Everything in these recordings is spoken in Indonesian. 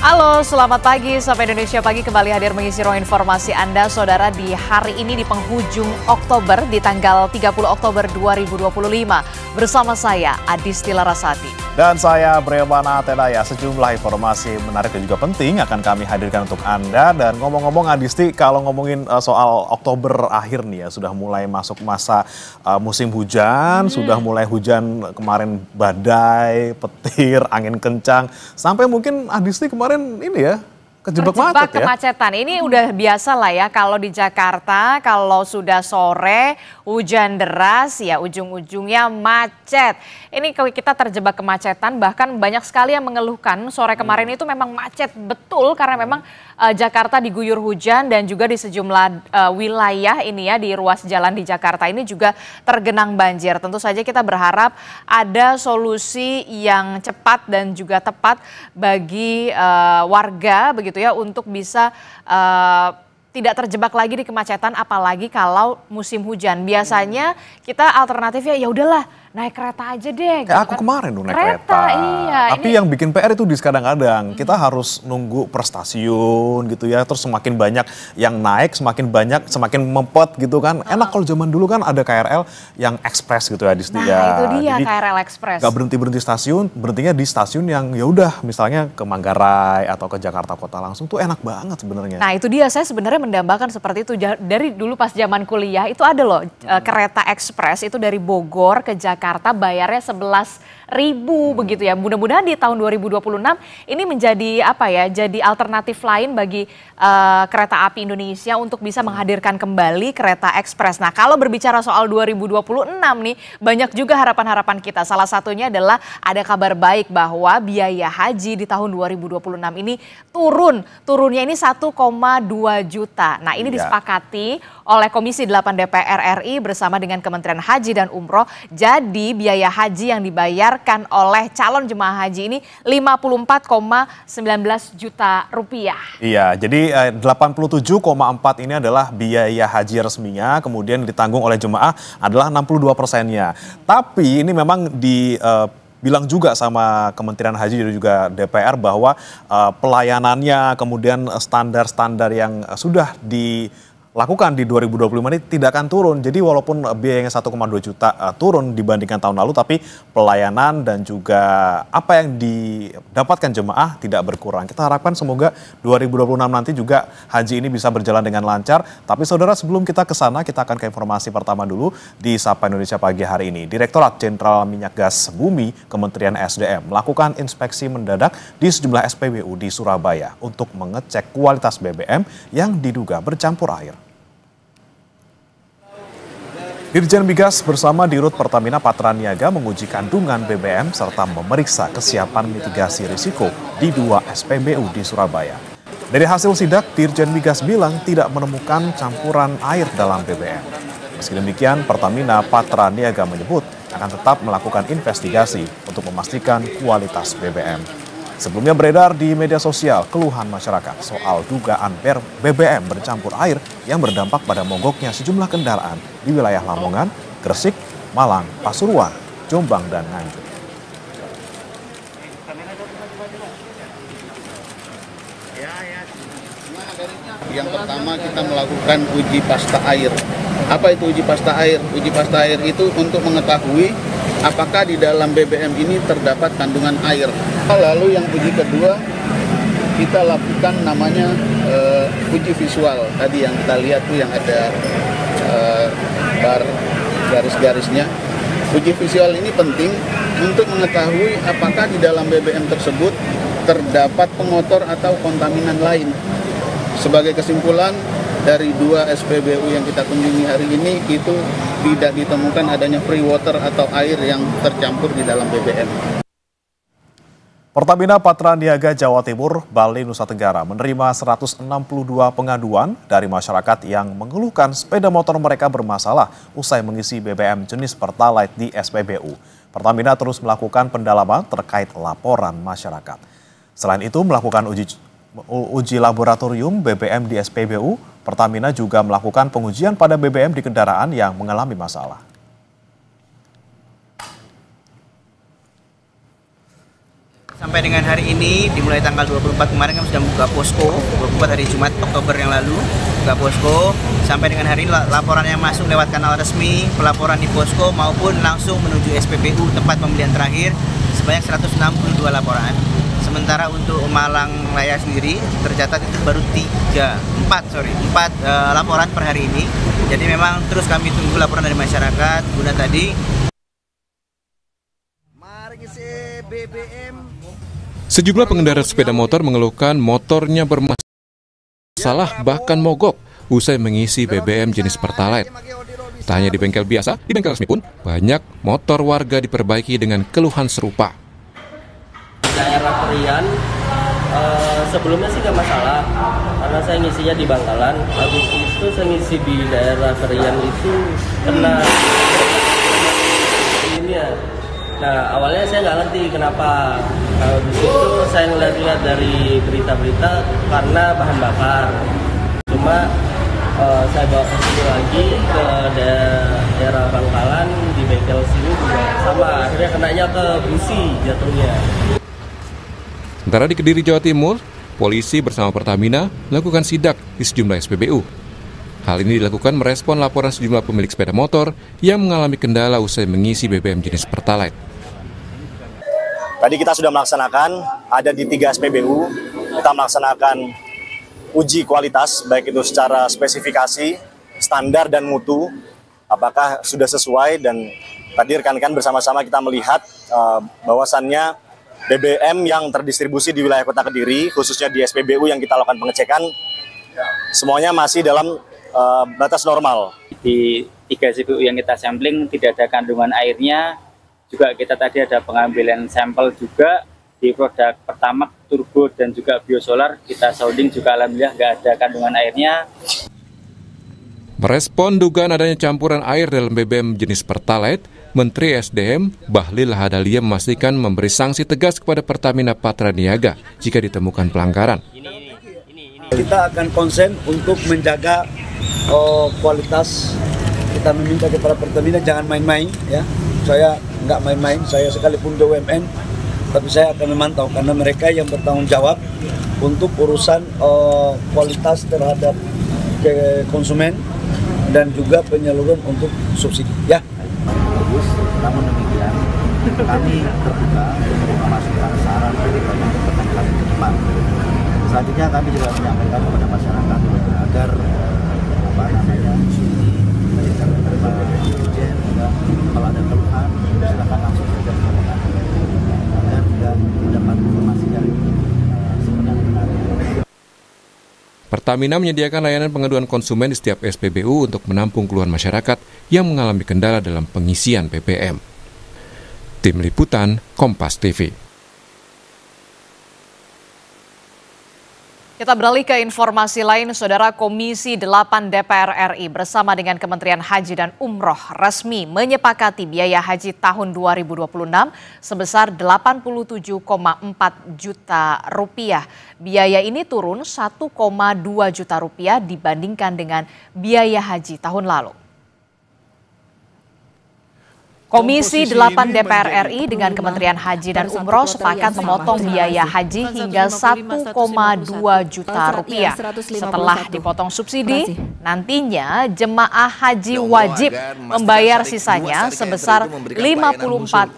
Halo, selamat pagi. Sampai Indonesia Pagi kembali hadir mengisi ruang informasi Anda, Saudara, di hari ini di penghujung Oktober, di tanggal 30 Oktober 2025. Bersama saya, Adisti Larasati. Dan saya, Bremana Tedaya. Sejumlah informasi menarik dan juga penting akan kami hadirkan untuk Anda. Dan ngomong-ngomong Adisti, kalau ngomongin soal Oktober akhir nih ya, sudah mulai masuk masa musim hujan, sudah mulai hujan kemarin badai, petir, angin kencang. Sampai mungkin Adisti kemarin ini ya, kejebak macet ya. Kemacetan. Ini udah biasa lah ya kalau di Jakarta, kalau sudah sore hujan deras ya ujung-ujungnya macet. Ini kalau kita terjebak kemacetan, bahkan banyak sekali yang mengeluhkan sore kemarin itu memang macet betul karena memang Jakarta diguyur hujan dan juga di sejumlah wilayah ini ya di ruas jalan di Jakarta ini juga tergenang banjir. Tentu saja kita berharap ada solusi yang cepat dan juga tepat bagi warga begitu ya untuk bisa tidak terjebak lagi di kemacetan apalagi kalau musim hujan. Biasanya kita alternatifnya ya udahlah naik kereta aja deh. Kayak aku kemarin dong naik kereta. Iya, tapi yang bikin PR itu kadang-kadang kita harus nunggu per stasiun gitu ya. Terus semakin banyak yang naik, semakin banyak, semakin mempet gitu kan. Enak kalau zaman dulu kan ada KRL yang ekspres gitu ya di Nah ya. itu dia Jadi, KRL Express. gak berhenti stasiun, berhentinya di stasiun yang ya udah misalnya ke Manggarai atau ke Jakarta Kota langsung tuh enak banget sebenarnya. Nah itu dia, saya sebenarnya mendambakan seperti itu. Dari dulu pas zaman kuliah itu ada loh kereta ekspres itu dari Bogor ke Jakarta bayarnya 11.000 begitu ya. Mudah-mudahan di tahun 2026 ini menjadi apa ya, jadi alternatif lain bagi kereta api Indonesia untuk bisa menghadirkan kembali kereta ekspres. Nah kalau berbicara soal 2026 nih banyak juga harapan-harapan kita. Salah satunya adalah ada kabar baik bahwa biaya haji di tahun 2026 ini turunnya ini 1,2 juta. Nah ini disepakati oleh Komisi 8 DPR RI bersama dengan Kementerian Haji dan Umroh. Jadi biaya haji yang dibayarkan oleh calon jemaah haji ini 54,19 juta rupiah. Iya, jadi 87,4 ini adalah biaya haji resminya, kemudian ditanggung oleh jemaah adalah 62%-nya. Tapi ini memang bilang juga sama Kementerian Haji dan juga DPR bahwa pelayanannya kemudian standar-standar yang sudah dilakukan di 2025 ini tidak akan turun. Jadi walaupun biayanya 1,2 juta turun dibandingkan tahun lalu, tapi pelayanan dan juga apa yang didapatkan jemaah tidak berkurang. Kita harapkan semoga 2026 nanti juga haji ini bisa berjalan dengan lancar. Tapi saudara, sebelum kita ke sana, kita akan ke informasi pertama dulu di Sapa Indonesia Pagi hari ini. Direktorat Jenderal Minyak Gas Bumi Kementerian SDM melakukan inspeksi mendadak di sejumlah SPBU di Surabaya untuk mengecek kualitas BBM yang diduga bercampur air. Dirjen Migas bersama Dirut Pertamina Patraniaga menguji kandungan BBM serta memeriksa kesiapan mitigasi risiko di 2 SPBU di Surabaya. Dari hasil sidak, Dirjen Migas bilang tidak menemukan campuran air dalam BBM. Meski demikian, Pertamina Patraniaga menyebut akan tetap melakukan investigasi untuk memastikan kualitas BBM. Sebelumnya beredar di media sosial keluhan masyarakat soal dugaan BBM bercampur air yang berdampak pada mogoknya sejumlah kendaraan di wilayah Lamongan, Gresik, Malang, Pasuruan, Jombang, dan Nganjuk. Yang pertama kita melakukan uji pasta air. Apa itu uji pasta air? Uji pasta air itu untuk mengetahui apakah di dalam BBM ini terdapat kandungan air. Lalu yang uji kedua kita lakukan namanya uji visual. Tadi yang kita lihat tuh yang ada bar garis-garisnya. Uji visual ini penting untuk mengetahui apakah di dalam BBM tersebut terdapat pengotor atau kontaminan lain. Sebagai kesimpulan, dari 2 SPBU yang kita kunjungi hari ini itu tidak ditemukan adanya free water atau air yang tercampur di dalam BBM. Pertamina Patraniaga Jawa Timur, Bali, Nusa Tenggara menerima 162 pengaduan dari masyarakat yang mengeluhkan sepeda motor mereka bermasalah usai mengisi BBM jenis Pertalite di SPBU. Pertamina terus melakukan pendalaman terkait laporan masyarakat. Selain itu melakukan uji laboratorium BBM di SPBU, Pertamina juga melakukan pengujian pada BBM di kendaraan yang mengalami masalah. sampai dengan hari ini, dimulai tanggal 24 kemarin kami sudah membuka posko, 24 hari Jumat Oktober yang lalu, buka posko. Sampai dengan hari ini laporan yang masuk lewat kanal resmi, pelaporan di posko maupun langsung menuju SPBU tempat pembelian terakhir sebanyak 162 laporan. Sementara untuk Malang Raya sendiri tercatat itu baru 4 laporan per hari ini. Jadi memang terus kami tunggu laporan dari masyarakat guna tadi. Sejumlah pengendara sepeda motor mengeluhkan motornya bermasalah bahkan mogok usai mengisi BBM jenis Pertalite. Tak hanya di bengkel biasa, di bengkel resmi pun banyak motor warga diperbaiki dengan keluhan serupa. Daerah Perian sebelumnya sih nggak masalah karena saya ngisinya di Bangkalan. Habis itu saya ngisi di daerah Perian itu kena ini ya. Nah awalnya saya nggak ngerti kenapa. Habis itu saya ngeliat dari berita-berita karena bahan bakar. Cuma saya bawa ke sini lagi ke daerah Bangkalan di bengkel sini juga sama. Akhirnya kenanya ke busi jatuhnya. Sementara di Kediri, Jawa Timur, polisi bersama Pertamina melakukan sidak di sejumlah SPBU. Hal ini dilakukan merespon laporan sejumlah pemilik sepeda motor yang mengalami kendala usai mengisi BBM jenis Pertalite. Tadi kita sudah melaksanakan, ada di 3 SPBU, kita melaksanakan uji kualitas, baik itu secara spesifikasi, standar dan mutu, apakah sudah sesuai, dan tadi rekan-rekan bersama-sama kita melihat bahwasannya BBM yang terdistribusi di wilayah Kota Kediri, khususnya di SPBU yang kita lakukan pengecekan, semuanya masih dalam batas normal. Di 3 SPBU yang kita sampling tidak ada kandungan airnya, juga kita tadi ada pengambilan sampel juga di produk Pertamax, Turbo, dan juga Biosolar, kita sounding juga alhamdulillah nggak ada kandungan airnya. Merespon dugaan adanya campuran air dalam BBM jenis Pertalite, Menteri SDM Bahlil Lahadalia memastikan memberi sanksi tegas kepada Pertamina Patraniaga jika ditemukan pelanggaran. Kita akan konsen untuk menjaga kualitas. Kita meminta kepada Pertamina jangan main-main, ya. Saya nggak main-main, saya sekalipun BUMN, tapi saya akan memantau karena mereka yang bertanggung jawab untuk urusan kualitas terhadap konsumen dan juga penyaluran untuk subsidi, ya. Bagus, namun demikian kami terbuka untuk masukan saran dari pertanyaan ke depan. Selanjutnya kami juga menyampaikan kepada masyarakat agar kalau ada keluhan silakan langsung saja melaporkan agar tidak mendapat informasi dari sebenarnya. Pertamina menyediakan layanan pengaduan konsumen di setiap SPBU untuk menampung keluhan masyarakat yang mengalami kendala dalam pengisian BBM. Tim Liputan, Kompas TV. Kita beralih ke informasi lain, Saudara. Komisi 8 DPR RI bersama dengan Kementerian Haji dan Umroh resmi menyepakati biaya haji tahun 2026 sebesar 87,4 juta rupiah. Biaya ini turun 1,2 juta rupiah dibandingkan dengan biaya haji tahun lalu. Komisi 8 DPR RI dengan Kementerian Haji dan Umroh sepakat memotong biaya haji hingga 1,2 juta rupiah. Setelah dipotong subsidi, nantinya jemaah haji wajib membayar sisanya sebesar 54,1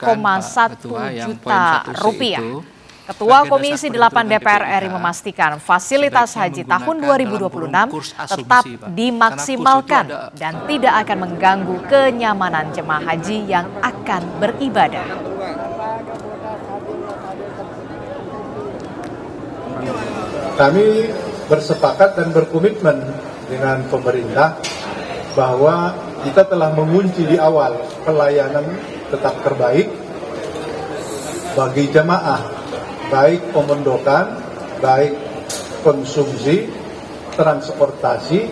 juta rupiah. Ketua Komisi 8 DPR RI memastikan fasilitas haji tahun 2026 tetap dimaksimalkan dan tidak akan mengganggu kenyamanan jemaah haji yang akan beribadah. Kami bersepakat dan berkomitmen dengan pemerintah bahwa kita telah mengunci di awal pelayanan tetap terbaik bagi jemaah, baik pemondokan, baik konsumsi, transportasi,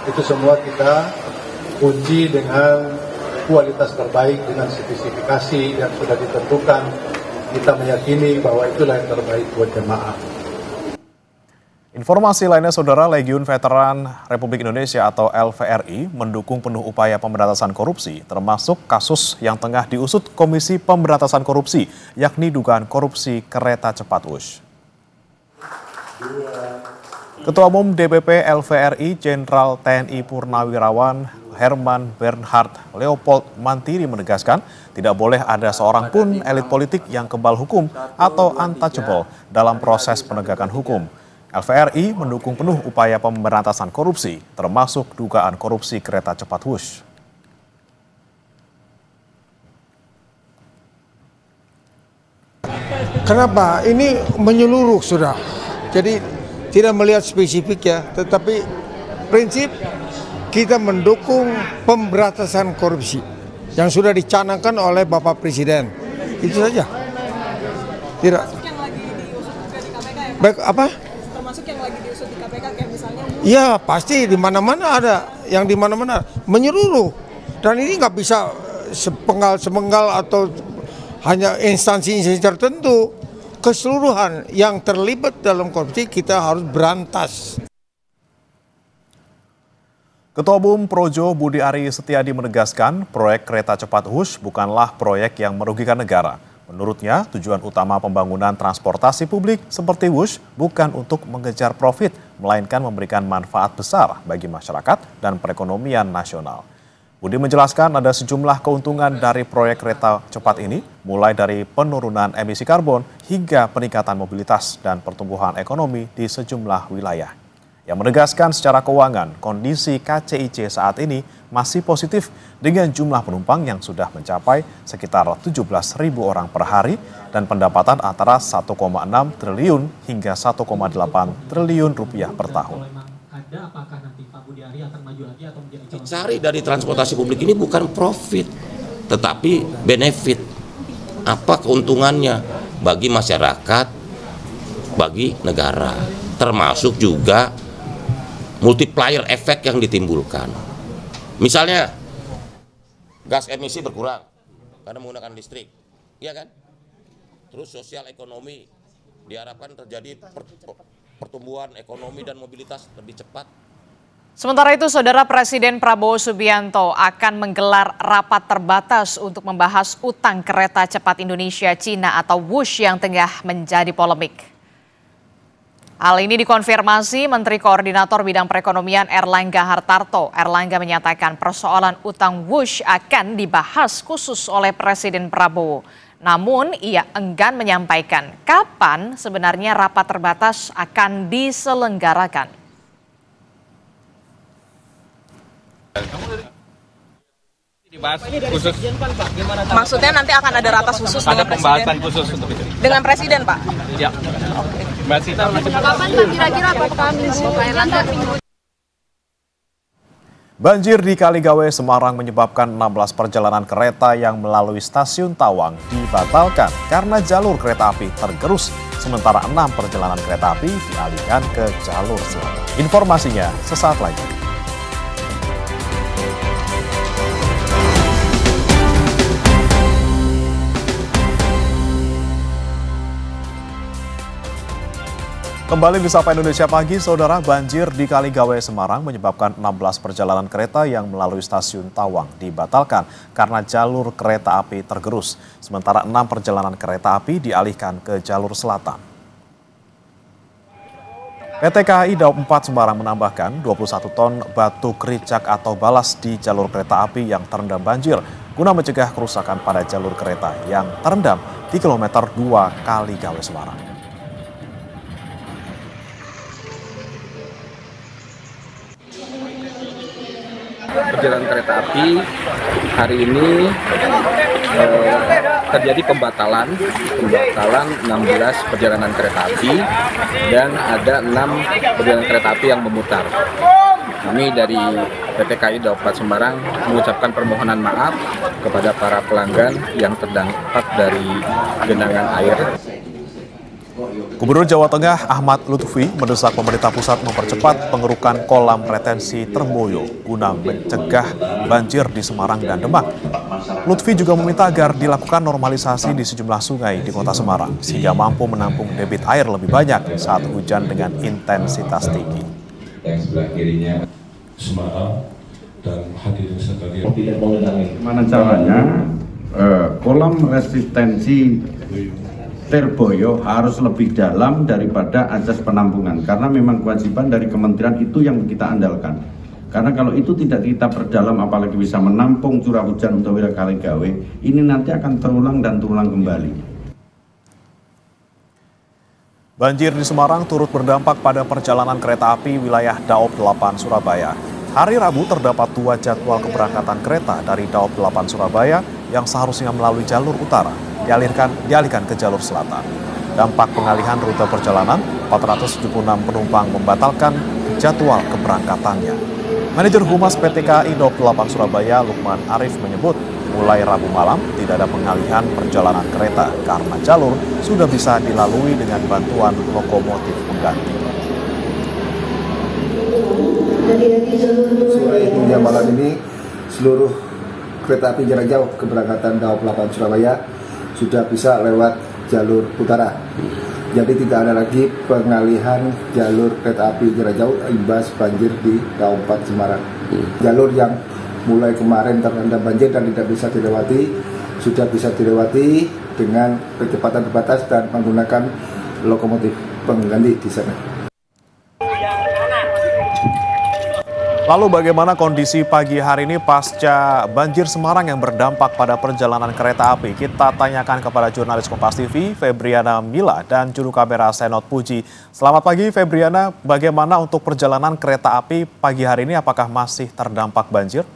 itu semua kita kunci dengan kualitas terbaik dengan spesifikasi yang sudah ditentukan. Kita meyakini bahwa itulah yang terbaik buat jemaah. Informasi lainnya, Saudara, Legiun Veteran Republik Indonesia atau LVRI mendukung penuh upaya pemberantasan korupsi, termasuk kasus yang tengah diusut Komisi Pemberantasan Korupsi, yakni dugaan korupsi kereta cepat WUSH. Ketua Umum DPP LVRI Jenderal TNI Purnawirawan Herman Bernhard Leopold Mantiri menegaskan tidak boleh ada seorang pun elit politik yang kebal hukum atau untouchable dalam proses penegakan hukum. LVRI mendukung penuh upaya pemberantasan korupsi, termasuk dugaan korupsi kereta cepat WUSH. Kenapa? Ini menyeluruh sudah. Jadi tidak melihat spesifik ya, tetapi prinsip kita mendukung pemberantasan korupsi yang sudah dicanangkan oleh Bapak Presiden. Itu saja. Tidak. Baik apa? Termasuk yang lagi diusut di KPK kayak misalnya. Ya pasti di mana-mana ada, yang di mana-mana menyeluruh. Dan ini nggak bisa sepenggal atau hanya instansi-instansi tertentu. Keseluruhan yang terlibat dalam korupsi kita harus berantas. Ketua Umum Projo Budi Ari Setiadi menegaskan proyek kereta cepat WUSH bukanlah proyek yang merugikan negara. Menurutnya, tujuan utama pembangunan transportasi publik seperti WUSH bukan untuk mengejar profit, melainkan memberikan manfaat besar bagi masyarakat dan perekonomian nasional. Budi menjelaskan ada sejumlah keuntungan dari proyek kereta cepat ini, mulai dari penurunan emisi karbon hingga peningkatan mobilitas dan pertumbuhan ekonomi di sejumlah wilayah. Yang menegaskan secara keuangan, kondisi KCIC saat ini masih positif dengan jumlah penumpang yang sudah mencapai sekitar 17.000 orang per hari dan pendapatan antara 1,6 triliun hingga 1,8 triliun rupiah per tahun. Apakah nanti Pak Budi Ari akan maju lagi atau menjadi dicari dari transportasi publik ini bukan profit, tetapi benefit. Apa keuntungannya bagi masyarakat, bagi negara, termasuk juga multiplier efek yang ditimbulkan. Misalnya gas emisi berkurang karena menggunakan listrik, iya kan? Terus sosial ekonomi diharapkan terjadi pertumbuhan ekonomi dan mobilitas lebih cepat. Sementara itu, Saudara, Presiden Prabowo Subianto akan menggelar rapat terbatas untuk membahas utang kereta cepat Indonesia-Cina atau WUSH yang tengah menjadi polemik. Hal ini dikonfirmasi Menteri Koordinator Bidang Perekonomian Erlangga Hartarto. Erlangga menyatakan persoalan utang WUSH akan dibahas khusus oleh Presiden Prabowo. Namun ia enggan menyampaikan kapan sebenarnya rapat terbatas akan diselenggarakan. Khusus. Maksudnya nanti akan ada ratas khusus Ada dengan pembahasan Presiden? khusus untuk itu. Dengan Presiden, Pak? Ya. Mbak Sita, Kapan kira-kira apakah Minggu Pak Erlangga minggu? Banjir di Kaligawe, Semarang menyebabkan 16 perjalanan kereta yang melalui stasiun Tawang dibatalkan karena jalur kereta api tergerus, sementara 6 perjalanan kereta api dialihkan ke jalur selatan. Informasinya sesaat lagi. Kembali di Sapa Indonesia Pagi, Saudara. Banjir di Kaligawe, Semarang menyebabkan 16 perjalanan kereta yang melalui stasiun Tawang dibatalkan karena jalur kereta api tergerus. Sementara 6 perjalanan kereta api dialihkan ke jalur selatan. PT KAI Daob 4 Semarang menambahkan 21 ton batu kericak atau balas di jalur kereta api yang terendam banjir guna mencegah kerusakan pada jalur kereta yang terendam di kilometer 2 Kaligawe, Semarang. Perjalanan kereta api hari ini terjadi pembatalan 16 perjalanan kereta api dan ada 6 perjalanan kereta api yang memutar. Kami dari PT KAI Daob 4 Semarang mengucapkan permohonan maaf kepada para pelanggan yang terdampak dari genangan air. Gubernur Jawa Tengah Ahmad Lutfi mendesak pemerintah pusat mempercepat pengerukan kolam retensi Termoyo guna mencegah banjir di Semarang dan Demak. Lutfi juga meminta agar dilakukan normalisasi di sejumlah sungai di Kota Semarang sehingga mampu menampung debit air lebih banyak saat hujan dengan intensitas tinggi. Yang sebelah kirinya Semarang dan hadirin sekalian tidak mengenangi. Gimana caranya kolam resistensi Terboyo harus lebih dalam daripada asas penampungan karena memang kewajiban dari kementerian itu yang kita andalkan. Karena kalau itu tidak kita perdalam apalagi bisa menampung curah hujan untuk wilayah Kaligawe, ini nanti akan terulang dan terulang kembali. Banjir di Semarang turut berdampak pada perjalanan kereta api wilayah Daob 8 Surabaya. Hari Rabu terdapat 2 jadwal keberangkatan kereta dari Daob 8 Surabaya yang seharusnya melalui jalur utara dialihkan ke jalur selatan. Dampak pengalihan rute perjalanan, 476 penumpang membatalkan jadwal keberangkatannya. Manajer Humas PT KAI Daob 8 Surabaya, Lukman Arif menyebut, mulai Rabu malam tidak ada pengalihan perjalanan kereta karena jalur sudah bisa dilalui dengan bantuan lokomotif pengganti. Sore hingga malam ini seluruh kereta api jarak jauh keberangkatan Daob 8 Surabaya sudah bisa lewat jalur utara. Jadi tidak ada lagi pengalihan jalur kereta api jarak jauh imbas banjir di Daob 4 Semarang. Jalur yang mulai kemarin terendam banjir dan tidak bisa dilewati, sudah bisa dilewati dengan kecepatan terbatas dan menggunakan lokomotif pengganti di sana. Lalu bagaimana kondisi pagi hari ini pasca banjir Semarang yang berdampak pada perjalanan kereta api? Kita tanyakan kepada jurnalis Kompas TV, Febriana Mila, dan juru kamera Senot Puji. Selamat pagi Febriana, bagaimana untuk perjalanan kereta api pagi hari ini? Apakah masih terdampak banjir?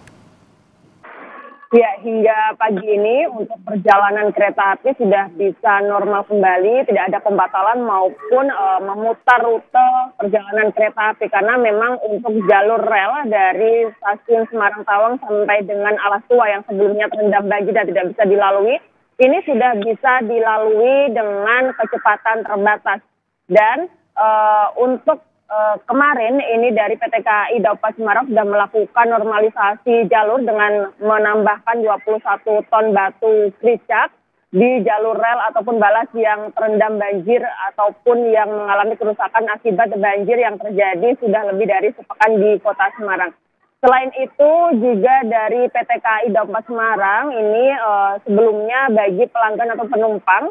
Ya, hingga pagi ini untuk perjalanan kereta api sudah bisa normal kembali, tidak ada pembatalan maupun memutar rute perjalanan kereta api karena memang untuk jalur rel dari stasiun Semarang Tawang sampai dengan Alas Tua yang sebelumnya terendam banjir dan tidak bisa dilalui, ini sudah bisa dilalui dengan kecepatan terbatas. Dan untuk kemarin ini dari PT KAI Daob 8 Semarang sudah melakukan normalisasi jalur dengan menambahkan 21 ton batu kricak di jalur rel ataupun balas yang terendam banjir ataupun yang mengalami kerusakan akibat banjir yang terjadi sudah lebih dari sepekan di Kota Semarang. Selain itu juga dari PT KAI Daob 4 Semarang ini sebelumnya bagi pelanggan atau penumpang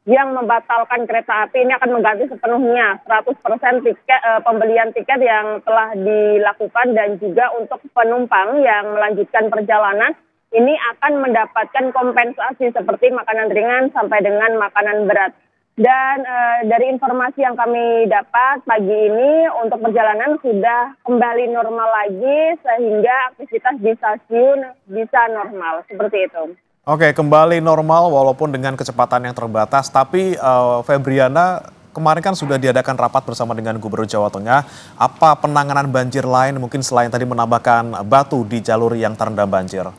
yang membatalkan kereta api ini akan mengganti sepenuhnya 100% tiket pembelian tiket yang telah dilakukan dan juga untuk penumpang yang melanjutkan perjalanan ini akan mendapatkan kompensasi seperti makanan ringan sampai dengan makanan berat. Dan dari informasi yang kami dapat pagi ini untuk perjalanan sudah kembali normal lagi sehingga aktivitas di stasiun bisa normal seperti itu. Oke, kembali normal walaupun dengan kecepatan yang terbatas. Tapi Febriana, kemarin kan sudah diadakan rapat bersama dengan Gubernur Jawa Tengah. Apa penanganan banjir lain mungkin selain tadi menambahkan batu di jalur yang terendam banjir?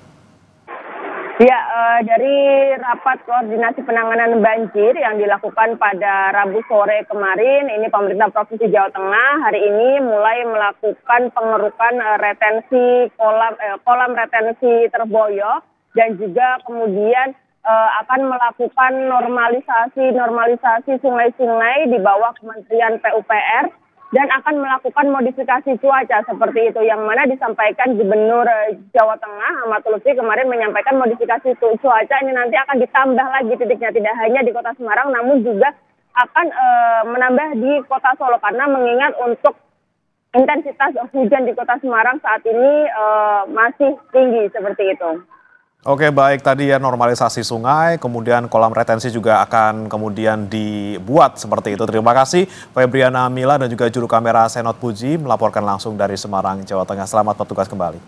Ya, dari rapat koordinasi penanganan banjir yang dilakukan pada Rabu sore kemarin, ini pemerintah Provinsi Jawa Tengah hari ini mulai melakukan pengerukan retensi kolam retensi Terboyo. Dan juga kemudian akan melakukan normalisasi sungai-sungai di bawah Kementerian PUPR dan akan melakukan modifikasi cuaca seperti itu yang mana disampaikan Gubernur Jawa Tengah Ahmad Lutfi kemarin menyampaikan modifikasi cuaca ini nanti akan ditambah lagi titiknya tidak hanya di Kota Semarang namun juga akan menambah di Kota Solo karena mengingat untuk intensitas hujan di Kota Semarang saat ini masih tinggi seperti itu. Oke, baik, tadi ya normalisasi sungai, kemudian kolam retensi juga akan kemudian dibuat seperti itu. Terima kasih Febriana Mila dan juga juru kamera Senot Puji melaporkan langsung dari Semarang, Jawa Tengah. Selamat bertugas kembali.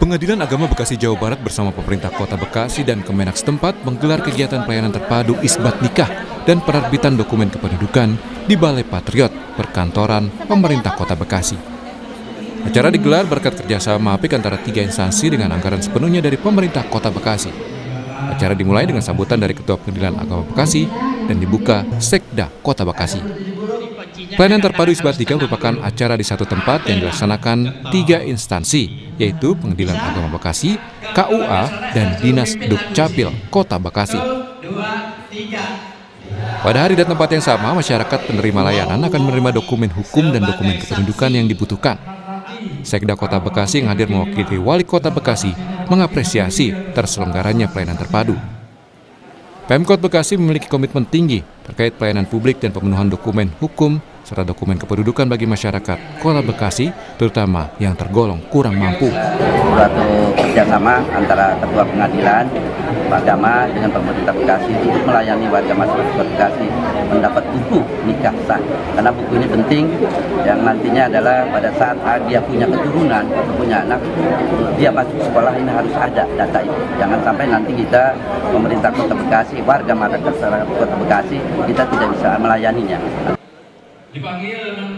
Pengadilan Agama Bekasi Jawa Barat bersama pemerintah Kota Bekasi dan Kemenak setempat menggelar kegiatan pelayanan terpadu isbat nikah dan penerbitan dokumen kependudukan di Balai Patriot, perkantoran pemerintah Kota Bekasi. Acara digelar berkat kerjasama apik antara 3 instansi dengan anggaran sepenuhnya dari pemerintah Kota Bekasi. Acara dimulai dengan sambutan dari Ketua Pengadilan Agama Bekasi dan dibuka Sekda Kota Bekasi. Pelayanan terpadu Isbat Nikah merupakan acara di satu tempat yang dilaksanakan 3 instansi, yaitu Pengadilan Agama Bekasi, KUA, dan Dinas Dukcapil Kota Bekasi. Pada hari dan tempat yang sama, masyarakat penerima layanan akan menerima dokumen hukum dan dokumen kependudukan yang dibutuhkan. Sekda Kota Bekasi yang hadir mewakili Wali Kota Bekasi mengapresiasi terselenggaranya pelayanan terpadu. Pemkot Bekasi memiliki komitmen tinggi terkait pelayanan publik dan pemenuhan dokumen hukum serta dokumen kependudukan bagi masyarakat Kota Bekasi, terutama yang tergolong kurang mampu. Suatu kerjasama antara Ketua Pengadilan Agama dengan pemerintah Bekasi untuk melayani warga masyarakat Bekasi mendapat buku nikah sah. Karena buku ini penting, yang nantinya adalah pada saat dia punya keturunan atau punya anak, dia masuk sekolah ini harus ada data itu. Jangan sampai nanti kita, pemerintah Kota Bekasi, warga masyarakat Kota Bekasi, kita tidak bisa melayaninya.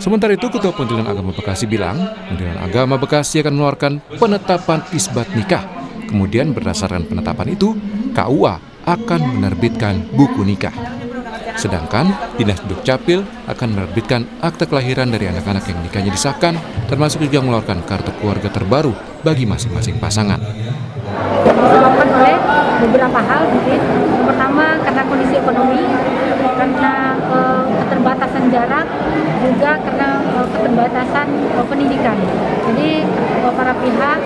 Sementara itu, Ketua Pengadilan Agama Bekasi bilang, Pengadilan Agama Bekasi akan mengeluarkan penetapan isbat nikah. Kemudian berdasarkan penetapan itu, KUA akan menerbitkan buku nikah. Sedangkan Dinas Dukcapil akan menerbitkan akte kelahiran dari anak-anak yang nikahnya disahkan, termasuk juga mengeluarkan kartu keluarga terbaru bagi masing-masing pasangan. Disebabkan oleh beberapa hal mungkin. Pertama, karena kondisi ekonomi, karena keterbatasan jarak, juga karena keterbatasan pendidikan. Jadi para pihak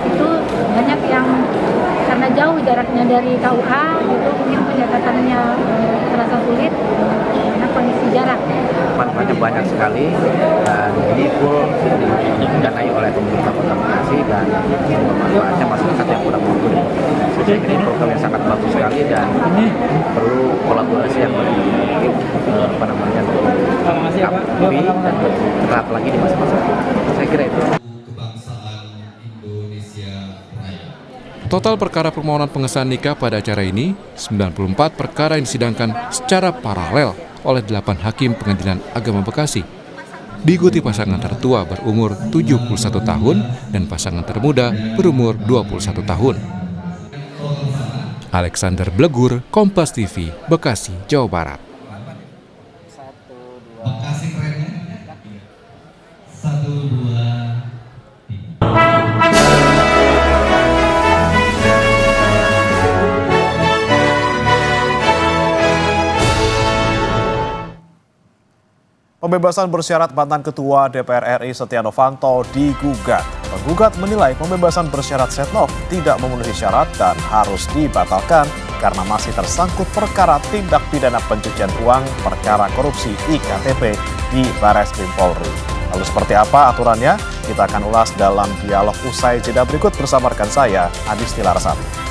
itu banyak yang karena jauh jaraknya dari KUA, itu mungkin penyataannya terasa sulit karena kondisi jarak. Manfaatnya banyak sekali dan ini full didanai oleh pemerintah Kota Bekasi dan manfaatnya masyarakat yang kurang mampu. Saya kira ini program yang sangat bagus sekali dan perlu kolaborasi yang lebih rapi dan erat lagi di masa-masa. Saya kira itu. Total perkara permohonan pengesahan nikah pada acara ini, 94 perkara yang disidangkan secara paralel oleh 8 hakim Pengadilan Agama Bekasi. Diikuti pasangan tertua berumur 71 tahun dan pasangan termuda berumur 21 tahun. Alexander Blegur, Kompas TV, Bekasi, Jawa Barat. Bekasi keren ya? 1, 2, 3. Pembebasan bersyarat mantan Ketua DPR RI Setia Novanto digugat. Penggugat menilai pembebasan bersyarat Setnov tidak memenuhi syarat dan harus dibatalkan karena masih tersangkut perkara tindak pidana pencucian uang perkara korupsi IKTP di Bareskrim Polri. Lalu seperti apa aturannya? Kita akan ulas dalam dialog usai jeda berikut bersama rekan saya, Adisti Larasati.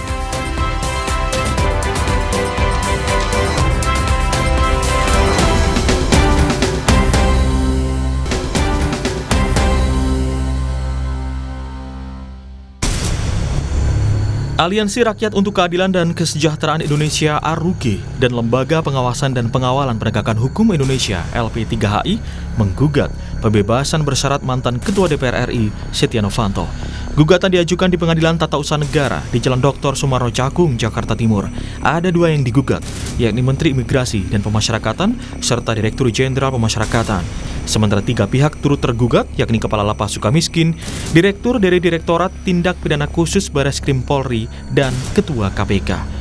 Aliansi Rakyat untuk Keadilan dan Kesejahteraan Indonesia (ARUKI) dan Lembaga Pengawasan dan Pengawalan Penegakan Hukum Indonesia (LP3HI) menggugat pembebasan bersyarat mantan Ketua DPR RI Setia Novanto. Gugatan diajukan di Pengadilan Tata Usaha Negara di Jalan Dr. Sumarno Cakung, Jakarta Timur. Ada 2 yang digugat, yakni Menteri Imigrasi dan Pemasyarakatan serta Direktur Jenderal Pemasyarakatan. Sementara 3 pihak turut tergugat, yakni Kepala Lapas Sukamiskin, Direktur dari Direktorat Tindak Pidana Khusus Bareskrim Polri, dan Ketua KPK.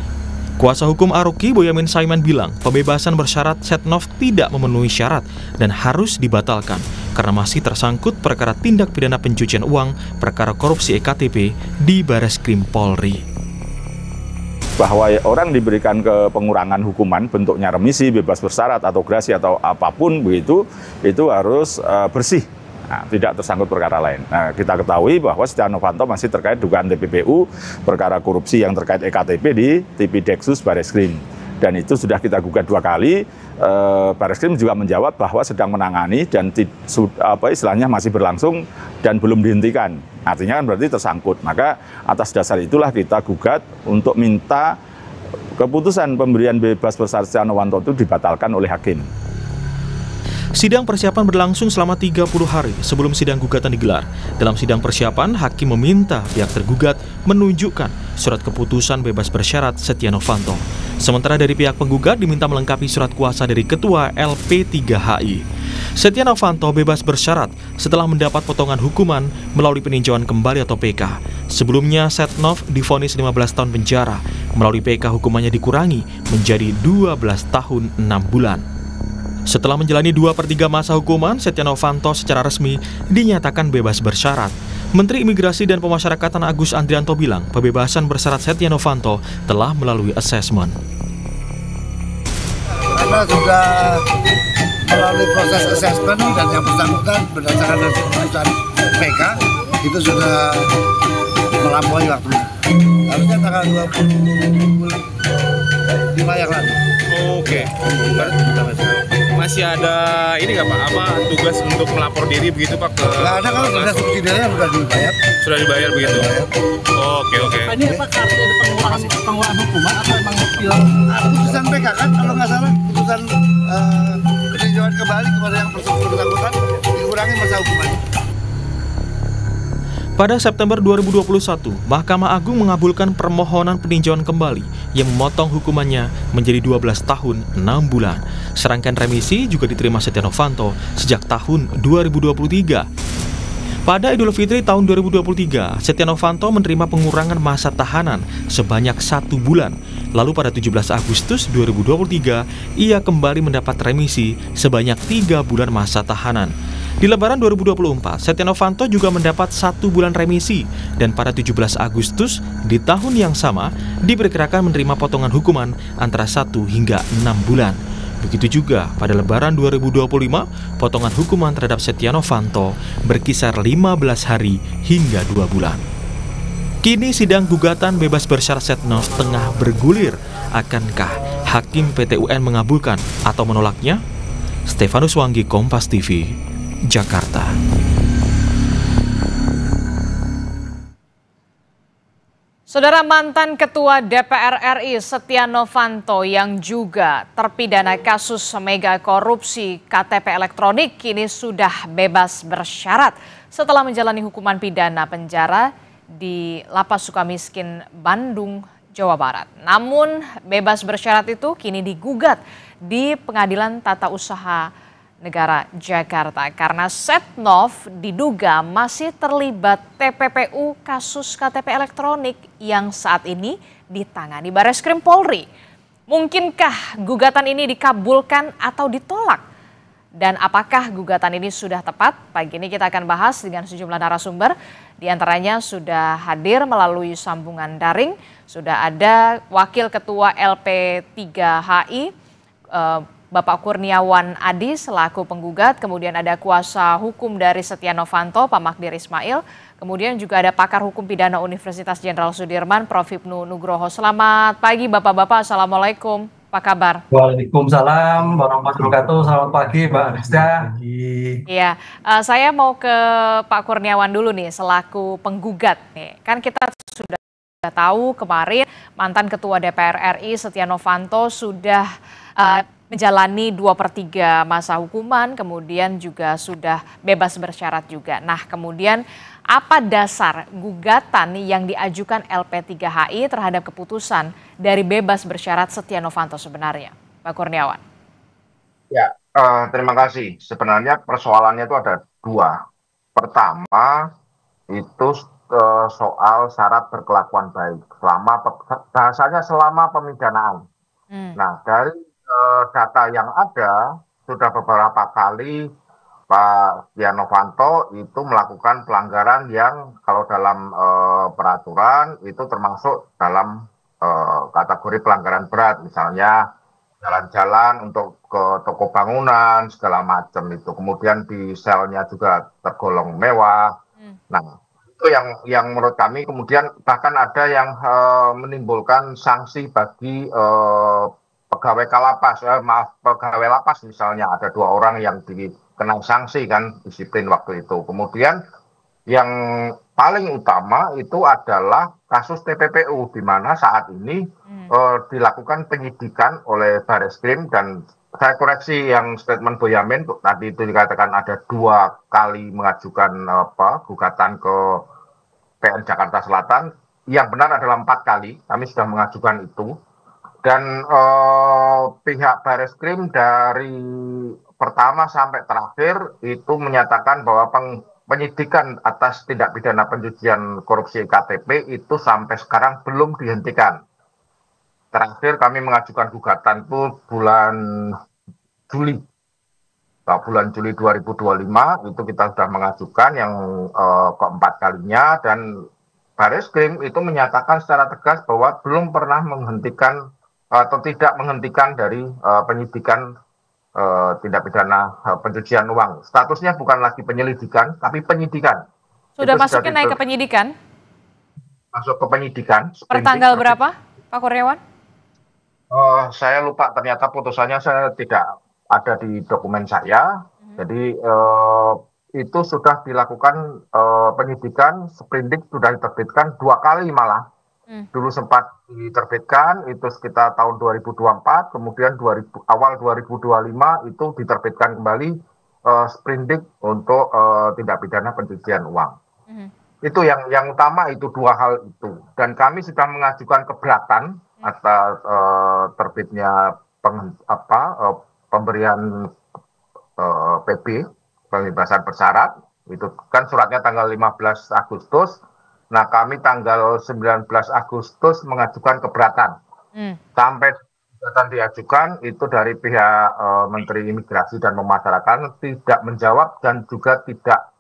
Kuasa hukum ARUKI Boyamin Saiman bilang pembebasan bersyarat Setnov tidak memenuhi syarat dan harus dibatalkan karena masih tersangkut perkara tindak pidana pencucian uang perkara korupsi EKTP di Bareskrim Polri. Bahwa orang diberikan ke pengurangan hukuman bentuknya remisi, bebas bersyarat atau grasi atau apapun begitu, itu harus bersih. Nah, tidak tersangkut perkara lain. Nah, kita ketahui bahwa Setia Novanto masih terkait dugaan TPPU perkara korupsi yang terkait EKTP di Tipideksus Bareskrim. Dan itu sudah kita gugat 2 kali. Bareskrim juga menjawab bahwa sedang menangani dan istilahnya masih berlangsung dan belum dihentikan. Artinya kan berarti tersangkut. Maka atas dasar itulah kita gugat untuk minta keputusan pemberian bebas bersyarat Setia Novanto itu dibatalkan oleh hakim. Sidang persiapan berlangsung selama 30 hari sebelum sidang gugatan digelar. Dalam sidang persiapan, hakim meminta pihak tergugat menunjukkan surat keputusan bebas bersyarat Setia Novanto. Sementara dari pihak penggugat diminta melengkapi surat kuasa dari Ketua LP3HI. Setia Novanto bebas bersyarat setelah mendapat potongan hukuman melalui peninjauan kembali atau PK. Sebelumnya, Setnov divonis 15 tahun penjara. Melalui PK hukumannya dikurangi menjadi 12 tahun 6 bulan. Setelah menjalani 2/3 masa hukuman, Setia Novanto secara resmi dinyatakan bebas bersyarat. Menteri Imigrasi dan Pemasyarakatan Agus Andrianto bilang pembebasan bersyarat Setia Novanto telah melalui asesmen. Karena sudah melalui proses asesmen dan yang bersangkutan berdasarkan hasil keputusan PK itu sudah melampaui waktunya. Harusnya tanggal 25 yang lalu. Oke. Masih ada ini nggak Pak? Apa tugas untuk melapor diri begitu Pak ke? Nggak ada, kalau sudah subsidiarnya sudah dibayar. Sudah dibayar begitu. Oke. Ini apa karena ada pengurangan hukuman atau memang Putusan PK kan kalau nggak salah, putusan peninjauan kembali kepada yang bersangkutan dikurangi masa hukumannya. Pada September 2021, Mahkamah Agung mengabulkan permohonan peninjauan kembali yang memotong hukumannya menjadi 12 tahun 6 bulan. Serangkaian remisi juga diterima Setia Novanto sejak tahun 2023. Pada Idul Fitri tahun 2023, Setia Novanto menerima pengurangan masa tahanan sebanyak 1 bulan. Lalu pada 17 Agustus 2023, ia kembali mendapat remisi sebanyak 3 bulan masa tahanan. Di Lebaran 2024, Setia Novanto juga mendapat 1 bulan remisi dan pada 17 Agustus di tahun yang sama diperkirakan menerima potongan hukuman antara 1 hingga 6 bulan. Begitu juga pada Lebaran 2025, potongan hukuman terhadap Setia Novanto berkisar 15 hari hingga 2 bulan. Kini sidang gugatan bebas bersyarat Setnov tengah bergulir. Akankah Hakim PT UN mengabulkan atau menolaknya? Stefanus Wanggi, Kompas TV, Jakarta. Saudara, mantan Ketua DPR RI Setia Novanto yang juga terpidana kasus mega korupsi KTP elektronik kini sudah bebas bersyarat setelah menjalani hukuman pidana penjara di Lapas Sukamiskin, Bandung, Jawa Barat. Namun bebas bersyarat itu kini digugat di Pengadilan Tata Usaha Negara Jakarta karena Setnov diduga masih terlibat TPPU kasus KTP elektronik yang saat ini ditangani Bareskrim Polri. Mungkinkah gugatan ini dikabulkan atau ditolak? Dan apakah gugatan ini sudah tepat? Pagi ini kita akan bahas dengan sejumlah narasumber. Di antaranya sudah hadir melalui sambungan daring, sudah ada Wakil Ketua LP3HI, Bapak Kurniawan Adi selaku penggugat, kemudian ada kuasa hukum dari Setia Novanto, Pak Magdir Ismail, kemudian juga ada pakar hukum pidana Universitas Jenderal Sudirman, Prof. Hipnu Nugroho. Selamat pagi Bapak-Bapak, Assalamualaikum, apa kabar? Waalaikumsalam warahmatullahi wabarakatuh, selamat pagi Mbak Rizda. Iya, saya mau ke Pak Kurniawan dulu nih selaku penggugat nih. Kan kita sudah tahu kemarin mantan Ketua DPR RI Setia Novanto sudah menjalani 2/3 masa hukuman, kemudian juga sudah bebas bersyarat juga. Nah, kemudian apa dasar gugatan yang diajukan LP3HI terhadap keputusan dari bebas bersyarat Setia Novanto sebenarnya, Pak Kurniawan? Ya, terima kasih. Sebenarnya persoalannya itu ada dua. Pertama, itu soal syarat berkelakuan baik. Bahasanya selama pemidanaan. Nah, dari data yang ada, sudah beberapa kali Pak Setia Novanto itu melakukan pelanggaran yang kalau dalam peraturan itu termasuk dalam kategori pelanggaran berat, misalnya jalan-jalan untuk ke toko bangunan segala macam itu, kemudian di selnya juga tergolong mewah. Nah, itu yang menurut kami kemudian bahkan ada yang menimbulkan sanksi bagi pegawai kalapas, pegawai lapas misalnya, ada 2 orang yang dikenai sanksi kan, disiplin waktu itu. Kemudian yang paling utama itu adalah kasus TPPU, di mana saat ini dilakukan penyidikan oleh Bareskrim dan Saya koreksi yang statement Boyamin tadi itu dikatakan ada 2 kali mengajukan gugatan ke PN Jakarta Selatan. Yang benar adalah 4 kali. Kami sudah mengajukan itu. Dan pihak Bareskrim dari pertama sampai terakhir itu menyatakan bahwa penyidikan atas tindak pidana pencucian korupsi KTP itu sampai sekarang belum dihentikan. Terakhir kami mengajukan gugatan itu bulan Juli. Bulan Juli 2025 itu kita sudah mengajukan yang keempat kalinya, dan Bareskrim itu menyatakan secara tegas bahwa belum pernah menghentikan atau tidak menghentikan dari penyidikan tindak pidana pencucian uang. Statusnya bukan lagi penyelidikan, tapi penyidikan. Sudah masuknya naik ke penyidikan? Masuk ke penyidikan. Per tanggal berapa, Pak Kurniawan? Saya lupa, ternyata putusannya saya tidak ada di dokumen saya. Jadi itu sudah dilakukan penyidikan, sprindik sudah diterbitkan 2 kali malah. Dulu sempat diterbitkan itu sekitar tahun 2024, kemudian awal 2025 itu diterbitkan kembali sprindik untuk tindak pidana pencucian uang. Itu yang utama, itu 2 hal itu. Dan kami sudah mengajukan keberatan atas terbitnya pemberian PB, pembebasan bersyarat. Itu kan suratnya tanggal 15 Agustus. Nah, kami tanggal 19 Agustus mengajukan keberatan. Sampai keberatan diajukan itu dari pihak Menteri Imigrasi dan Pemasarakatan tidak menjawab dan juga tidak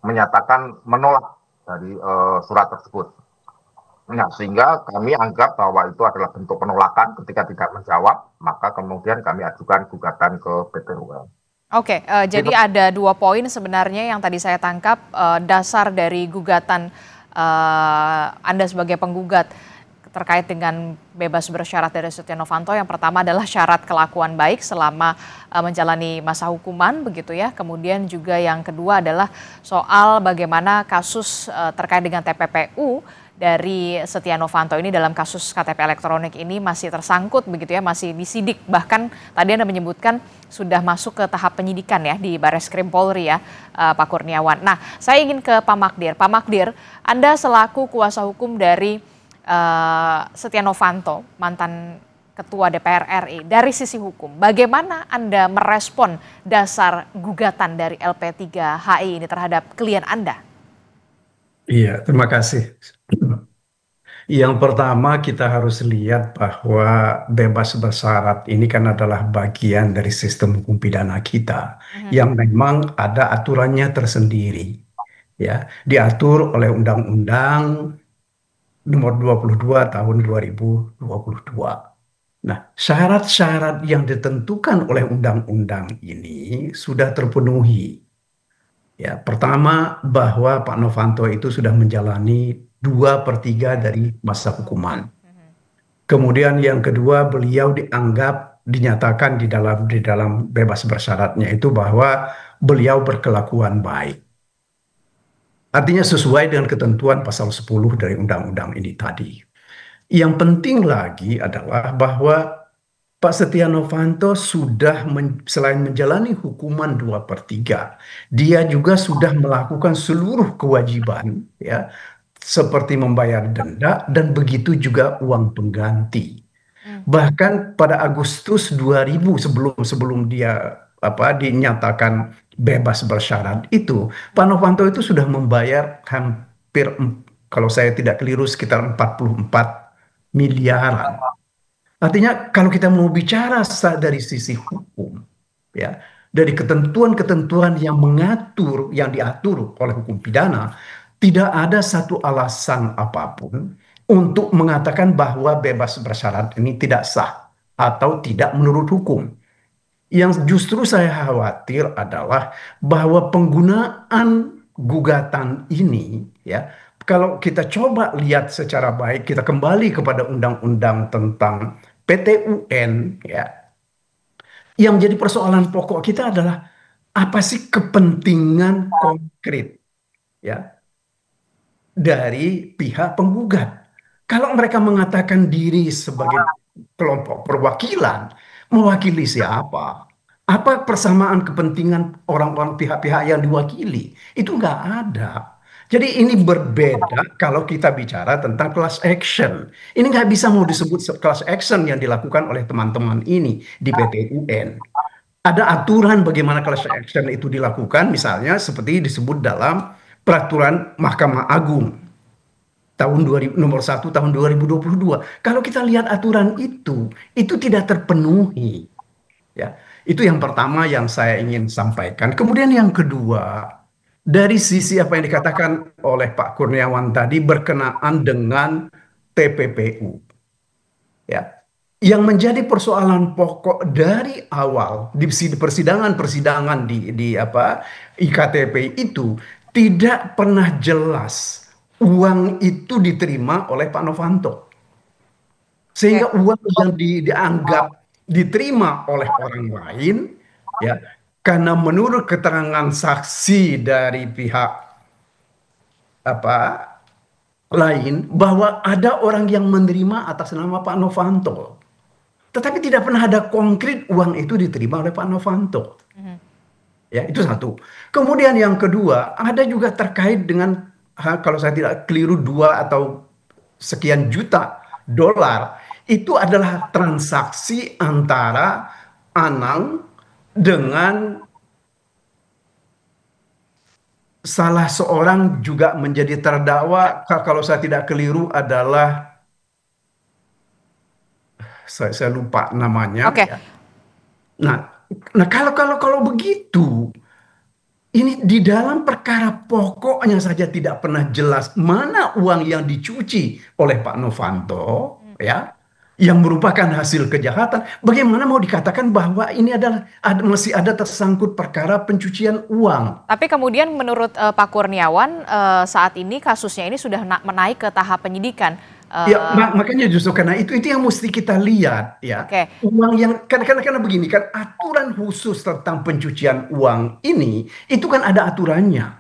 menyatakan menolak dari surat tersebut. Nah, sehingga kami anggap bahwa itu adalah bentuk penolakan. Ketika tidak menjawab, maka kemudian kami ajukan gugatan ke PT UN. Oke, jadi ada 2 poin sebenarnya yang tadi saya tangkap dasar dari gugatan Anda sebagai penggugat terkait dengan bebas bersyarat dari Setia Novanto. Yang pertama adalah syarat kelakuan baik selama menjalani masa hukuman, begitu ya. Kemudian juga yang kedua adalah soal bagaimana kasus terkait dengan TPPU dari Setia Novanto ini dalam kasus KTP elektronik ini masih tersangkut, begitu ya, masih disidik. Bahkan tadi Anda menyebutkan sudah masuk ke tahap penyidikan ya di Bareskrim Polri ya, Pak Kurniawan. Nah, saya ingin ke Pak Magdir. Pak Magdir, Anda selaku kuasa hukum dari Setia Novanto, mantan Ketua DPR RI, dari sisi hukum, bagaimana Anda merespon dasar gugatan dari LP3HI ini terhadap klien Anda? Iya, terima kasih. Yang pertama kita harus lihat bahwa bebas bersyarat ini kan adalah bagian dari sistem hukum pidana kita yang memang ada aturannya tersendiri. Ya, diatur oleh Undang-Undang Nomor 22 Tahun 2022. Nah, syarat-syarat yang ditentukan oleh undang-undang ini sudah terpenuhi. Ya, pertama bahwa Pak Novanto itu sudah menjalani 2/3 dari masa hukuman. Kemudian yang kedua, beliau dinyatakan di dalam bebas bersyaratnya itu bahwa beliau berkelakuan baik. Artinya sesuai dengan ketentuan pasal 10 dari undang-undang ini tadi. Yang penting lagi adalah bahwa Pak Setia Novanto sudah selain menjalani hukuman 2/3, dia juga sudah melakukan seluruh kewajiban, ya, seperti membayar denda dan begitu juga uang pengganti. Bahkan pada Agustus 2000 sebelum dia dinyatakan bebas bersyarat itu, Pak Novanto itu sudah membayar hampir, kalau saya tidak keliru, sekitar 44 miliaran. Artinya kalau kita mau bicara dari sisi hukum, ya, dari ketentuan-ketentuan yang diatur oleh hukum pidana, tidak ada satu alasan apapun untuk mengatakan bahwa bebas bersyarat ini tidak sah atau tidak menurut hukum. Yang justru saya khawatir adalah bahwa penggunaan gugatan ini, ya, kalau kita coba lihat secara baik, kita kembali kepada undang-undang tentang PT UN, ya, yang menjadi persoalan pokok kita adalah apa sih kepentingan konkret, ya, dari pihak penggugat. Kalau mereka mengatakan diri sebagai kelompok perwakilan, Mewakili siapa? Apa persamaan kepentingan orang-orang pihak-pihak yang diwakili? Itu nggak ada. Jadi ini berbeda kalau kita bicara tentang class action. Ini nggak bisa mau disebut class action yang dilakukan oleh teman-teman ini di PT UN. Ada aturan bagaimana class action itu dilakukan, misalnya seperti disebut dalam peraturan Mahkamah Agung tahun nomor 1 tahun 2022. Kalau kita lihat aturan itu tidak terpenuhi. Ya, itu yang pertama yang saya ingin sampaikan. Kemudian yang kedua, dari sisi apa yang dikatakan oleh Pak Kurniawan tadi berkenaan dengan TPPU. Ya. Yang menjadi persoalan pokok dari awal di persidangan di IKTP itu tidak pernah jelas uang itu diterima oleh Pak Novanto. Sehingga uang yang dianggap diterima oleh orang lain, ya, karena menurut keterangan saksi dari pihak lain bahwa ada orang yang menerima atas nama Pak Novanto, tetapi tidak pernah ada konkret uang itu diterima oleh Pak Novanto. Ya, itu satu. Kemudian yang kedua, ada juga terkait dengan kalau saya tidak keliru 2 atau sekian juta dolar, itu adalah transaksi antara Anang dengan salah seorang juga menjadi terdakwa, kalau saya tidak keliru adalah saya lupa namanya. Oke. Ya. Nah kalau begitu, ini di dalam perkara pokoknya saja tidak pernah jelas mana uang yang dicuci oleh Pak Novanto, ya, yang merupakan hasil kejahatan. Bagaimana mau dikatakan bahwa ini masih ada tersangkut perkara pencucian uang? Tapi kemudian menurut Pak Kurniawan saat ini kasusnya ini sudah menaik ke tahap penyidikan. Ya, makanya justru karena itu yang mesti kita lihat, ya. Uang yang karena begini kan, aturan khusus tentang pencucian uang ini itu kan ada aturannya.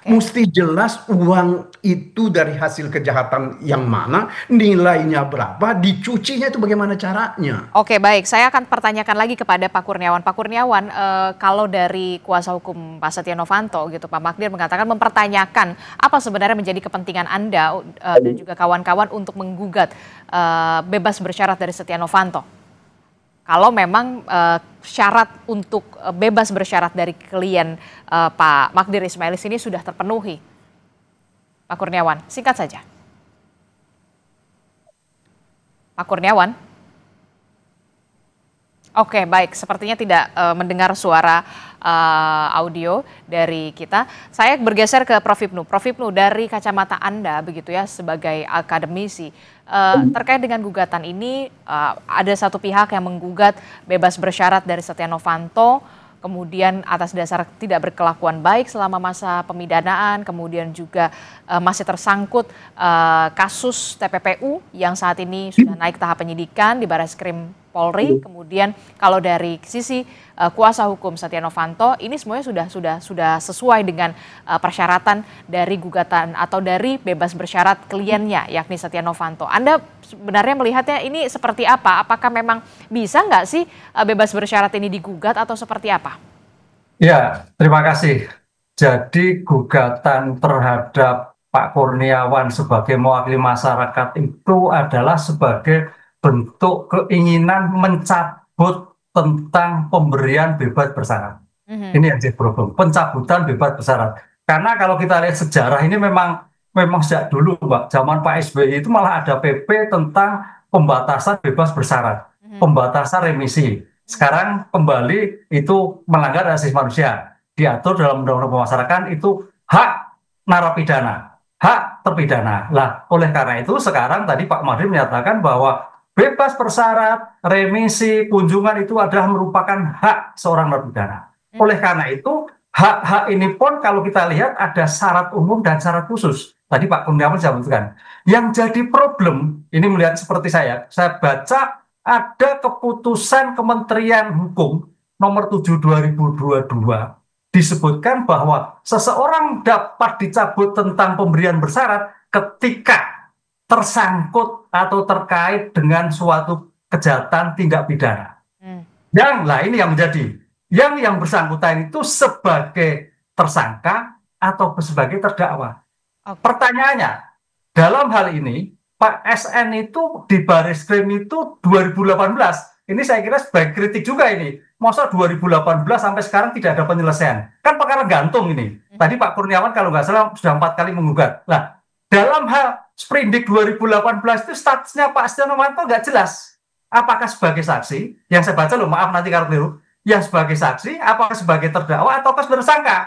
Mesti jelas uang itu dari hasil kejahatan yang mana, nilainya berapa, dicucinya itu bagaimana caranya. Oke, baik. Saya akan pertanyakan lagi kepada Pak Kurniawan. Pak Kurniawan, kalau dari kuasa hukum Pak Setia Novanto gitu, Pak Magdir mengatakan mempertanyakan apa sebenarnya menjadi kepentingan Anda dan juga kawan-kawan untuk menggugat bebas bersyarat dari Setia Novanto. Kalau memang syarat untuk bebas bersyarat dari klien Pak Magdir Ismailis ini sudah terpenuhi. Pak Kurniawan, singkat saja. Pak Kurniawan. Oke, baik. Sepertinya tidak mendengar suara audio dari kita. Saya bergeser ke Prof. Ibnu. Prof. Ibnu, dari kacamata Anda begitu ya sebagai akademisi, terkait dengan gugatan ini ada satu pihak yang menggugat bebas bersyarat dari Setia Novanto, kemudian atas dasar tidak berkelakuan baik selama masa pemidanaan, kemudian juga masih tersangkut kasus TPPU yang saat ini sudah naik tahap penyidikan di Barreskrim Polri. Kemudian kalau dari sisi kuasa hukum Setia Novanto, ini semuanya sudah sesuai dengan persyaratan dari gugatan atau dari bebas bersyarat kliennya, yakni Setia Novanto. Anda sebenarnya melihatnya ini seperti apa? Apakah memang bisa nggak sih bebas bersyarat ini digugat atau seperti apa? Ya, terima kasih. Jadi gugatan terhadap Pak Kurniawan sebagai mewakili masyarakat itu adalah sebagai bentuk keinginan mencabut tentang pemberian bebas bersyarat. Ini yang jadi problem, pencabutan bebas bersyarat. Karena kalau kita lihat sejarah ini memang sejak dulu, Mbak, zaman Pak SBY itu malah ada PP tentang pembatasan bebas bersyarat, pembatasan remisi. Sekarang kembali itu melanggar hak asasi manusia, diatur dalam undang-undang pemasyarakatan itu hak narapidana, hak terpidana. Lah, oleh karena itu sekarang tadi Pak Magdir menyatakan bahwa bebas bersyarat, remisi, kunjungan itu adalah merupakan hak seorang narapidana. Oleh karena itu, hak-hak ini pun kalau kita lihat ada syarat umum dan syarat khusus. Tadi Pak Kurniawan sebutkan. Yang jadi problem, ini melihat seperti saya baca ada keputusan Kementerian Hukum nomor 7 2022 disebutkan bahwa seseorang dapat dicabut tentang pemberian bersyarat ketika tersangkut atau terkait dengan suatu kejahatan tindak pidana. Lah ini yang menjadi yang bersangkutan itu sebagai tersangka atau sebagai terdakwa. Pertanyaannya, dalam hal ini Pak SN itu di Bareskrim itu 2018. Ini saya kira sebagai kritik juga ini. Masa 2018 sampai sekarang tidak ada penyelesaian. Kan perkara gantung ini. Tadi Pak Kurniawan kalau nggak salah sudah 4 kali menggugat. Nah, dalam hal Sprindik 2018 itu statusnya Pak Setia Novanto nggak jelas. Apakah sebagai saksi, yang saya baca loh, maaf nanti kalau keliru, yang sebagai saksi, apakah sebagai terdakwa, ataukah sebagai tersangka.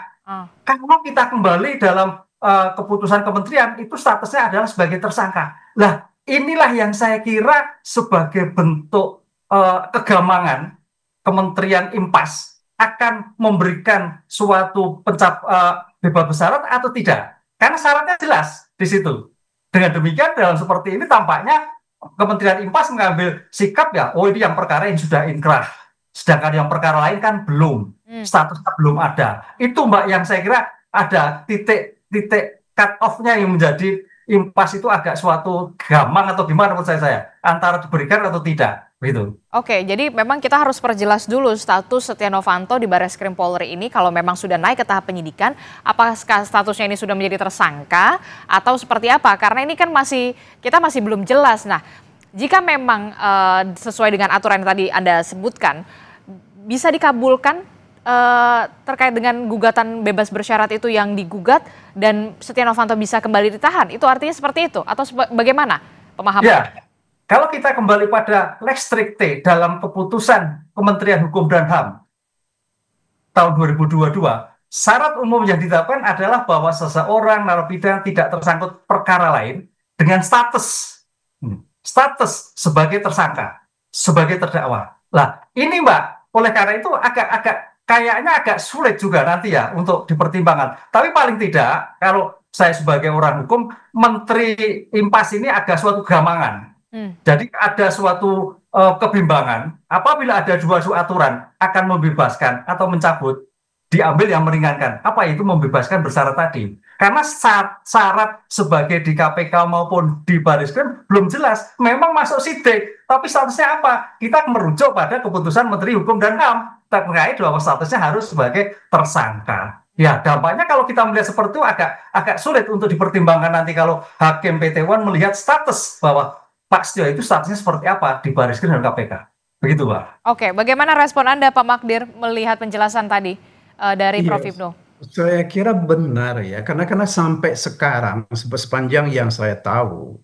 Kalau kita kembali dalam keputusan kementerian, itu statusnya adalah sebagai tersangka. Nah, inilah yang saya kira sebagai bentuk kegamangan Kementerian Impas akan memberikan suatu bebas bersyarat atau tidak. Karena syaratnya jelas di situ. Dengan demikian, dalam seperti ini tampaknya Kementerian Impas mengambil sikap ya, oh ini yang perkara yang sudah inkrah. Sedangkan yang perkara lain kan belum. Statusnya belum ada. Itu Mbak yang saya kira ada titik cut off-nya yang menjadi Impas itu agak suatu gamang atau gimana menurut saya. Antara diberikan atau tidak. Gitu. Oke, jadi memang kita harus perjelas dulu status Setia Novanto di Bareskrim Polri ini kalau memang sudah naik ke tahap penyidikan, apakah statusnya ini sudah menjadi tersangka atau seperti apa? Karena ini kan kita masih belum jelas. Nah, jika memang sesuai dengan aturan yang tadi Anda sebutkan, bisa dikabulkan terkait dengan gugatan bebas bersyarat itu yang digugat dan Setia Novanto bisa kembali ditahan. Itu artinya seperti itu atau bagaimana pemahaman? Ya. Kalau kita kembali pada lex stricte dalam keputusan Kementerian Hukum dan HAM tahun 2022, syarat umum yang ditetapkan adalah bahwa seseorang narapidana tidak tersangkut perkara lain dengan status sebagai tersangka, sebagai terdakwa. Lah, ini Mbak, oleh karena itu kayaknya agak sulit juga nanti ya untuk dipertimbangkan. Tapi paling tidak, kalau saya sebagai orang hukum, Menteri Impas ini agak suatu gamangan. Jadi ada suatu kebimbangan apabila ada dua aturan akan membebaskan atau mencabut, diambil yang meringankan. Apa itu membebaskan bersyarat tadi? Karena syarat sebagai di KPK maupun di Bareskrim belum jelas. Memang masuk sidik, tapi statusnya apa? Kita merujuk pada keputusan Menteri Hukum dan HAM terkait bahwa statusnya harus sebagai tersangka. Ya, dampaknya kalau kita melihat seperti itu agak sulit untuk dipertimbangkan nanti kalau Hakim PT1 melihat status bahwa Pak Setio itu statusnya seperti apa di Bareskrim dan KPK. Begitu, Pak. Oke, bagaimana respon Anda, Pak Magdir, melihat penjelasan tadi dari Prof. Ibnu? Saya kira benar ya, karena sampai sekarang, sepanjang yang saya tahu,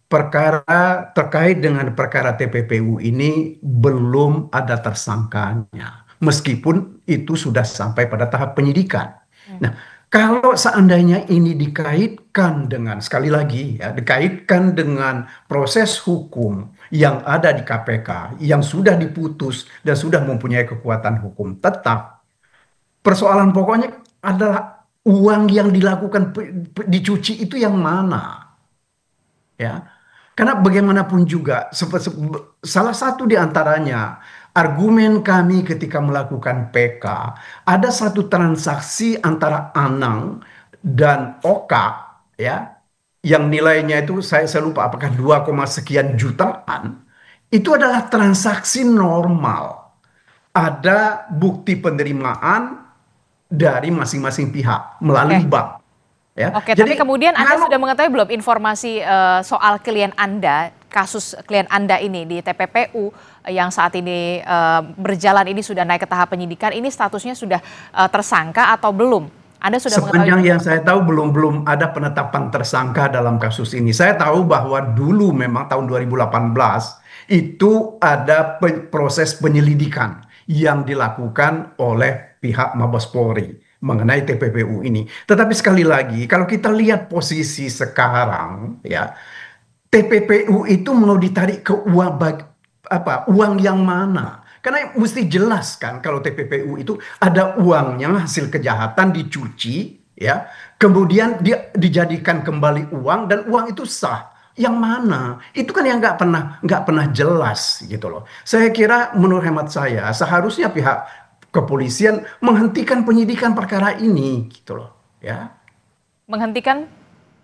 perkara terkait dengan perkara TPPU ini belum ada tersangkanya. Meskipun itu sudah sampai pada tahap penyidikan. Nah, kalau seandainya ini dikaitkan dengan, sekali lagi ya, dikaitkan dengan proses hukum yang ada di KPK, yang sudah diputus dan sudah mempunyai kekuatan hukum tetap, persoalan pokoknya adalah uang yang dilakukan dicuci itu yang mana? Ya, karena bagaimanapun juga, salah satu di antaranya, argumen kami ketika melakukan PK, ada satu transaksi antara Anang dan Oka, ya, yang nilainya itu saya lupa apakah 2, sekian jutaan, itu adalah transaksi normal. Ada bukti penerimaan dari masing-masing pihak melalui bank. Ya. Oke, jadi, tapi kemudian Anda sudah mengetahui belum informasi soal klien Anda, kasus klien Anda ini di TPPU yang saat ini berjalan ini sudah naik ke tahap penyidikan, ini statusnya sudah tersangka atau belum? Anda sudah sepanjang mengetahui? Yang saya tahu belum ada penetapan tersangka dalam kasus ini. Saya tahu bahwa dulu memang tahun 2018 itu ada proses penyelidikan yang dilakukan oleh pihak Mabes Polri mengenai TPPU ini. Tetapi sekali lagi, kalau kita lihat posisi sekarang, ya, TPPU itu mau ditarik ke uang yang mana? Karena mesti jelas kan kalau TPPU itu ada uangnya hasil kejahatan dicuci, ya, kemudian dia dijadikan kembali uang dan uang itu sah. Yang mana? Itu kan yang nggak pernah jelas gitu loh. Saya kira menurut hemat saya seharusnya pihak kepolisian menghentikan penyidikan perkara ini gitu loh, ya. Menghentikan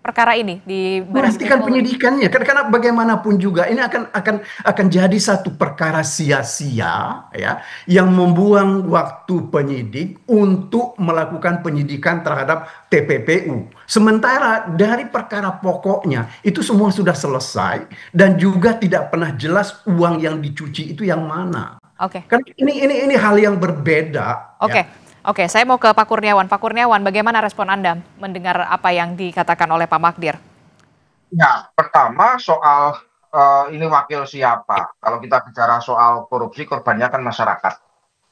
perkara ini di Baris Krim Menghentikan Polri? penyidikannya, karena bagaimanapun juga ini akan jadi satu perkara sia-sia ya, yang membuang waktu penyidik untuk melakukan penyidikan terhadap TPPU. Sementara dari perkara pokoknya itu semua sudah selesai dan juga tidak pernah jelas uang yang dicuci itu yang mana. Oke. Kan ini hal yang berbeda. Oke. Ya. Oke, saya mau ke Pak Kurniawan. Pak Kurniawan, bagaimana respon Anda mendengar apa yang dikatakan oleh Pak Magdir? Ya, pertama soal ini wakil siapa. Kalau kita bicara soal korupsi, korbannya kan masyarakat.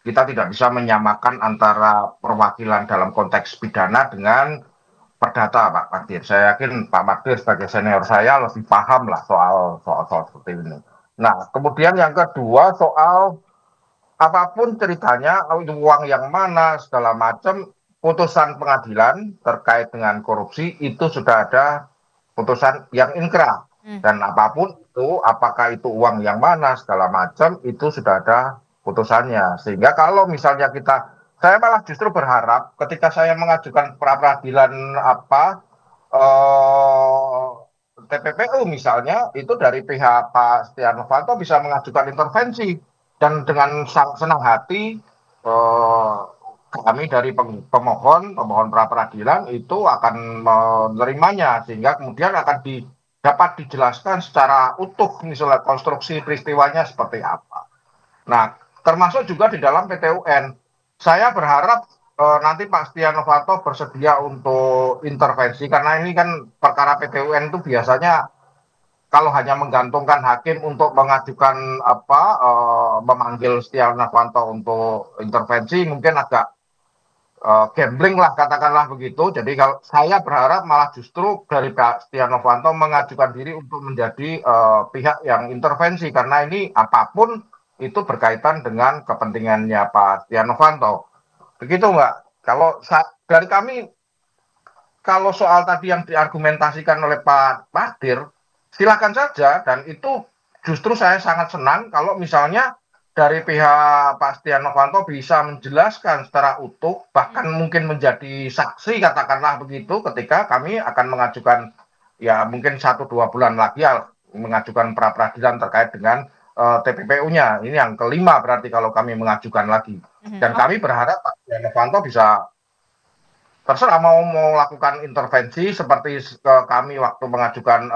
Kita tidak bisa menyamakan antara perwakilan dalam konteks pidana dengan perdata, Pak Magdir. Saya yakin Pak Magdir sebagai senior saya lebih paham lah soal seperti ini. Nah, kemudian yang kedua soal apapun ceritanya, uang yang mana, segala macam, putusan pengadilan terkait dengan korupsi itu sudah ada putusan yang inkrah. Dan apapun itu, apakah itu uang yang mana, segala macam, itu sudah ada putusannya. Sehingga kalau misalnya saya malah justru berharap ketika saya mengajukan pra-peradilan TPPU misalnya, itu dari pihak Pak Setia Novanto bisa mengajukan intervensi. Dan dengan senang hati kami dari pemohon pra-peradilan itu akan menerimanya, sehingga kemudian akan dapat dijelaskan secara utuh misalnya konstruksi peristiwanya seperti apa. Nah, termasuk juga di dalam PT UN. Saya berharap nanti Pak Setia Novanto bersedia untuk intervensi, karena ini kan perkara PT UN itu biasanya kalau hanya menggantungkan hakim untuk mengajukan memanggil Setia Novanto untuk intervensi mungkin agak gambling lah, katakanlah begitu. Jadi kalau saya berharap malah justru dari Pak Setia Novanto mengajukan diri untuk menjadi pihak yang intervensi, karena ini apapun itu berkaitan dengan kepentingannya Pak Setia Novanto. Begitu Mbak. Kalau dari kami, kalau soal tadi yang diargumentasikan oleh Pak Magdir, silakan saja, dan itu justru saya sangat senang kalau misalnya dari pihak Pak Setia Novanto bisa menjelaskan secara utuh, bahkan mungkin menjadi saksi, katakanlah begitu, ketika kami akan mengajukan, ya mungkin 1-2 bulan lagi ya, mengajukan pra-peradilan terkait dengan TPPU-nya. Ini yang kelima berarti kalau kami mengajukan lagi. Dan kami berharap Pak Setia Novanto bisa terserah mau melakukan intervensi seperti kami waktu mengajukan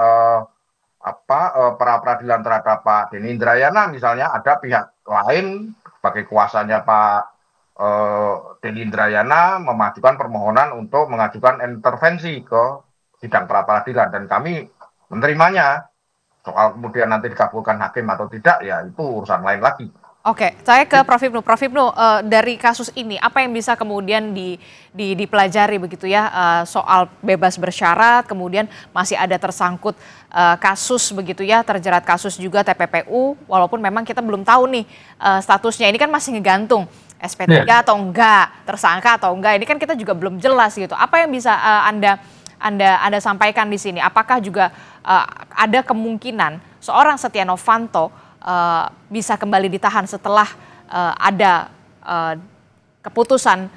pra-peradilan terhadap Pak Denny Indrayana misalnya, ada pihak lain sebagai kuasanya Pak Denny Indrayana memajukan permohonan untuk mengajukan intervensi ke sidang pra-peradilan, dan kami menerimanya. Soal kemudian nanti dikabulkan hakim atau tidak, ya itu urusan lain lagi. Oke, saya ke Prof. Ibnu. Prof. Ibnu, dari kasus ini apa yang bisa kemudian dipelajari begitu ya, soal bebas bersyarat, kemudian masih ada tersangkut kasus begitu ya, terjerat kasus juga TPPU, walaupun memang kita belum tahu nih statusnya, ini kan masih ngegantung SP3 atau enggak, tersangka atau enggak, ini kan kita juga belum jelas gitu. Apa yang bisa Anda sampaikan di sini? Apakah juga ada kemungkinan seorang Setia Novanto bisa kembali ditahan setelah ada keputusan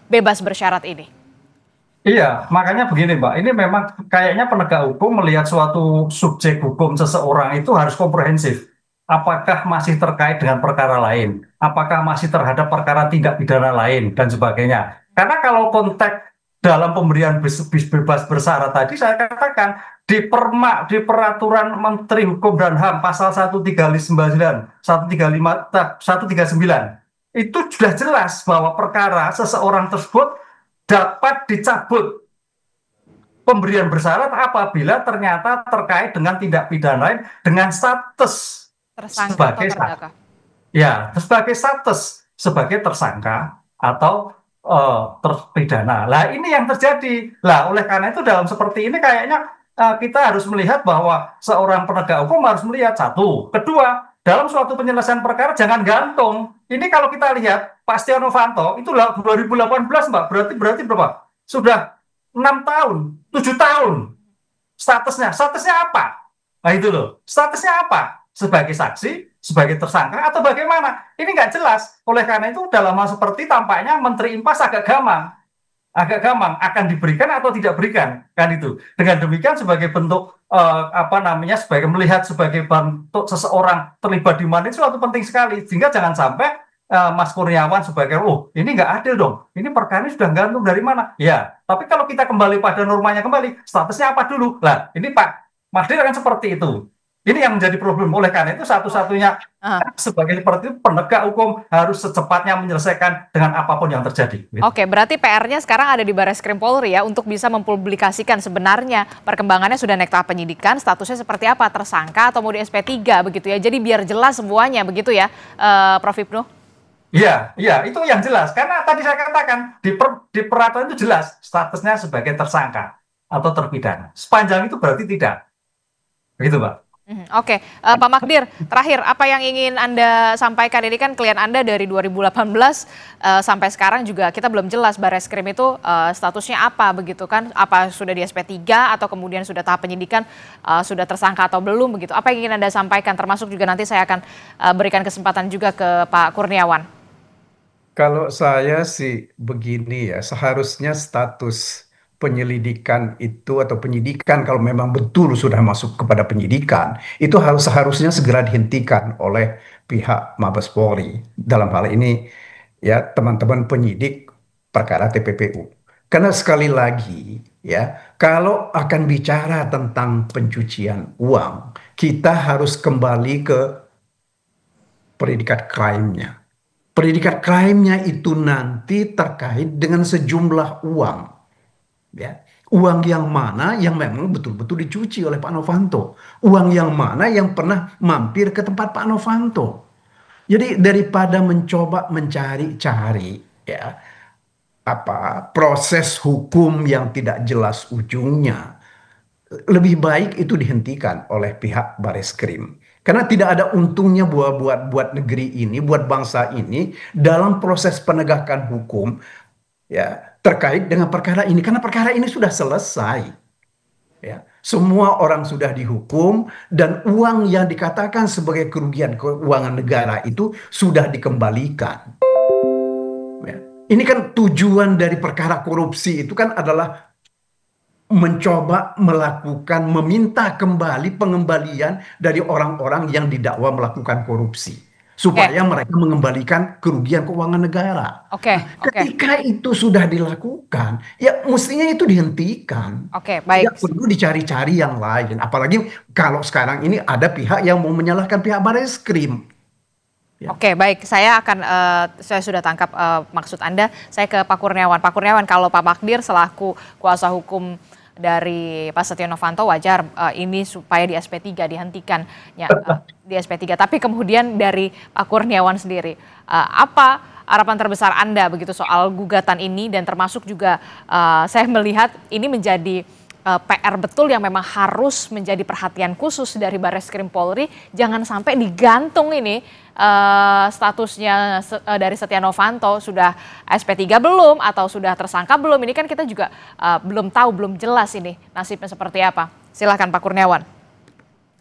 bebas bersyarat ini? Iya, makanya begini Mbak, ini memang kayaknya penegak hukum melihat suatu subjek hukum seseorang itu harus komprehensif. Apakah masih terkait dengan perkara lain? Apakah masih terhadap perkara tindak pidana lain dan sebagainya? Karena kalau konteks dalam pemberian bebas bersyarat tadi saya katakan di peraturan Menteri Hukum dan HAM pasal 139, 139 itu sudah jelas bahwa perkara seseorang tersebut dapat dicabut pemberian bersyarat apabila ternyata terkait dengan tindak pidana lain dengan status tersangka sebagai atau terdakwa. Ya, sebagai status sebagai tersangka atau terpidana. Lah ini yang terjadi. Lah oleh karena itu dalam seperti ini kayaknya kita harus melihat bahwa seorang penegak hukum harus melihat satu. Kedua, dalam suatu penyelesaian perkara jangan gantung. Ini kalau kita lihat Pak Setia Novanto itu 2018 Mbak, berarti berapa? Sudah 6 tahun, 7 tahun. Statusnya apa? Nah itu loh, statusnya apa? Sebagai saksi, sebagai tersangka, atau bagaimana? Ini nggak jelas. Oleh karena itu dalam hal seperti tampaknya Menteri Impas agak gamang. agak gampang akan diberikan atau tidak berikan kan itu. Dengan demikian sebagai bentuk sebagai melihat sebagai bentuk seseorang terlibat di mana itu suatu penting sekali, sehingga jangan sampai Mas Kurniawan sebagai ini nggak adil dong, ini perkara ini sudah gantung dari mana ya. Tapi kalau kita kembali pada normanya, kembali statusnya apa dulu lah, ini Pak Magdir akan seperti itu. Ini yang menjadi problem. Oleh karena itu satu-satunya sebagai seperti itu, penegak hukum harus secepatnya menyelesaikan dengan apapun yang terjadi. Gitu. Oke, berarti PR-nya sekarang ada di Barreskrim Polri ya untuk bisa mempublikasikan sebenarnya perkembangannya sudah naik tahap penyidikan, statusnya seperti apa, tersangka atau mau di SP3 begitu ya. Jadi biar jelas semuanya begitu ya, Prof. Ibnu. Iya, itu yang jelas. Karena tadi saya katakan di peraturan itu jelas statusnya sebagai tersangka atau terpidana. Sepanjang itu berarti tidak. Begitu, Pak. Oke, Pak Magdir, terakhir apa yang ingin Anda sampaikan? Ini kan klien Anda dari 2018 sampai sekarang juga kita belum jelas Barreskrim itu statusnya apa begitu kan? Apa sudah di SP3 atau kemudian sudah tahap penyidikan, sudah tersangka atau belum begitu? Apa yang ingin Anda sampaikan? Termasuk juga nanti saya akan berikan kesempatan juga ke Pak Kurniawan. Kalau saya sih begini ya, seharusnya status penyelidikan itu atau penyidikan kalau memang betul sudah masuk kepada penyidikan, itu seharusnya segera dihentikan oleh pihak Mabes Polri. Dalam hal ini ya teman-teman penyidik perkara TPPU. Karena sekali lagi ya, kalau akan bicara tentang pencucian uang, kita harus kembali ke predikat crime-nya. Predikat crime-nya itu nanti terkait dengan sejumlah uang. Ya, uang yang mana yang memang betul-betul dicuci oleh Pak Novanto, uang yang mana yang pernah mampir ke tempat Pak Novanto. Jadi daripada mencoba mencari-cari ya proses hukum yang tidak jelas ujungnya, lebih baik itu dihentikan oleh pihak Barreskrim. Karena tidak ada untungnya buat negeri ini, buat bangsa ini dalam proses penegakan hukum ya terkait dengan perkara ini, karena perkara ini sudah selesai ya, semua orang sudah dihukum dan uang yang dikatakan sebagai kerugian keuangan negara itu sudah dikembalikan ya. Ini kan tujuan dari perkara korupsi itu kan adalah mencoba meminta kembali pengembalian dari orang-orang yang didakwa melakukan korupsi, supaya mereka mengembalikan kerugian keuangan negara. Ketika itu sudah dilakukan, ya mestinya itu dihentikan. Baik. Tidak perlu dicari-cari yang lain. Apalagi kalau sekarang ini ada pihak yang mau menyalahkan pihak Barreskrim. Ya. Baik. Saya sudah tangkap maksud Anda. Saya ke Pak Kurniawan. Pak Kurniawan, kalau Pak Magdir selaku kuasa hukum dari Pak Setia Novanto wajar ini supaya di SP3 dihentikan ya, di SP3. Tapi kemudian dari Pak Kurniawan sendiri, apa harapan terbesar Anda begitu soal gugatan ini, dan termasuk juga saya melihat ini menjadi PR betul yang memang harus menjadi perhatian khusus dari Barreskrim Polri, jangan sampai digantung ini statusnya dari Setia Novanto sudah SP3 belum atau sudah tersangka belum. Ini kan kita juga belum tahu, belum jelas ini nasibnya seperti apa. Silakan Pak Kurniawan.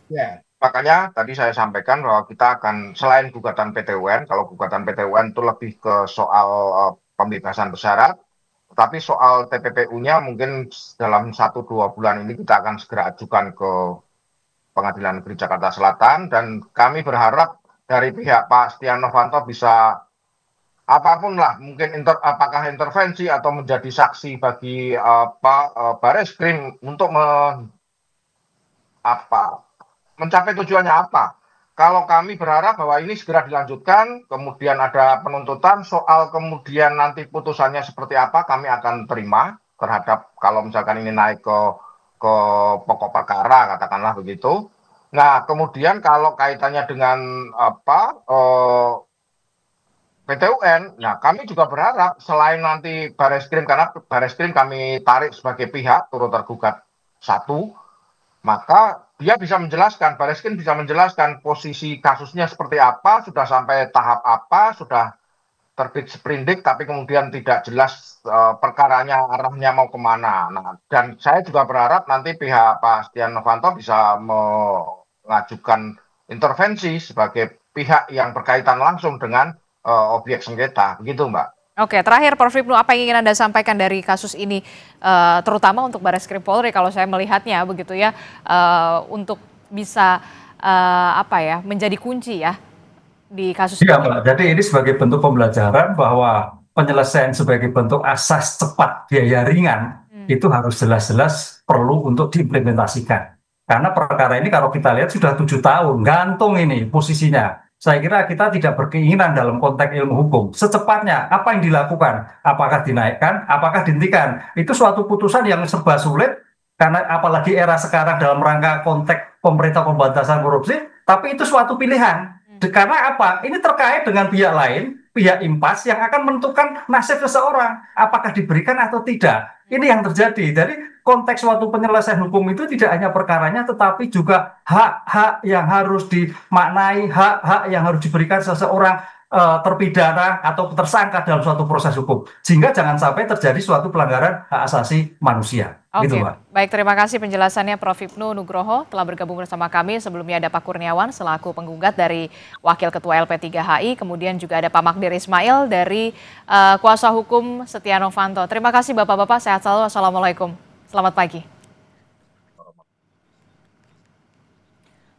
Ya, makanya tadi saya sampaikan bahwa kita akan selain gugatan PT UN, kalau gugatan PT UN itu lebih ke soal pembebasan bersyarat, tapi soal TPPU-nya mungkin dalam 1-2 bulan ini kita akan segera ajukan ke Pengadilan Negeri Jakarta Selatan, dan kami berharap dari pihak Pak Setia Novanto bisa apapun lah, mungkin apakah intervensi atau menjadi saksi bagi Barreskrim untuk mencapai tujuannya apa. Kalau kami berharap bahwa ini segera dilanjutkan, kemudian ada penuntutan, soal kemudian nanti putusannya seperti apa, kami akan terima terhadap kalau misalkan ini naik ke pokok perkara, katakanlah begitu. Nah, kemudian kalau kaitannya dengan PT UN, nah kami juga berharap selain nanti Barreskrim, karena Barreskrim kami tarik sebagai pihak turut tergugat satu, maka dia bisa menjelaskan, Barreskrim bisa menjelaskan posisi kasusnya seperti apa, sudah sampai tahap apa, sudah terbit sprindik, tapi kemudian tidak jelas perkaranya arahnya mau kemana. Nah, dan saya juga berharap nanti pihak Pak Setia Novanto bisa mengajukan intervensi sebagai pihak yang berkaitan langsung dengan objek sengketa, begitu Mbak. Oke, terakhir Prof. Hipnu, apa yang ingin Anda sampaikan dari kasus ini, terutama untuk Barreskrim Polri kalau saya melihatnya begitu ya, untuk bisa menjadi kunci ya di kasus ini. Iya, Mbak. Jadi ini sebagai bentuk pembelajaran bahwa penyelesaian sebagai bentuk asas cepat biaya ringan itu harus jelas-jelas perlu untuk diimplementasikan. Karena perkara ini kalau kita lihat sudah 7 tahun, gantung ini posisinya. Saya kira kita tidak berkeinginan dalam konteks ilmu hukum. Secepatnya, apa yang dilakukan? Apakah dinaikkan? Apakah dihentikan? Itu suatu putusan yang serba sulit, karena apalagi era sekarang dalam rangka konteks pemerintah pemberantasan korupsi, tapi itu suatu pilihan. Karena apa? Ini terkait dengan pihak lain, pihak impas yang akan menentukan nasib seseorang. Apakah diberikan atau tidak. Ini yang terjadi. Jadi konteks suatu penyelesaian hukum itu tidak hanya perkaranya, tetapi juga hak-hak yang harus dimaknai, hak-hak yang harus diberikan seseorang terpidana atau tersangka dalam suatu proses hukum. Sehingga jangan sampai terjadi suatu pelanggaran hak asasi manusia. Oke, gitu, Mbak. Baik, terima kasih penjelasannya Prof. Hipnu Nugroho telah bergabung bersama kami. Sebelumnya ada Pak Kurniawan selaku penggugat dari Wakil Ketua LP3HI, kemudian juga ada Pak Magdir Ismail dari Kuasa Hukum Setia Novanto. Terima kasih Bapak-Bapak, sehat selalu. Assalamualaikum. Selamat pagi.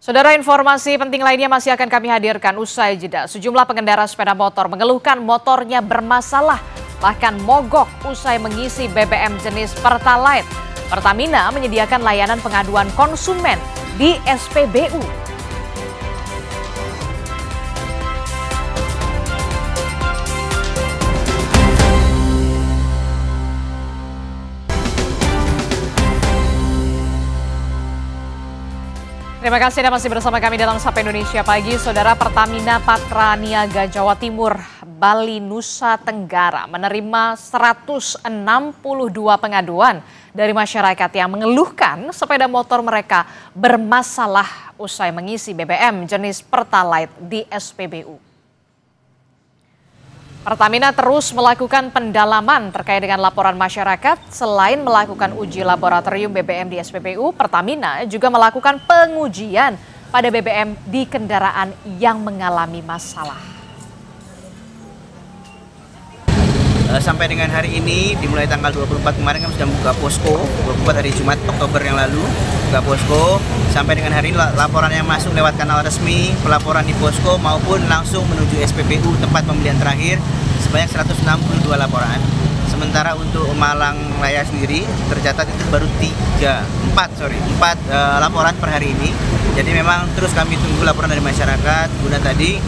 Saudara, informasi penting lainnya masih akan kami hadirkan usai jeda. Sejumlah pengendara sepeda motor mengeluhkan motornya bermasalah, bahkan mogok usai mengisi BBM jenis Pertalite. Pertamina menyediakan layanan pengaduan konsumen di SPBU. Terima kasih Anda masih bersama kami dalam Sapa Indonesia Pagi. Saudara, Pertamina Patra Niaga Jawa Timur, Bali, Nusa Tenggara menerima 162 pengaduan dari masyarakat yang mengeluhkan sepeda motor mereka bermasalah usai mengisi BBM jenis Pertalite di SPBU. Pertamina terus melakukan pendalaman terkait dengan laporan masyarakat. Selain melakukan uji laboratorium BBM di SPBU, Pertamina juga melakukan pengujian pada BBM di kendaraan yang mengalami masalah. Sampai dengan hari ini, dimulai tanggal 24 kemarin kami sudah membuka posko, 24 hari Jumat Oktober yang lalu, buka posko. Sampai dengan hari ini laporan yang masuk lewat kanal resmi, pelaporan di posko maupun langsung menuju SPBU tempat pembelian terakhir sebanyak 162 laporan. Sementara untuk Malang Raya sendiri tercatat itu baru 4 laporan per hari ini. Jadi memang terus kami tunggu laporan dari masyarakat guna tadi.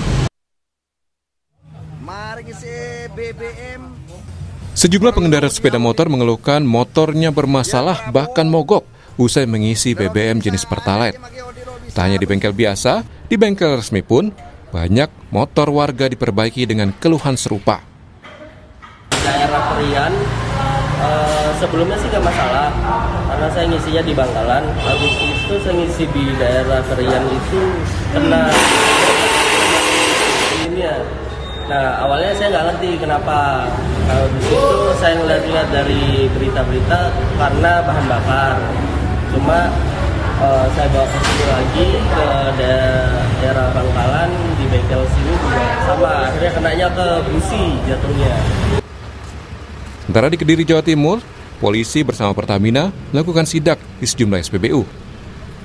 Mari isi BBM. Sejumlah pengendara sepeda motor mengeluhkan motornya bermasalah bahkan mogok usai mengisi BBM jenis Pertalite. Tak hanya di bengkel biasa, di bengkel resmi pun banyak motor warga diperbaiki dengan keluhan serupa. Daerah Perian, sebelumnya sih gak masalah, karena saya ngisinya di Bangkalan. Habis itu saya ngisi di daerah Perian itu kena ini ya. Nah, awalnya saya nggak ngerti kenapa. Di situ saya ngeliat-liat dari berita-berita karena bahan bakar. Cuma saya bawa ke sini lagi ke daerah Bangkalan di bengkel sini juga sama. Akhirnya kenanya ke busi jatuhnya. Sementara di Kediri, Jawa Timur, polisi bersama Pertamina melakukan sidak di sejumlah SPBU.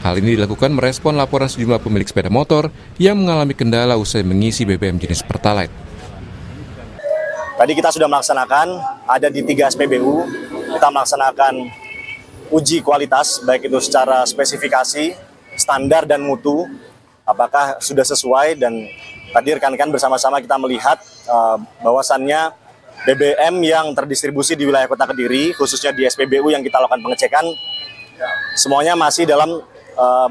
Hal ini dilakukan merespon laporan sejumlah pemilik sepeda motor yang mengalami kendala usai mengisi BBM jenis Pertalite. Tadi kita sudah melaksanakan, ada di 3 SPBU, kita melaksanakan uji kualitas, baik itu secara spesifikasi, standar dan mutu, apakah sudah sesuai, dan tadi rekan-rekan bersama-sama kita melihat bahwasannya BBM yang terdistribusi di wilayah Kota Kediri, khususnya di SPBU yang kita lakukan pengecekan, semuanya masih dalam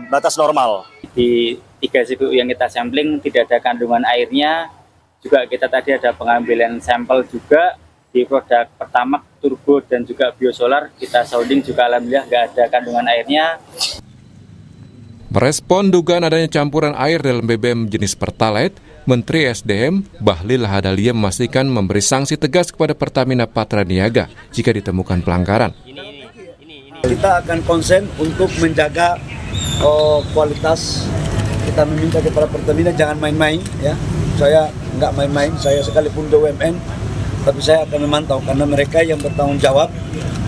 batas normal. Di 3 SPBU yang kita sampling tidak ada kandungan airnya. Juga kita tadi ada pengambilan sampel juga di produk Pertamax, Turbo, dan juga Biosolar. Kita sounding juga alhamdulillah nggak ada kandungan airnya. Merespon dugaan adanya campuran air dalam BBM jenis Pertalite, Menteri SDM Bahlil Lahadalia memastikan memberi sanksi tegas kepada Pertamina Patra Niaga jika ditemukan pelanggaran. Kita akan konsen untuk menjaga kualitas. Kita meminta kepada Pertamina jangan main-main, ya. Saya nggak main-main, saya sekalipun BUMN tapi saya akan memantau karena mereka yang bertanggung jawab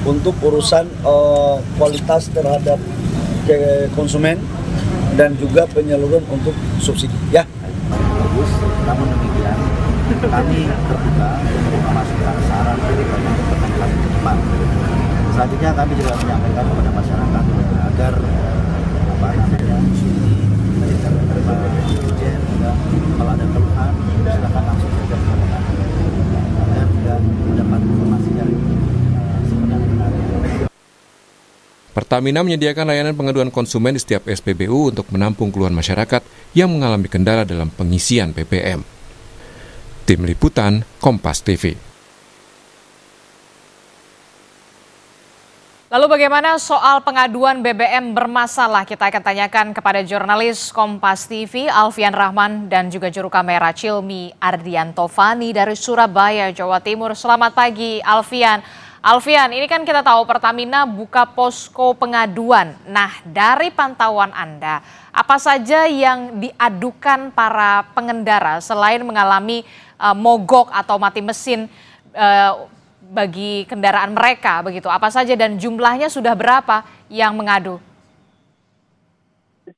untuk urusan kualitas terhadap konsumen dan juga penyaluran untuk subsidi. Ya. Bagus, namun demikian kami terbuka untuk masukan saran dari banyak pertanyaan ke depan. Selanjutnya kami juga menyampaikan kepada masyarakat agar kalau ada keluhan silakan langsung saja agar tidak mendapat informasi dari sebenarnya. Pertamina menyediakan layanan pengaduan konsumen di setiap SPBU untuk menampung keluhan masyarakat yang mengalami kendala dalam pengisian BBM. Tim Liputan, Kompas TV. Lalu bagaimana soal pengaduan BBM bermasalah? Kita akan tanyakan kepada jurnalis Kompas TV Alfian Rahman dan juga juru kamera Cilmi Ardianto Fani dari Surabaya, Jawa Timur. Selamat pagi Alfian. Alfian, ini kan kita tahu Pertamina buka posko pengaduan. Nah, dari pantauan Anda, apa saja yang diadukan para pengendara selain mengalami mogok atau mati mesin bagi kendaraan mereka begitu? Apa saja dan jumlahnya sudah berapa yang mengadu?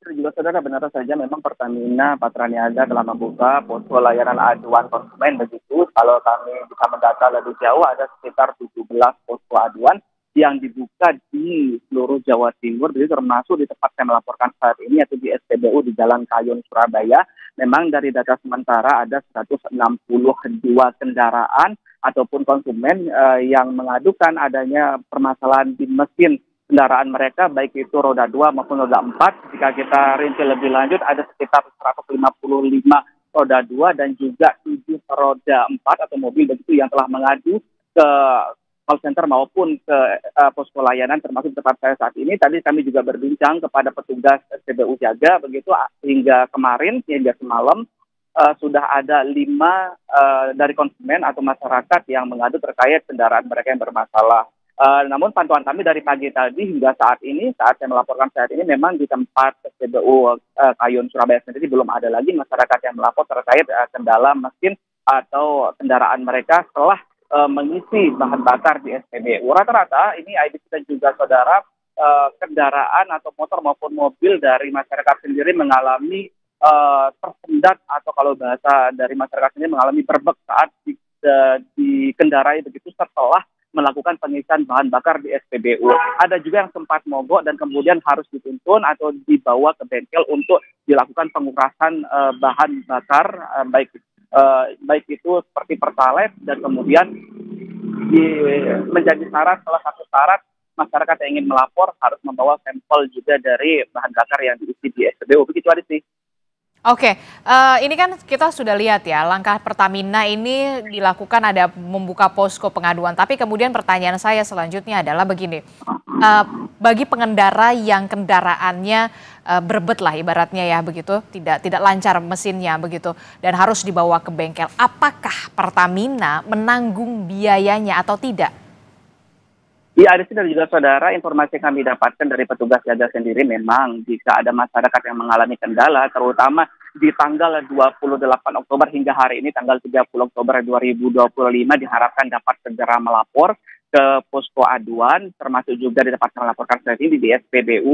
Juga saudara, benar saja memang Pertamina Patraniaga telah membuka posko layanan aduan konsumen begitu. Kalau kami bisa mendata lebih jauh ada sekitar 17 posko aduan yang dibuka di seluruh Jawa Timur, jadi termasuk di tempat saya melaporkan saat ini yaitu di SPBU di Jalan Kayun, Surabaya. Memang dari data sementara ada 162 kendaraan ataupun konsumen yang mengadukan adanya permasalahan di mesin kendaraan mereka, baik itu roda 2 maupun roda 4. Jika kita rinci lebih lanjut, ada sekitar 155 roda 2 dan juga 7 roda 4 atau mobil begitu yang telah mengadu ke call center maupun ke posko layanan termasuk tempat saya saat ini. Tadi kami juga berbincang kepada petugas SPBU Jaga begitu hingga kemarin, hingga semalam sudah ada 5 dari konsumen atau masyarakat yang mengadu terkait kendaraan mereka yang bermasalah. Namun pantauan kami dari pagi tadi hingga saat ini, saat saya melaporkan saat ini, memang di tempat SPBU Kayun Surabaya sendiri belum ada lagi masyarakat yang melapor terkait kendala mesin atau kendaraan mereka setelah mengisi bahan bakar di SPBU. Rata-rata ini ID kita juga saudara, kendaraan atau motor maupun mobil dari masyarakat sendiri mengalami tersendat atau kalau bahasa dari masyarakat sendiri mengalami berbek saat dikendarai begitu setelah melakukan pengisian bahan bakar di SPBU. Ada juga yang sempat mogok dan kemudian harus dituntun atau dibawa ke bengkel untuk dilakukan pengurasan bahan bakar, baik itu seperti Pertalite dan kemudian menjadi syarat, salah satu syarat masyarakat yang ingin melapor harus membawa sampel juga dari bahan bakar yang diisi di SPBU. Begitu aja sih. Oke, ini kan kita sudah lihat ya, langkah Pertamina ini dilakukan ada membuka posko pengaduan. Tapi kemudian pertanyaan saya selanjutnya adalah begini, bagi pengendara yang kendaraannya berbet lah ibaratnya ya begitu, tidak lancar mesinnya begitu, dan harus dibawa ke bengkel, apakah Pertamina menanggung biayanya atau tidak? Iya, ada sih dan juga saudara, informasi yang kami dapatkan dari petugas jaga sendiri memang jika ada masyarakat yang mengalami kendala, terutama di tanggal 28 Oktober hingga hari ini tanggal 30 Oktober 2025 diharapkan dapat segera melapor ke posko aduan, termasuk juga di tempat melaporkan saat ini di SPBU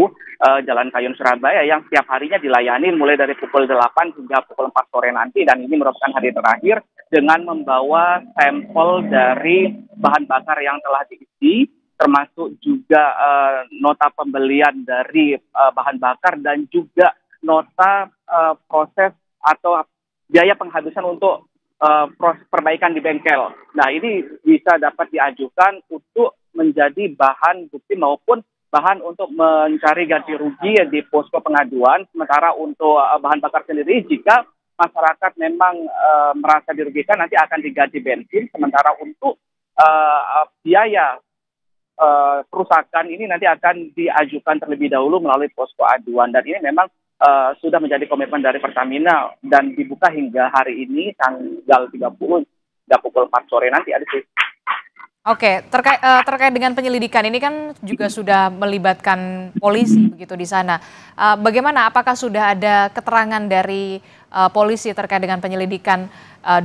Jalan Kayun Surabaya yang setiap harinya dilayani mulai dari pukul 8 hingga pukul 4 sore nanti, dan ini merupakan hari terakhir dengan membawa sampel dari bahan bakar yang telah diisi, termasuk juga nota pembelian dari bahan bakar dan juga nota proses atau biaya penghabisan untuk proses perbaikan di bengkel. Nah, ini bisa dapat diajukan untuk menjadi bahan bukti maupun bahan untuk mencari ganti rugi di posko pengaduan. Sementara untuk bahan bakar sendiri, jika masyarakat memang merasa dirugikan, nanti akan diganti bensin. Sementara untuk biaya kerusakan ini nanti akan diajukan terlebih dahulu melalui posko aduan, dan ini memang sudah menjadi komitmen dari Pertamina dan dibuka hingga hari ini tanggal 30 hingga pukul 4 sore nanti ada sih. Oke, terkait dengan penyelidikan ini kan juga sudah melibatkan polisi begitu di sana. Bagaimana? Apakah sudah ada keterangan dari polisi terkait dengan penyelidikan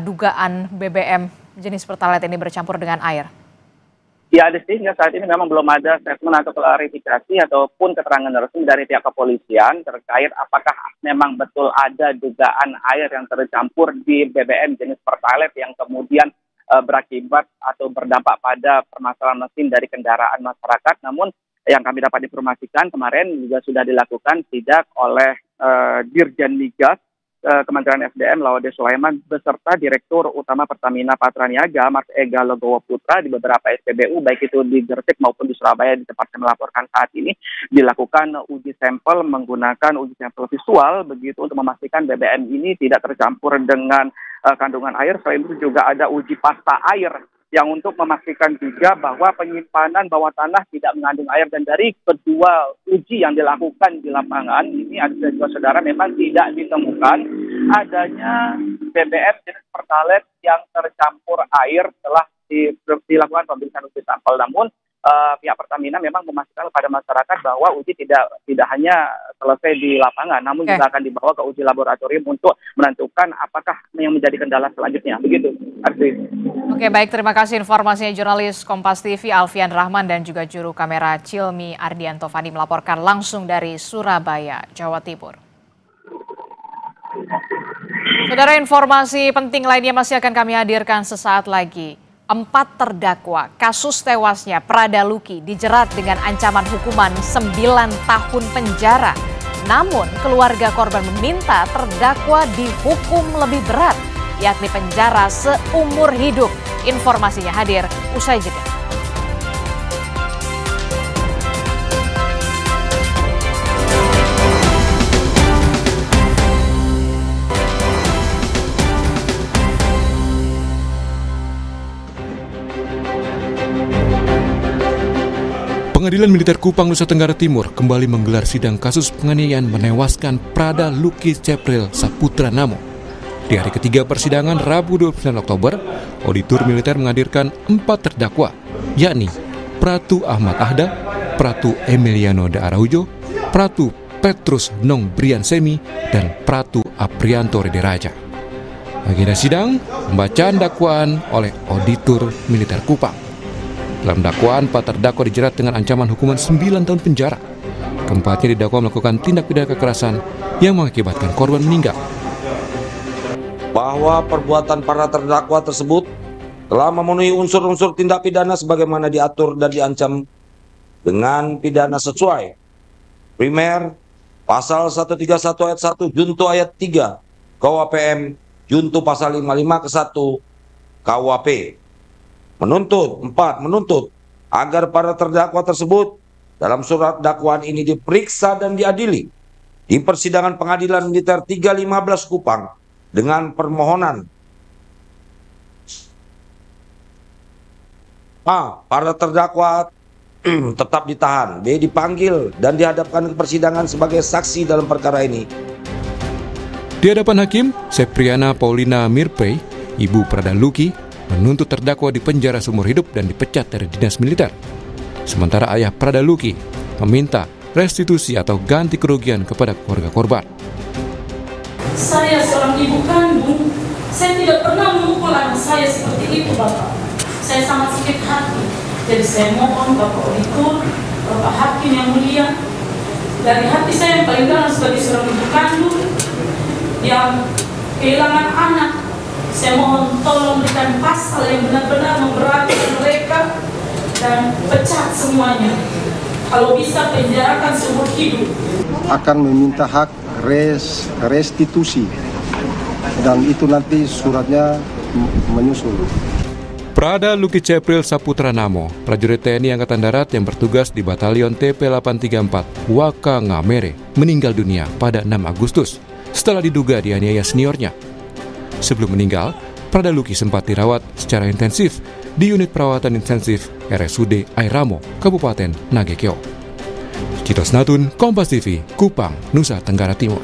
dugaan BBM jenis Pertalite ini bercampur dengan air? Ya, Desti, hingga saat ini memang belum ada statement atau klarifikasi ataupun keterangan resmi dari pihak kepolisian terkait apakah memang betul ada dugaan air yang tercampur di BBM jenis Pertalite yang kemudian berakibat atau berdampak pada permasalahan mesin dari kendaraan masyarakat. Namun yang kami dapat informasikan kemarin juga sudah dilakukan sidak oleh Dirjen Migas Kementerian SDM Laude Sulaiman beserta Direktur Utama Pertamina Patraniaga Mas Ega Legowo Putra di beberapa SPBU baik itu di Gresik maupun di Surabaya di tempat saya melaporkan saat ini dilakukan uji sampel menggunakan uji sampel visual begitu untuk memastikan BBM ini tidak tercampur dengan kandungan air. Selain itu juga ada uji pasta air yang untuk memastikan juga bahwa penyimpanan bawah tanah tidak mengandung air. Dan dari kedua uji yang dilakukan di lapangan ini ada juga saudara memang tidak ditemukan adanya BBM jenis Pertalite yang tercampur air setelah dilakukan pemeriksaan uji sampel. Namun pihak Pertamina memang memastikan kepada masyarakat bahwa uji tidak hanya selesai di lapangan, namun juga akan dibawa ke uji laboratorium untuk menentukan apakah yang menjadi kendala selanjutnya. Begitu, Arti. Oke, baik, terima kasih informasinya jurnalis Kompas TV Alfian Rahman dan juga juru kamera Cilmi Ardianto Fani melaporkan langsung dari Surabaya, Jawa Timur. Saudara, informasi penting lainnya masih akan kami hadirkan sesaat lagi. 4 terdakwa kasus tewasnya Prada Luki dijerat dengan ancaman hukuman 9 tahun penjara. Namun keluarga korban meminta terdakwa dihukum lebih berat, yakni penjara seumur hidup. Informasinya hadir usai jeda. Pengadilan Militer Kupang, Nusa Tenggara Timur kembali menggelar sidang kasus penganiayaan menewaskan Prada Luki Cepril Saputra Namo. Di hari ketiga persidangan Rabu 29 Oktober, auditor militer menghadirkan 4 terdakwa, yakni Pratu Ahmad Ahda, Pratu Emiliano de Araujo, Pratu Petrus Nong Brian Semi, dan Pratu Aprianto Rede Raja. Agenda sidang, pembacaan dakwaan oleh auditor militer Kupang. Dalam dakwaan, 4 terdakwa dijerat dengan ancaman hukuman 9 tahun penjara. Keempatnya didakwa melakukan tindak pidana kekerasan yang mengakibatkan korban meninggal. Bahwa perbuatan para terdakwa tersebut telah memenuhi unsur-unsur tindak pidana sebagaimana diatur dan diancam dengan pidana sesuai. Primer, pasal 131 ayat 1 junto ayat 3 KUHP junto pasal 55 ke 1 KUHP. Menuntut agar para terdakwa tersebut dalam surat dakwaan ini diperiksa dan diadili di persidangan Pengadilan Militer 315 Kupang dengan permohonan A. Para terdakwa tetap ditahan, B. Dipanggil dan dihadapkan ke persidangan sebagai saksi dalam perkara ini. Di hadapan hakim, Sepriana Paulina Mirpei, ibu Prada Luki, menuntut terdakwa dipenjara seumur hidup dan dipecat dari dinas militer. Sementara ayah Prada Luki meminta restitusi atau ganti kerugian kepada keluarga korban. Saya seorang ibu kandung, saya tidak pernah memukul anak saya seperti itu, Bapak. Saya sangat sakit hati. Jadi saya mohon Bapak Auditor, Bapak Hakim yang mulia, dari hati saya yang paling dalam sebagai seorang ibu kandung yang kehilangan anak, saya mohon tolong berikan pasal yang benar-benar memberatkan mereka dan pecat semuanya. Kalau bisa penjarakan seumur hidup. Akan meminta hak restitusi dan itu nanti suratnya menyusul. Prada Luki Cepril Saputra Namo, prajurit TNI Angkatan Darat yang bertugas di Batalion TP834 Waka Ngamere, meninggal dunia pada 6 Agustus setelah diduga dianiaya seniornya. Sebelum meninggal, Prada Luki sempat dirawat secara intensif di unit perawatan intensif RSUD Airamo, Kabupaten Nagekeo. Citos Natun, Kompas TV, Kupang, Nusa Tenggara Timur.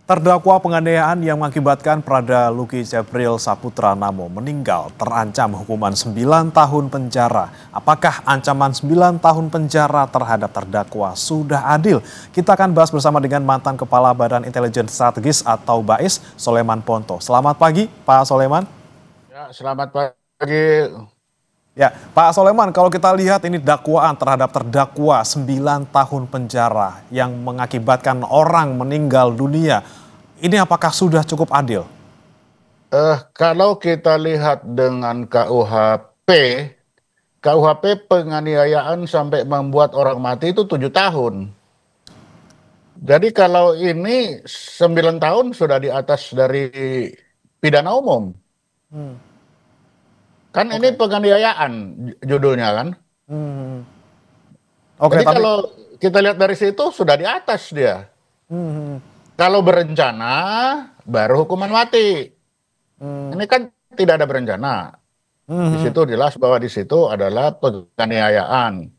Terdakwa penganiayaan yang mengakibatkan Prada Luki Cebril Saputra Namo meninggal terancam hukuman 9 tahun penjara. Apakah ancaman 9 tahun penjara terhadap terdakwa sudah adil? Kita akan bahas bersama dengan mantan Kepala Badan Intelijen Strategis atau BAIS, Soleman Ponto. Selamat pagi, Pak Soleman. Ya, selamat pagi. Ya, Pak Soleman, kalau kita lihat ini dakwaan terhadap terdakwa 9 tahun penjara yang mengakibatkan orang meninggal dunia, ini apakah sudah cukup adil? Kalau kita lihat dengan KUHP penganiayaan sampai membuat orang mati itu 7 tahun. Jadi kalau ini 9 tahun sudah di atas dari pidana umum. Kan ini penganiayaan judulnya kan. Jadi kalau kita lihat dari situ sudah di atas dia. Kalau berencana baru hukuman mati. Ini kan tidak ada berencana. Di situ jelas bahwa di situ adalah penganiayaan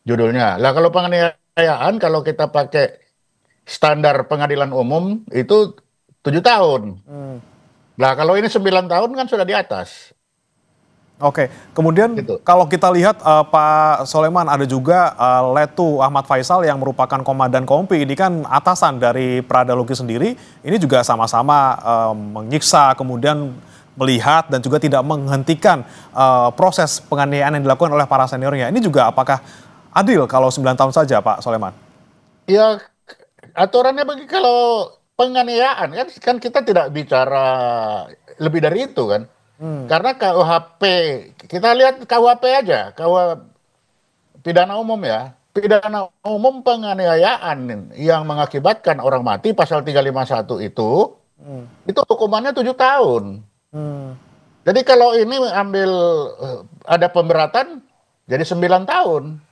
judulnya. Lah kalau penganiayaan kalau kita pakai standar pengadilan umum itu 7 tahun. Lah kalau ini 9 tahun kan sudah di atas. Oke, kemudian kalau kita lihat Pak Soleman, ada juga Letu Ahmad Faisal yang merupakan komandan Kompi, ini kan atasan dari Prada Luki sendiri, ini juga sama-sama menyiksa, kemudian melihat dan juga tidak menghentikan proses penganiayaan yang dilakukan oleh para seniornya. Ini juga apakah adil kalau 9 tahun saja, Pak Soleman? Ya, aturannya bagi kalau penganiayaan kan kita tidak bicara lebih dari itu kan. Karena KUHP, kita lihat KUHP aja, pidana umum ya. Pidana umum penganiayaan yang mengakibatkan orang mati pasal 351 itu hukumannya 7 tahun. Jadi kalau ini ambil ada pemberatan jadi 9 tahun.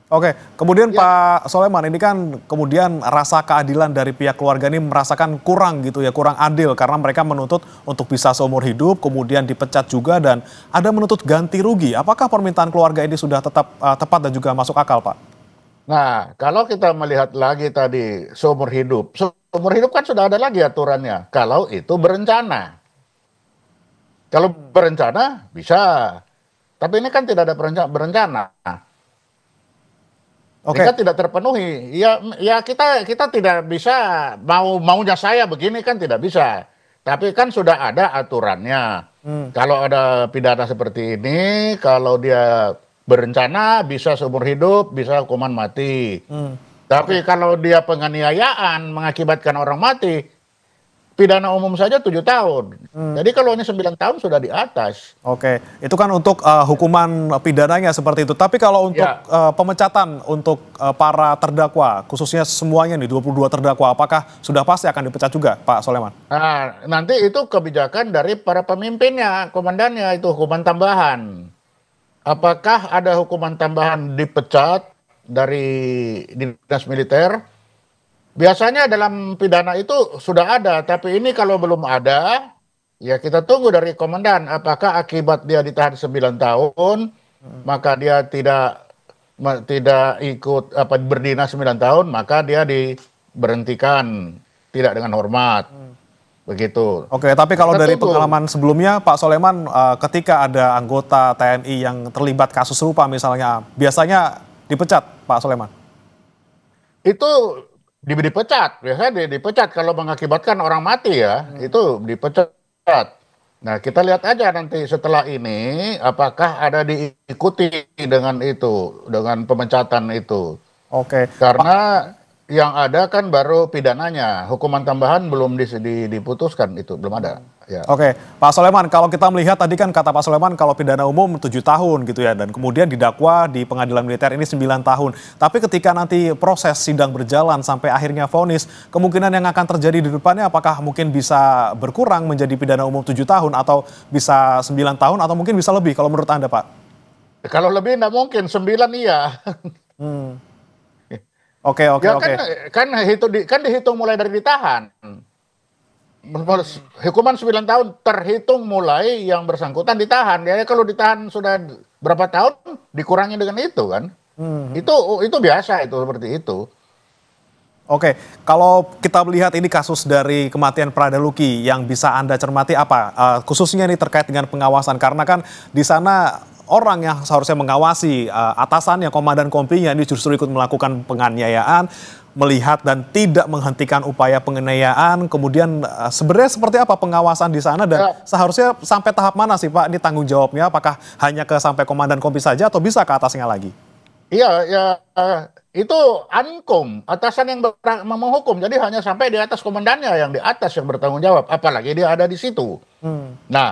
Oke, kemudian Pak Soleman, ini kan kemudian rasa keadilan dari pihak keluarga ini merasakan kurang gitu ya, kurang adil karena mereka menuntut untuk bisa seumur hidup, kemudian dipecat juga dan ada menuntut ganti rugi. Apakah permintaan keluarga ini sudah tetap tepat dan juga masuk akal, Pak? Nah, kalau kita melihat lagi tadi seumur hidup kan sudah ada lagi aturannya. Kalau itu berencana. Kalau berencana bisa, tapi ini kan tidak ada berencana. Kita tidak terpenuhi. Ya kita tidak bisa maunya saya begini kan tidak bisa. Tapi kan sudah ada aturannya. Kalau ada pidana seperti ini, kalau dia berencana bisa seumur hidup, bisa hukuman mati. Tapi kalau dia penganiayaan mengakibatkan orang mati, pidana umum saja 7 tahun. Jadi kalau ini 9 tahun sudah di atas. Oke, itu kan untuk hukuman pidananya seperti itu. Tapi kalau untuk pemecatan untuk para terdakwa, khususnya semuanya nih 22 terdakwa, apakah sudah pasti akan dipecat juga, Pak Soleman? Nah, nanti itu kebijakan dari para pemimpinnya, komandannya, itu hukuman tambahan. Apakah ada hukuman tambahan dipecat dari dinas militer? Biasanya dalam pidana itu sudah ada, tapi ini kalau belum ada, ya kita tunggu dari komandan. Apakah akibat dia ditahan 9 tahun, maka dia tidak ikut berdinas 9 tahun, maka dia diberhentikan, tidak dengan hormat. Begitu. Oke, tapi kalau dari pengalaman sebelumnya, Pak Soleman, ketika ada anggota TNI yang terlibat kasus serupa misalnya, biasanya dipecat, Pak Soleman? Itu dipecat, biasanya dipecat kalau mengakibatkan orang mati ya, itu dipecat. Nah, kita lihat aja nanti setelah ini apakah ada diikuti dengan itu, dengan pemecatan itu. Oke. Karena yang ada kan baru pidananya, hukuman tambahan belum diputuskan, itu belum ada. Ya. Oke, Pak Soleman, kalau kita melihat tadi kan kata Pak Soleman kalau pidana umum 7 tahun gitu ya, dan kemudian didakwa di pengadilan militer ini 9 tahun. Tapi ketika nanti proses sidang berjalan sampai akhirnya vonis, kemungkinan yang akan terjadi di depannya apakah mungkin bisa berkurang menjadi pidana umum 7 tahun atau bisa 9 tahun atau mungkin bisa lebih kalau menurut Anda, Pak? Kalau lebih tidak mungkin, 9 iya. Oke. Kan dihitung mulai dari ditahan. Hukuman 9 tahun terhitung mulai yang bersangkutan ditahan. Ya kalau ditahan sudah berapa tahun dikurangi dengan itu kan. Itu biasa itu seperti itu. Oke, kalau kita melihat ini kasus dari kematian Prada Luki yang bisa Anda cermati apa? Khususnya ini terkait dengan pengawasan, karena kan di sana orang yang seharusnya mengawasi atasannya, komandan kompinya ini justru ikut melakukan penganiayaan, melihat dan tidak menghentikan upaya penganiayaan. Kemudian sebenarnya seperti apa pengawasan di sana dan seharusnya sampai tahap mana sih Pak ini tanggung jawabnya? Apakah hanya sampai komandan kompi saja atau bisa ke atasnya lagi? Iya, ya itu ankom, atasan yang menghukum. Jadi hanya sampai di atas komandannya yang di atas yang bertanggung jawab. Apalagi dia ada di situ. Nah,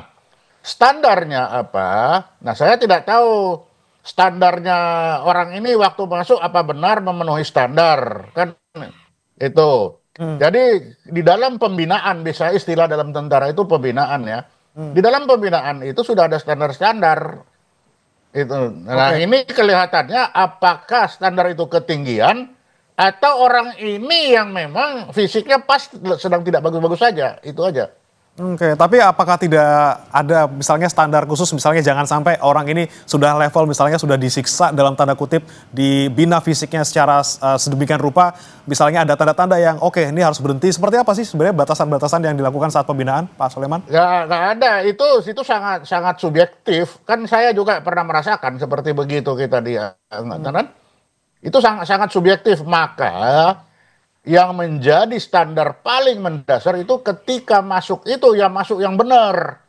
standarnya apa? Nah, saya tidak tahu standarnya orang ini waktu masuk apa benar memenuhi standar. Kan itu. Jadi di dalam pembinaan, bisa istilah dalam tentara itu pembinaan ya. Di dalam pembinaan itu sudah ada standar-standar. Itu. Nah, ini kelihatannya apakah standar itu ketinggian atau orang ini yang memang fisiknya pas sedang tidak bagus-bagus saja, itu aja. Oke, tapi apakah tidak ada misalnya standar khusus, misalnya jangan sampai orang ini sudah level misalnya sudah disiksa dalam tanda kutip, dibina fisiknya secara sedemikian rupa, misalnya ada tanda-tanda yang oke ini harus berhenti, seperti apa sih sebenarnya batasan-batasan yang dilakukan saat pembinaan, Pak Soleman? Ya nggak ada, itu sangat subjektif, kan saya juga pernah merasakan seperti begitu kita kan? Itu sangat subjektif, maka yang menjadi standar paling mendasar itu ketika masuk itu ya masuk yang benar.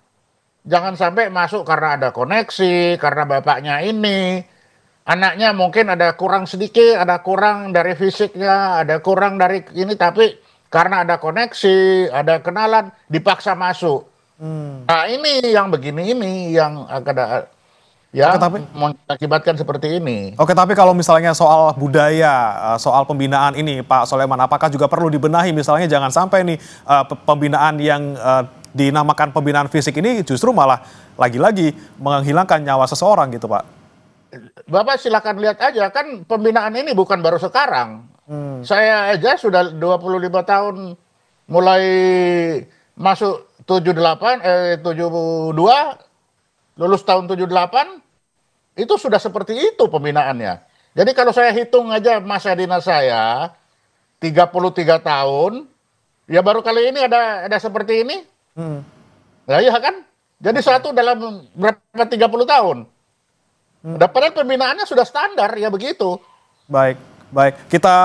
Jangan sampai masuk karena ada koneksi, karena bapaknya ini, anaknya mungkin ada kurang sedikit, ada kurang dari fisiknya, ada kurang dari ini, tapi karena ada koneksi, ada kenalan, dipaksa masuk. Nah ini yang begini ini yang ada. Ya, mengakibatkan seperti ini. Oke, tapi kalau misalnya soal budaya, soal pembinaan ini, Pak Soleman, apakah juga perlu dibenahi? Misalnya jangan sampai nih pembinaan yang dinamakan pembinaan fisik ini justru malah lagi-lagi menghilangkan nyawa seseorang gitu, Pak. Bapak silakan lihat aja, kan pembinaan ini bukan baru sekarang. Saya aja sudah 25 tahun mulai masuk 72, lulus tahun 78, itu sudah seperti itu pembinaannya. Jadi kalau saya hitung aja masa dinas saya 33 tahun, ya baru kali ini ada seperti ini. Nah iya kan? Jadi satu dalam berapa 30 tahun. Padahal pembinaannya sudah standar, ya begitu. Baik, kita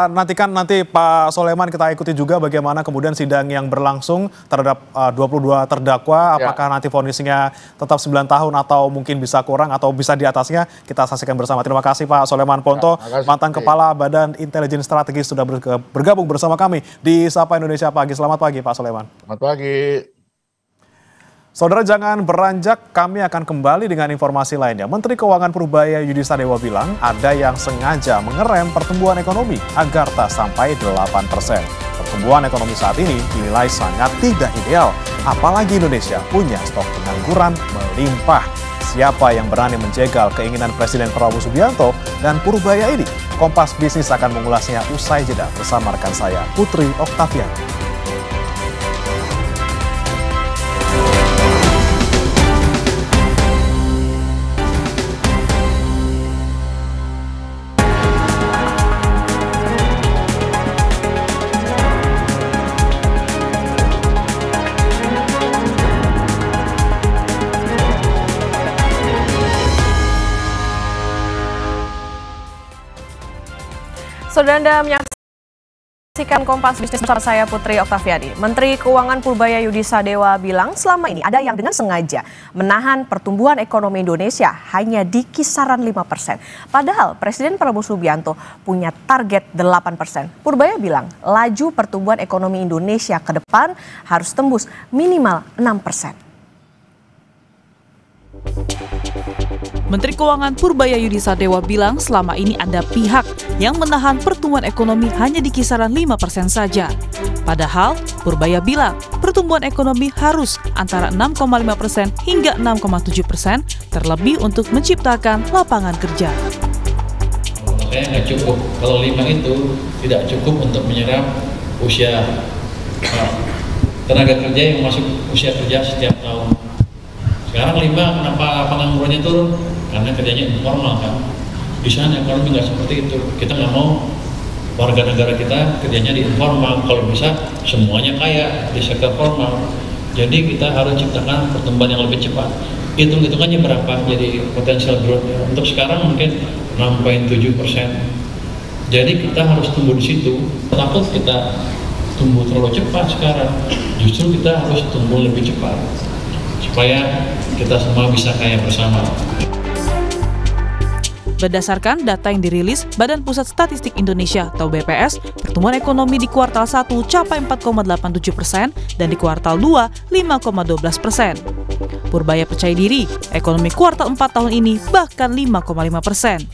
nantikan nanti Pak Soleman, kita ikuti juga bagaimana kemudian sidang yang berlangsung terhadap 22 terdakwa, apakah nanti vonisnya tetap 9 tahun atau mungkin bisa kurang atau bisa di atasnya, kita saksikan bersama. Terima kasih Pak Soleman Ponto, mantan Kepala Badan Intelijen Strategis sudah bergabung bersama kami di Sapa Indonesia Pagi. Selamat pagi Pak Soleman. Selamat pagi. Saudara jangan beranjak, kami akan kembali dengan informasi lainnya. Menteri Keuangan Purbaya Yudhistira Dewa bilang ada yang sengaja mengerem pertumbuhan ekonomi agar tak sampai 8%. Pertumbuhan ekonomi saat ini dinilai sangat tidak ideal, apalagi Indonesia punya stok pengangguran melimpah. Siapa yang berani menjegal keinginan Presiden Prabowo Subianto dan Purbaya ini? Kompas Bisnis akan mengulasnya usai jeda bersama rekan saya Putri Oktavian. Saudara Anda menyaksikan Kompas Bisnis bersama saya Putri Oktaviani. Menteri Keuangan Purbaya Yudhistira Dewa bilang selama ini ada yang dengan sengaja menahan pertumbuhan ekonomi Indonesia hanya di kisaran 5%. Padahal Presiden Prabowo Subianto punya target 8%. Purbaya bilang laju pertumbuhan ekonomi Indonesia ke depan harus tembus minimal 6%. Menteri Keuangan Purbaya Yudhistira Dewa bilang selama ini ada pihak yang menahan pertumbuhan ekonomi hanya di kisaran 5% saja. Padahal Purbaya bilang pertumbuhan ekonomi harus antara 6,5% hingga 6,7%, terlebih untuk menciptakan lapangan kerja. Makanya nggak cukup, kalau 5 itu tidak cukup untuk menyerap usia tenaga kerja yang masuk usia kerja setiap tahun. Sekarang 5, kenapa penganggurannya turun? Karena kerjanya informal kan. Di sana ekonomi nggak seperti itu. Kita nggak mau warga negara kita kerjanya di informal, kalau bisa semuanya kaya di sektor formal. Jadi kita harus ciptakan pertumbuhan yang lebih cepat. Hitung-hitungannya berapa jadi potensial growth untuk sekarang mungkin 6,7%. Jadi kita harus tumbuh di situ. Takut kita tumbuh terlalu cepat sekarang, justru kita harus tumbuh lebih cepat supaya kita semua bisa kaya bersama. Berdasarkan data yang dirilis Badan Pusat Statistik Indonesia atau BPS, pertumbuhan ekonomi di kuartal 1 capai 4,87% dan di kuartal 2 5,12%. Purbaya percaya diri, ekonomi kuartal 4 tahun ini bahkan 5,5%.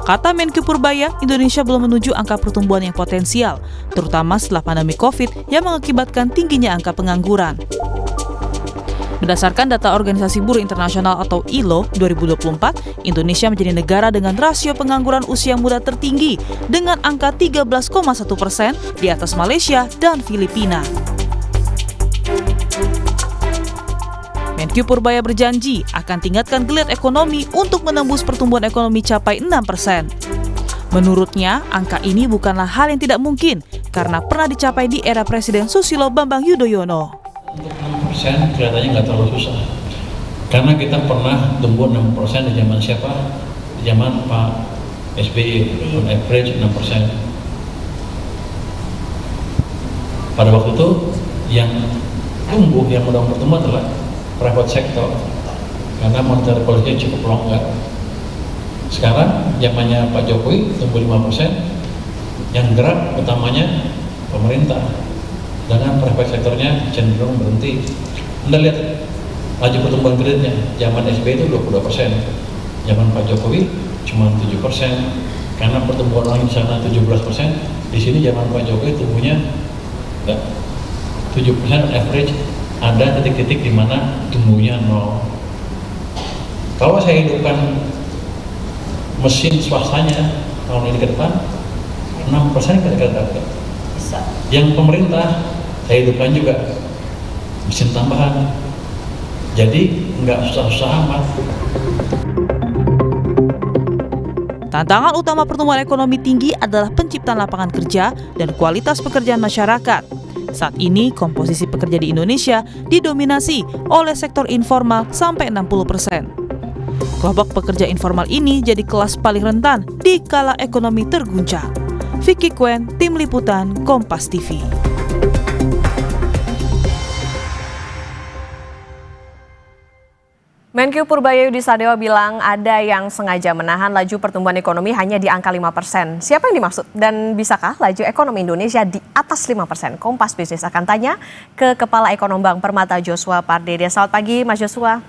Kata Menkyu Purbaya, Indonesia belum menuju angka pertumbuhan yang potensial, terutama setelah pandemi COVID yang mengakibatkan tingginya angka pengangguran. Berdasarkan data Organisasi Buruh Internasional atau ILO 2024, Indonesia menjadi negara dengan rasio pengangguran usia muda tertinggi dengan angka 13,1% di atas Malaysia dan Filipina. Menkyu Purbaya berjanji akan tingkatkan geliat ekonomi untuk menembus pertumbuhan ekonomi capai 6%. Menurutnya, angka ini bukanlah hal yang tidak mungkin karena pernah dicapai di era Presiden Susilo Bambang Yudhoyono. Untuk 6% kelihatannya nggak terlalu susah, karena kita pernah tumbuh 6% di zaman siapa? Di zaman Pak SBY, on average 6%. Pada waktu itu yang tumbuh, yang mudah bertumbuh adalah private sector, karena monetary policy cukup longgar. Sekarang zamannya Pak Jokowi tumbuh 5%, yang gerak utamanya pemerintah. Dengan private sektornya cenderung berhenti. Anda lihat laju pertumbuhan kreditnya, zaman SBY itu 22%, zaman Pak Jokowi cuma 7%, karena pertumbuhan orang di sana 17%, di sini zaman Pak Jokowi tumbuhnya 7% average, ada titik-titik di mana tumbuhnya 0. Kalau saya hidupkan mesin swastanya tahun ini ke depan, 6% kira-kira dapat. Yang pemerintah saya hidupkan juga mesin tambahan, jadi nggak susah-susah amat. Tantangan utama pertumbuhan ekonomi tinggi adalah penciptaan lapangan kerja dan kualitas pekerjaan masyarakat. Saat ini komposisi pekerja di Indonesia didominasi oleh sektor informal sampai 60%. Kelompok pekerja informal ini jadi kelas paling rentan di kala ekonomi terguncang. Vicky Kuen, Tim Liputan, Kompas TV. Menkyu Purbaya Yudhistha Dewa bilang ada yang sengaja menahan laju pertumbuhan ekonomi hanya di angka 5%. Siapa yang dimaksud? Dan bisakah laju ekonomi Indonesia di atas 5%? Kompas Bisnis akan tanya ke Kepala Ekonom Bank Permata Joshua Pardede. Selamat pagi Mas Joshua.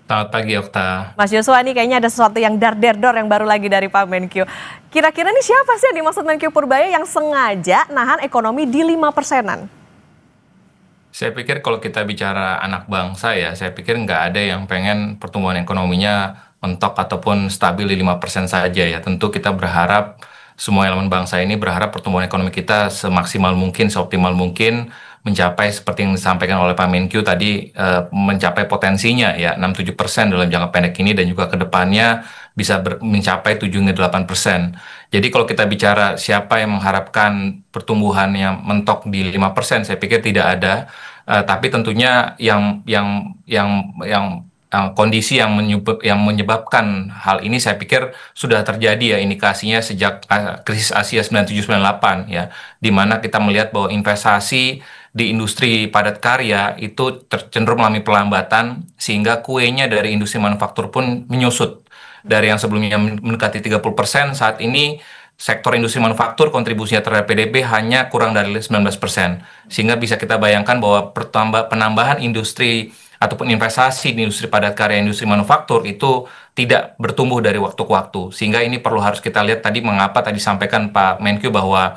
Selamat pagi Okta. Mas Joshua, ini kayaknya ada sesuatu yang dar-der-dor yang baru lagi dari Pak Menkyu. Kira-kira ini siapa sih yang dimaksud Menkyu Purbaya yang sengaja nahan ekonomi di 5%-an? Saya pikir kalau kita bicara anak bangsa ya, saya pikir nggak ada yang pengen pertumbuhan ekonominya mentok ataupun stabil di 5% saja ya. Tentu kita berharap, semua elemen bangsa ini berharap pertumbuhan ekonomi kita semaksimal mungkin, seoptimal mungkin, mencapai seperti yang disampaikan oleh Pak Menkyu tadi, mencapai potensinya ya 6-7% dalam jangka pendek ini, dan juga ke depannya bisa mencapai 7-8%. Jadi kalau kita bicara siapa yang mengharapkan pertumbuhan yang mentok di 5%, saya pikir tidak ada. Tapi tentunya yang kondisi yang menyebabkan hal ini saya pikir sudah terjadi ya, indikasinya sejak krisis Asia 97-98 ya, di mana kita melihat bahwa investasi di industri padat karya itu cenderung mengalami pelambatan, sehingga kuenya dari industri manufaktur pun menyusut. Dari yang sebelumnya mendekati 30%, saat ini sektor industri manufaktur kontribusinya terhadap PDB hanya kurang dari 19%. Sehingga bisa kita bayangkan bahwa penambahan industri ataupun investasi di industri padat karya, industri manufaktur itu tidak bertumbuh dari waktu ke waktu. Sehingga ini harus kita lihat tadi mengapa tadi sampaikan Pak Menkyu bahwa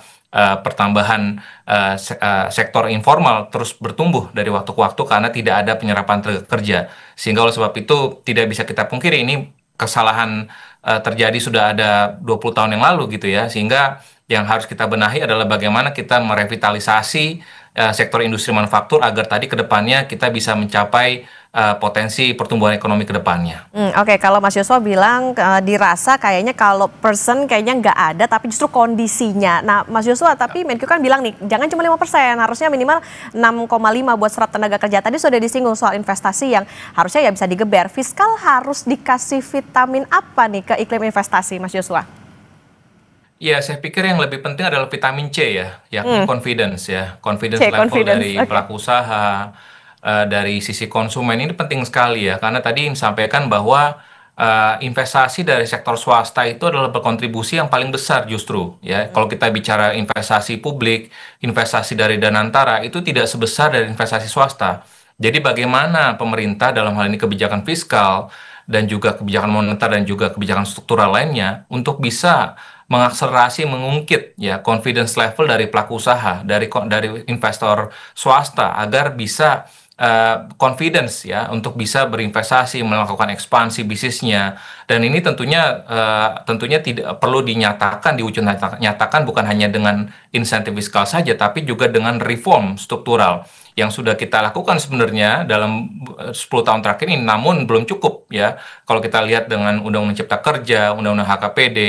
pertambahan sektor informal terus bertumbuh dari waktu ke waktu karena tidak ada penyerapan tenaga kerja. Sehingga oleh sebab itu tidak bisa kita pungkiri ini kesalahan terjadi sudah ada 20 tahun yang lalu gitu ya. Sehingga yang harus kita benahi adalah bagaimana kita merevitalisasi sektor industri manufaktur agar tadi ke depannya kita bisa mencapai potensi pertumbuhan ekonomi ke depannya. Oke, kalau Mas Yosua bilang dirasa kayaknya kalau person kayaknya nggak ada, tapi justru kondisinya. Nah, Mas Yosua, tapi Menq kan bilang nih, jangan cuma 5%, harusnya minimal 6,5 buat serap tenaga kerja. Tadi sudah disinggung soal investasi yang harusnya ya bisa digeber. Fiskal harus dikasih vitamin apa nih ke iklim investasi, Mas Yosua? Ya, saya pikir yang lebih penting adalah vitamin C ya, yakni confidence ya, confidence level confidence, dari oke. pelaku usaha, dari sisi konsumen ini penting sekali ya, karena tadi disampaikan bahwa investasi dari sektor swasta itu adalah berkontribusi yang paling besar justru ya. Kalau kita bicara investasi publik, investasi dari Danantara itu tidak sebesar dari investasi swasta. Jadi bagaimana pemerintah dalam hal ini kebijakan fiskal dan juga kebijakan moneter dan juga kebijakan struktural lainnya untuk bisa mengakselerasi, mengungkit ya confidence level dari pelaku usaha, dari investor swasta agar bisa confidence ya untuk bisa berinvestasi, melakukan ekspansi bisnisnya. Dan ini tentunya tidak perlu dinyatakan, nyatakan bukan hanya dengan insentif fiskal saja, tapi juga dengan reform struktural yang sudah kita lakukan sebenarnya dalam 10 tahun terakhir ini, namun belum cukup ya. Kalau kita lihat dengan Undang-Undang Cipta Kerja, Undang-Undang HKPD,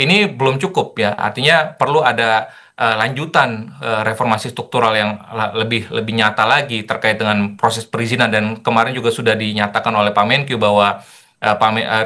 ini belum cukup ya. Artinya perlu ada lanjutan reformasi struktural yang lebih nyata lagi terkait dengan proses perizinan, dan kemarin juga sudah dinyatakan oleh Pak Menkyu bahwa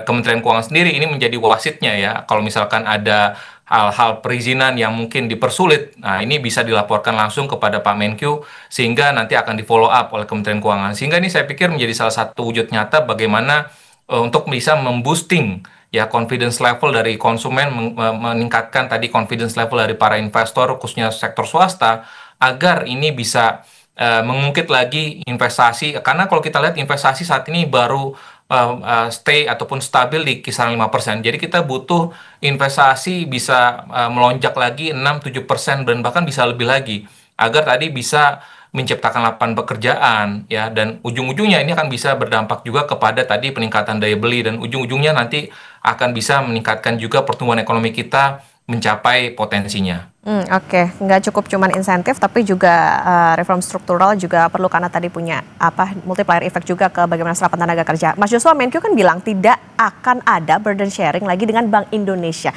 Kementerian Keuangan sendiri ini menjadi wasitnya ya. Kalau misalkan ada hal-hal perizinan yang mungkin dipersulit, nah ini bisa dilaporkan langsung kepada Pak Menkyu sehingga nanti akan di follow up oleh Kementerian Keuangan. Sehingga ini saya pikir menjadi salah satu wujud nyata bagaimana untuk bisa memboosting ya confidence level dari konsumen, meningkatkan tadi confidence level dari para investor khususnya sektor swasta agar ini bisa mengungkit lagi investasi, karena kalau kita lihat investasi saat ini baru stay ataupun stabil di kisaran 5%. Jadi kita butuh investasi bisa melonjak lagi 6-7% dan bahkan bisa lebih lagi agar tadi bisa menciptakan lapangan pekerjaan ya, dan ujung-ujungnya ini akan bisa berdampak juga kepada tadi peningkatan daya beli, dan ujung-ujungnya nanti akan bisa meningkatkan juga pertumbuhan ekonomi kita mencapai potensinya. Oke, nggak cukup cuman insentif, tapi juga reform struktural juga perlu, karena tadi punya multiplier effect juga ke bagaimana serapan tenaga kerja. Mas Yosua, Menkyu kan bilang tidak akan ada burden sharing lagi dengan Bank Indonesia.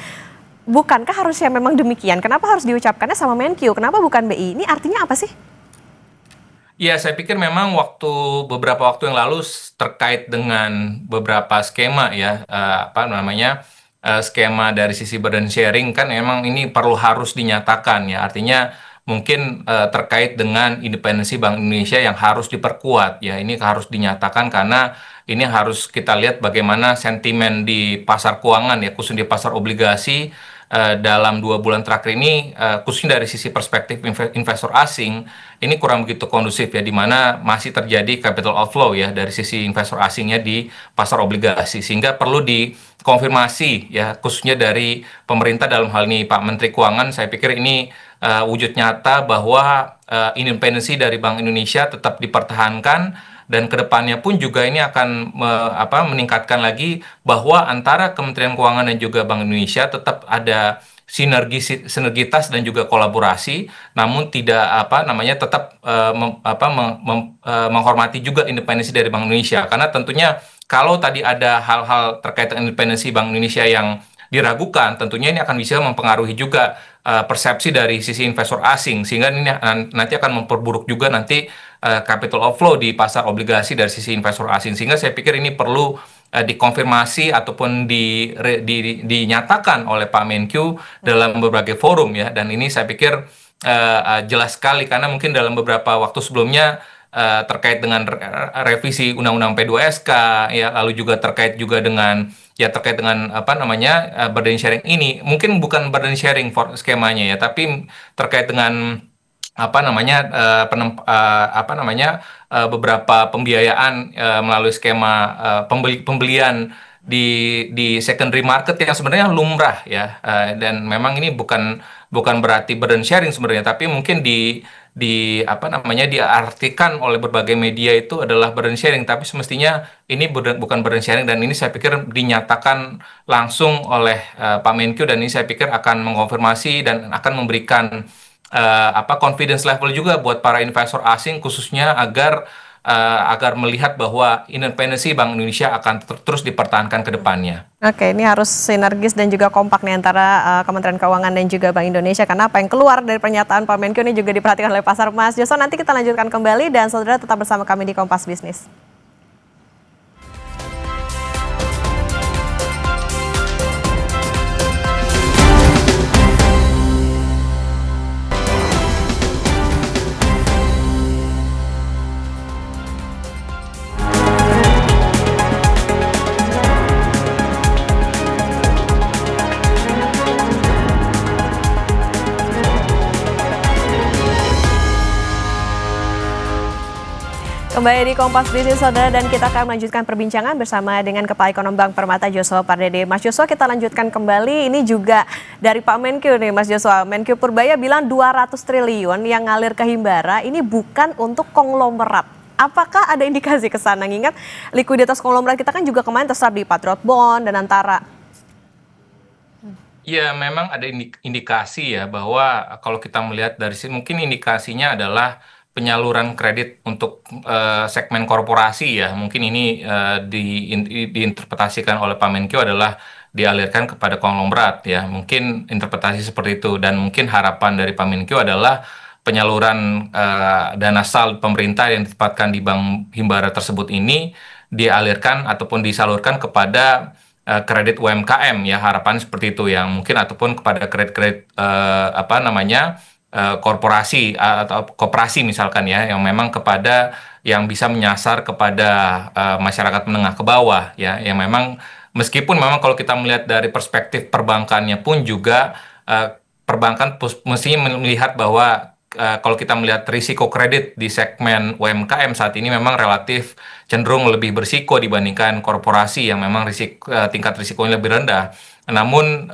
Bukankah harusnya memang demikian? Kenapa harus diucapkannya sama Menkyu? Kenapa bukan BI? Ini artinya apa sih? Ya, saya pikir memang beberapa waktu yang lalu terkait dengan beberapa skema ya, skema dari sisi burden sharing kan memang ini harus dinyatakan ya. Artinya mungkin terkait dengan independensi Bank Indonesia yang harus diperkuat ya. Ini harus dinyatakan karena ini harus kita lihat bagaimana sentimen di pasar keuangan ya, khususnya di pasar obligasi dalam 2 bulan terakhir ini, khususnya dari sisi perspektif investor asing, ini kurang begitu kondusif ya, di mana masih terjadi capital outflow ya dari sisi investor asingnya di pasar obligasi, sehingga perlu dikonfirmasi ya, khususnya dari pemerintah dalam hal ini Pak Menteri Keuangan. Saya pikir ini wujud nyata bahwa independensi dari Bank Indonesia tetap dipertahankan, dan kedepannya pun juga ini akan meningkatkan lagi bahwa antara Kementerian Keuangan dan juga Bank Indonesia tetap ada sinergitas dan juga kolaborasi, namun tidak tetap menghormati juga independensi dari Bank Indonesia, karena tentunya kalau tadi ada hal-hal terkait dengan independensi Bank Indonesia yang diragukan, tentunya ini akan bisa mempengaruhi juga persepsi dari sisi investor asing, sehingga ini nanti akan memperburuk juga nanti capital outflow di pasar obligasi dari sisi investor asing. Sehingga saya pikir ini perlu dikonfirmasi ataupun dinyatakan oleh Pak Menkyu dalam berbagai forum ya, dan ini saya pikir jelas sekali, karena mungkin dalam beberapa waktu sebelumnya terkait dengan revisi Undang-Undang P2SK ya, lalu juga terkait dengan burden sharing ini, mungkin bukan burden sharing skemanya ya, tapi terkait dengan beberapa pembiayaan melalui skema pembelian di secondary market yang sebenarnya lumrah ya, dan memang ini bukan berarti burden sharing sebenarnya, tapi mungkin diartikan oleh berbagai media itu adalah burden sharing, tapi semestinya ini bukan burden sharing, dan ini saya pikir dinyatakan langsung oleh Pak Menkyu, dan ini saya pikir akan mengkonfirmasi dan akan memberikan confidence level juga buat para investor asing khususnya, agar agar melihat bahwa independensi Bank Indonesia akan terus dipertahankan ke depannya. Oke, ini harus sinergis dan juga kompak nih antara Kementerian Keuangan dan juga Bank Indonesia, karena apa yang keluar dari pernyataan Pak Menkyu ini juga diperhatikan oleh pasar. Mas Joshua, nanti kita lanjutkan kembali dan saudara tetap bersama kami di Kompas Bisnis. Kembali di Kompas Bisnis, saudara, dan kita akan melanjutkan perbincangan bersama dengan Kepala Ekonom Bank Permata, Joshua Pardede. Mas Joshua, kita lanjutkan kembali. Ini juga dari Pak Menkyu nih, Mas Joshua. Menkyu Purbaya bilang 200 triliun yang ngalir ke Himbara ini bukan untuk konglomerat. Apakah ada indikasi ke sana? Ingat likuiditas konglomerat kita kan juga kemarin terserap di Patriot Bond dan Antara. Ya, memang ada indikasi ya bahwa kalau kita melihat dari sini, mungkin indikasinya adalah penyaluran kredit untuk segmen korporasi ya. Mungkin ini diinterpretasikan oleh Pak Menkyu adalah dialirkan kepada konglomerat ya. Mungkin interpretasi seperti itu, dan mungkin harapan dari Pak Menkyu adalah penyaluran dana sal pemerintah yang ditempatkan di Bank Himbara tersebut ini dialirkan ataupun disalurkan kepada kredit UMKM ya. Harapan seperti itu yang mungkin, ataupun kepada kredit-kredit korporasi atau koperasi misalkan ya, yang memang kepada yang bisa menyasar kepada masyarakat menengah ke bawah ya, yang memang meskipun memang kalau kita melihat dari perspektif perbankannya pun juga perbankan mestinya melihat bahwa kalau kita melihat risiko kredit di segmen UMKM saat ini memang relatif cenderung lebih berisiko dibandingkan korporasi yang memang tingkat risikonya lebih rendah. Namun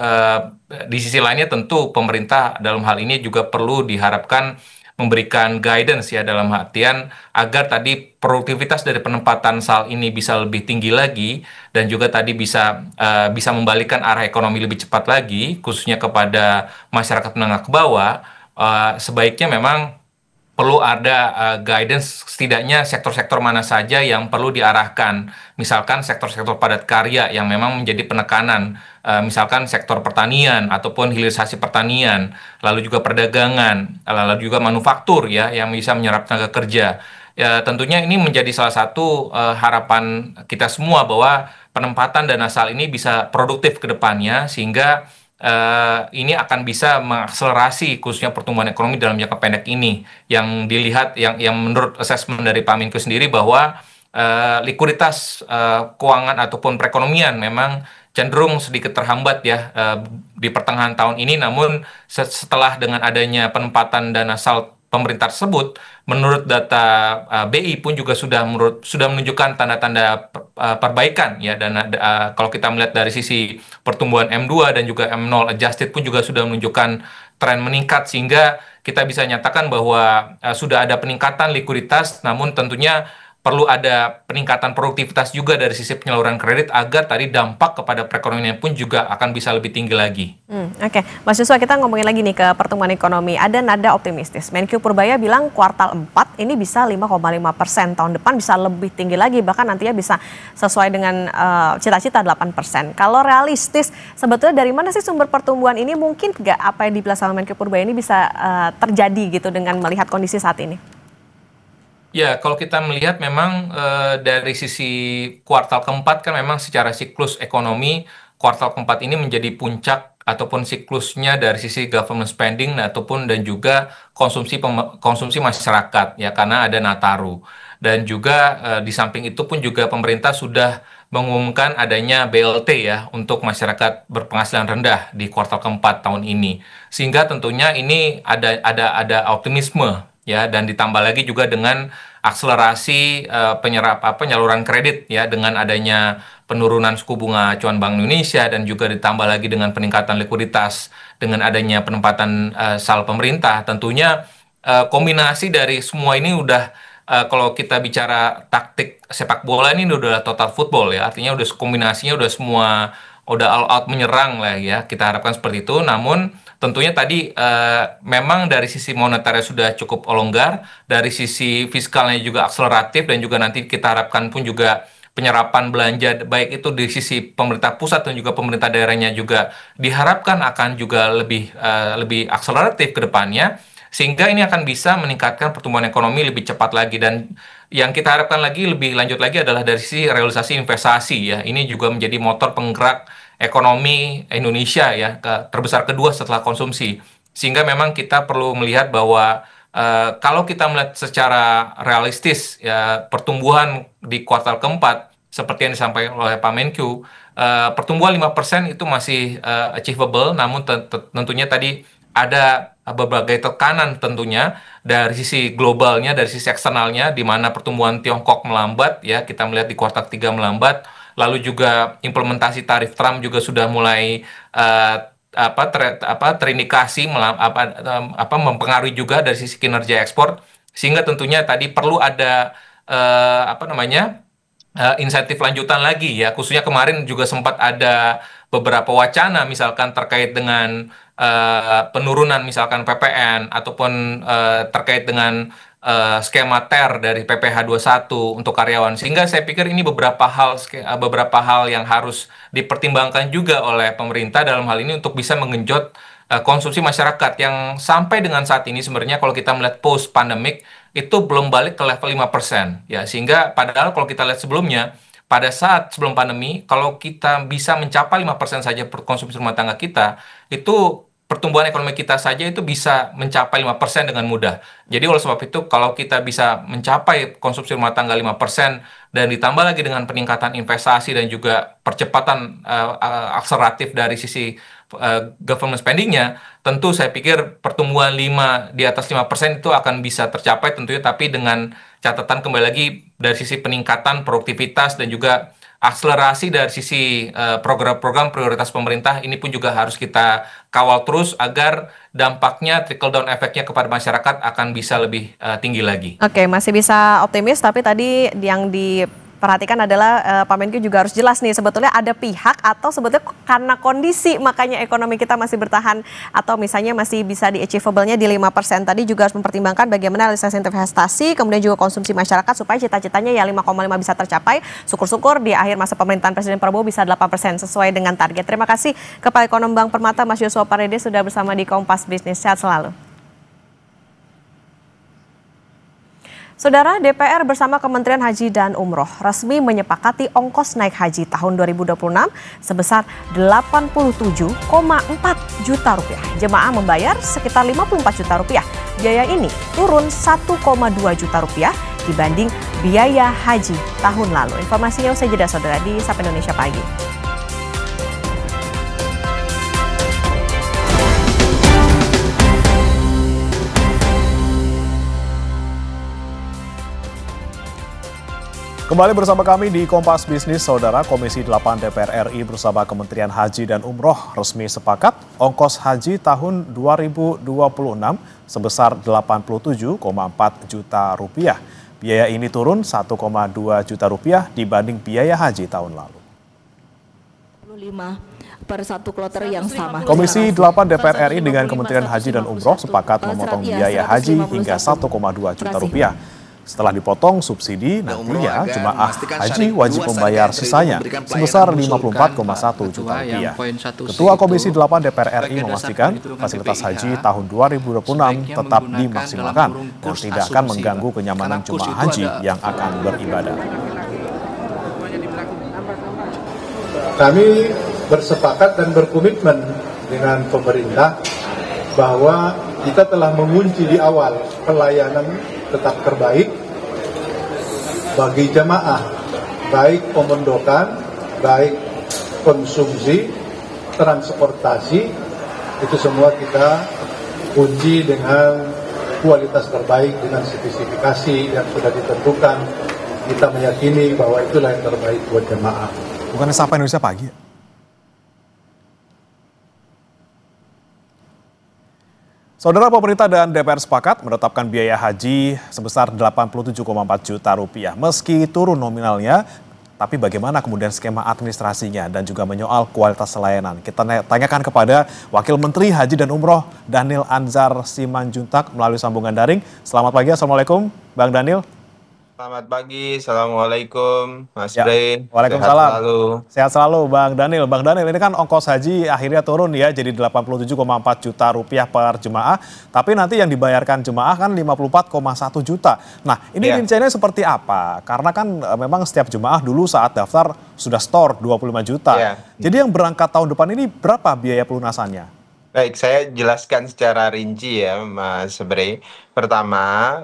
di sisi lainnya tentu pemerintah dalam hal ini juga perlu diharapkan memberikan guidance ya, dalam artian agar tadi produktivitas dari penempatan sal ini bisa lebih tinggi lagi, dan juga tadi bisa membalikkan arah ekonomi lebih cepat lagi, khususnya kepada masyarakat menengah ke bawah. Sebaiknya memang perlu ada guidance, setidaknya sektor-sektor mana saja yang perlu diarahkan. Misalkan sektor-sektor padat karya yang memang menjadi penekanan, misalkan sektor pertanian ataupun hilirisasi pertanian, lalu juga perdagangan, lalu juga manufaktur ya, yang bisa menyerap tenaga kerja. Ya, tentunya ini menjadi salah satu harapan kita semua bahwa penempatan dana sal ini bisa produktif ke depannya, sehingga ini akan bisa mengakselerasi khususnya pertumbuhan ekonomi dalam jangka pendek ini, yang dilihat yang menurut asesmen dari Pak Menkyu sendiri bahwa likuiditas keuangan ataupun perekonomian memang cenderung sedikit terhambat ya di pertengahan tahun ini. Namun setelah dengan adanya penempatan dana sal pemerintah tersebut, menurut data BI pun juga sudah menunjukkan tanda-tanda perbaikan ya, dan kalau kita melihat dari sisi pertumbuhan M2 dan juga M0 adjusted pun juga sudah menunjukkan tren meningkat, sehingga kita bisa nyatakan bahwa sudah ada peningkatan likuiditas. Namun tentunya perlu ada peningkatan produktivitas juga dari sisi penyaluran kredit, agar tadi dampak kepada perekonomian pun juga akan bisa lebih tinggi lagi. Oke, Mas Joshua, kita ngomongin lagi nih ke pertumbuhan ekonomi. Ada nada optimistis. Menkyu Purbaya bilang kuartal 4 ini bisa 5,5%, tahun depan bisa lebih tinggi lagi, bahkan nantinya bisa sesuai dengan cita-cita 8%. Kalau realistis, sebetulnya dari mana sih sumber pertumbuhan ini? Mungkin nggak apa yang dibilang sama Menkyu Purbaya ini bisa terjadi gitu dengan melihat kondisi saat ini? Ya, kalau kita melihat memang dari sisi kuartal keempat kan memang secara siklus ekonomi, kuartal keempat ini menjadi puncak ataupun siklusnya dari sisi government spending ataupun dan juga konsumsi masyarakat ya, karena ada Nataru. Dan juga di samping itu pun juga pemerintah sudah mengumumkan adanya BLT ya untuk masyarakat berpenghasilan rendah di kuartal keempat tahun ini. Sehingga tentunya ini ada optimisme ya, dan ditambah lagi juga dengan akselerasi penyaluran kredit ya, dengan adanya penurunan suku bunga acuan Bank Indonesia, dan juga ditambah lagi dengan peningkatan likuiditas dengan adanya penempatan sal pemerintah. Tentunya kombinasi dari semua ini udah kalau kita bicara taktik sepak bola ini udah total football ya, artinya udah kombinasinya udah semua udah all out menyerang lah ya, kita harapkan seperti itu. Namun tentunya tadi memang dari sisi moneternya sudah cukup longgar, dari sisi fiskalnya juga akseleratif, dan juga nanti kita harapkan pun juga penyerapan belanja baik itu di sisi pemerintah pusat dan juga pemerintah daerahnya juga diharapkan akan juga lebih akseleratif ke depannya, sehingga ini akan bisa meningkatkan pertumbuhan ekonomi lebih cepat lagi. Dan yang kita harapkan lagi lebih lanjut lagi adalah dari sisi realisasi investasi ya, ini juga menjadi motor penggerak ekonomi Indonesia ya, terbesar kedua setelah konsumsi, sehingga memang kita perlu melihat bahwa kalau kita melihat secara realistis ya, pertumbuhan di kuartal keempat seperti yang disampaikan oleh Pak Menkyu, pertumbuhan 5% itu masih achievable, namun tentunya tadi ada berbagai tekanan tentunya dari sisi globalnya, dari sisi eksternalnya, di mana pertumbuhan Tiongkok melambat ya, kita melihat di kuartal 3 melambat, lalu juga implementasi tarif Trump juga sudah mulai terindikasi mempengaruhi juga dari sisi kinerja ekspor, sehingga tentunya tadi perlu ada insentif lanjutan lagi ya, khususnya kemarin juga sempat ada beberapa wacana misalkan terkait dengan penurunan misalkan PPN ataupun terkait dengan skema TER dari PPh 21 untuk karyawan, sehingga saya pikir ini beberapa hal yang harus dipertimbangkan juga oleh pemerintah dalam hal ini untuk bisa menggenjot konsumsi masyarakat yang sampai dengan saat ini sebenarnya kalau kita melihat post pandemic itu belum balik ke level 5% ya, sehingga padahal kalau kita lihat sebelumnya pada saat sebelum pandemi kalau kita bisa mencapai 5% saja per konsumsi rumah tangga kita, itu pertumbuhan ekonomi kita saja itu bisa mencapai 5% dengan mudah. Jadi oleh sebab itu kalau kita bisa mencapai konsumsi rumah tangga 5% dan ditambah lagi dengan peningkatan investasi dan juga percepatan akseleratif dari sisi government spending-nya, tentu saya pikir pertumbuhan di atas 5% itu akan bisa tercapai tentunya, tapi dengan catatan kembali lagi dari sisi peningkatan produktivitas dan juga akselerasi dari sisi program-program prioritas pemerintah, ini pun juga harus kita kawal terus agar dampaknya trickle down efeknya kepada masyarakat akan bisa lebih tinggi lagi. Oke, masih bisa optimis, tapi tadi yang diperhatikan adalah Pak Menkyu juga harus jelas nih, sebetulnya ada pihak atau sebetulnya karena kondisi makanya ekonomi kita masih bertahan atau misalnya masih bisa di achievable-nya di 5%. Tadi juga harus mempertimbangkan bagaimana realisasi investasi, kemudian juga konsumsi masyarakat supaya cita-citanya ya 5,5 bisa tercapai. Syukur-syukur di akhir masa pemerintahan Presiden Prabowo bisa 8% sesuai dengan target. Terima kasih Kepala Ekonom Bank Permata Mas Yosua Parede sudah bersama di Kompas Bisnis. Sehat selalu. Saudara, DPR bersama Kementerian Haji dan Umroh resmi menyepakati ongkos naik haji tahun 2026 sebesar 87,4 juta rupiah. Jemaah membayar sekitar 54 juta rupiah. Biaya ini turun 1,2 juta rupiah dibanding biaya haji tahun lalu. Informasinya usai jeda saudara di Sapa Indonesia Pagi. Kembali bersama kami di Kompas Bisnis, Saudara. Komisi 8 DPR RI bersama Kementerian Haji dan Umroh resmi sepakat ongkos haji tahun 2026 sebesar 87,4 juta rupiah. Biaya ini turun 1,2 juta rupiah dibanding biaya haji tahun lalu. Per satu kloter yang sama. Komisi 8 DPR RI dengan Kementerian Haji dan Umroh sepakat memotong biaya haji hingga 1,2 juta rupiah. Setelah dipotong subsidi, nantinya jemaah haji wajib membayar sisanya sebesar 54,1 juta rupiah. Ketua Komisi 8 DPR RI memastikan fasilitas haji tahun 2026 tetap dimaksimalkan dan tidak akan mengganggu kenyamanan jemaah haji yang akan beribadah. Kami bersepakat dan berkomitmen dengan pemerintah bahwa kita telah mengunci di awal pelayanan tetap terbaik bagi jemaah, baik pemondokan, baik konsumsi, transportasi, itu semua kita kunci dengan kualitas terbaik dengan spesifikasi yang sudah ditentukan. Kita meyakini bahwa itulah yang terbaik buat jemaah. Bukannya Sapa Indonesia Pagi? Saudara, pemerintah dan DPR sepakat menetapkan biaya haji sebesar 87,4 juta rupiah. Meski turun nominalnya Tapi bagaimana kemudian skema administrasinya dan juga menyoal kualitas layanan? Kita tanyakan kepada Wakil Menteri Haji dan Umroh Dhanil Anzar Simanjuntak melalui sambungan daring. Selamat pagi, Assalamualaikum Bang Dhanil. Selamat pagi, Assalamualaikum Mas Bre. Waalaikumsalam. Sehat selalu. Sehat selalu Bang Dhanil. Bang Dhanil, ini kan ongkos haji akhirnya turun ya jadi 87,4 juta rupiah per jemaah. Tapi nanti yang dibayarkan jemaah kan 54,1 juta. Nah ini rinciannya seperti apa? Karena kan memang setiap jemaah dulu saat daftar sudah store 25 juta. Jadi yang berangkat tahun depan ini berapa biaya pelunasannya? Baik, saya jelaskan secara rinci ya Mas Bre. Pertama,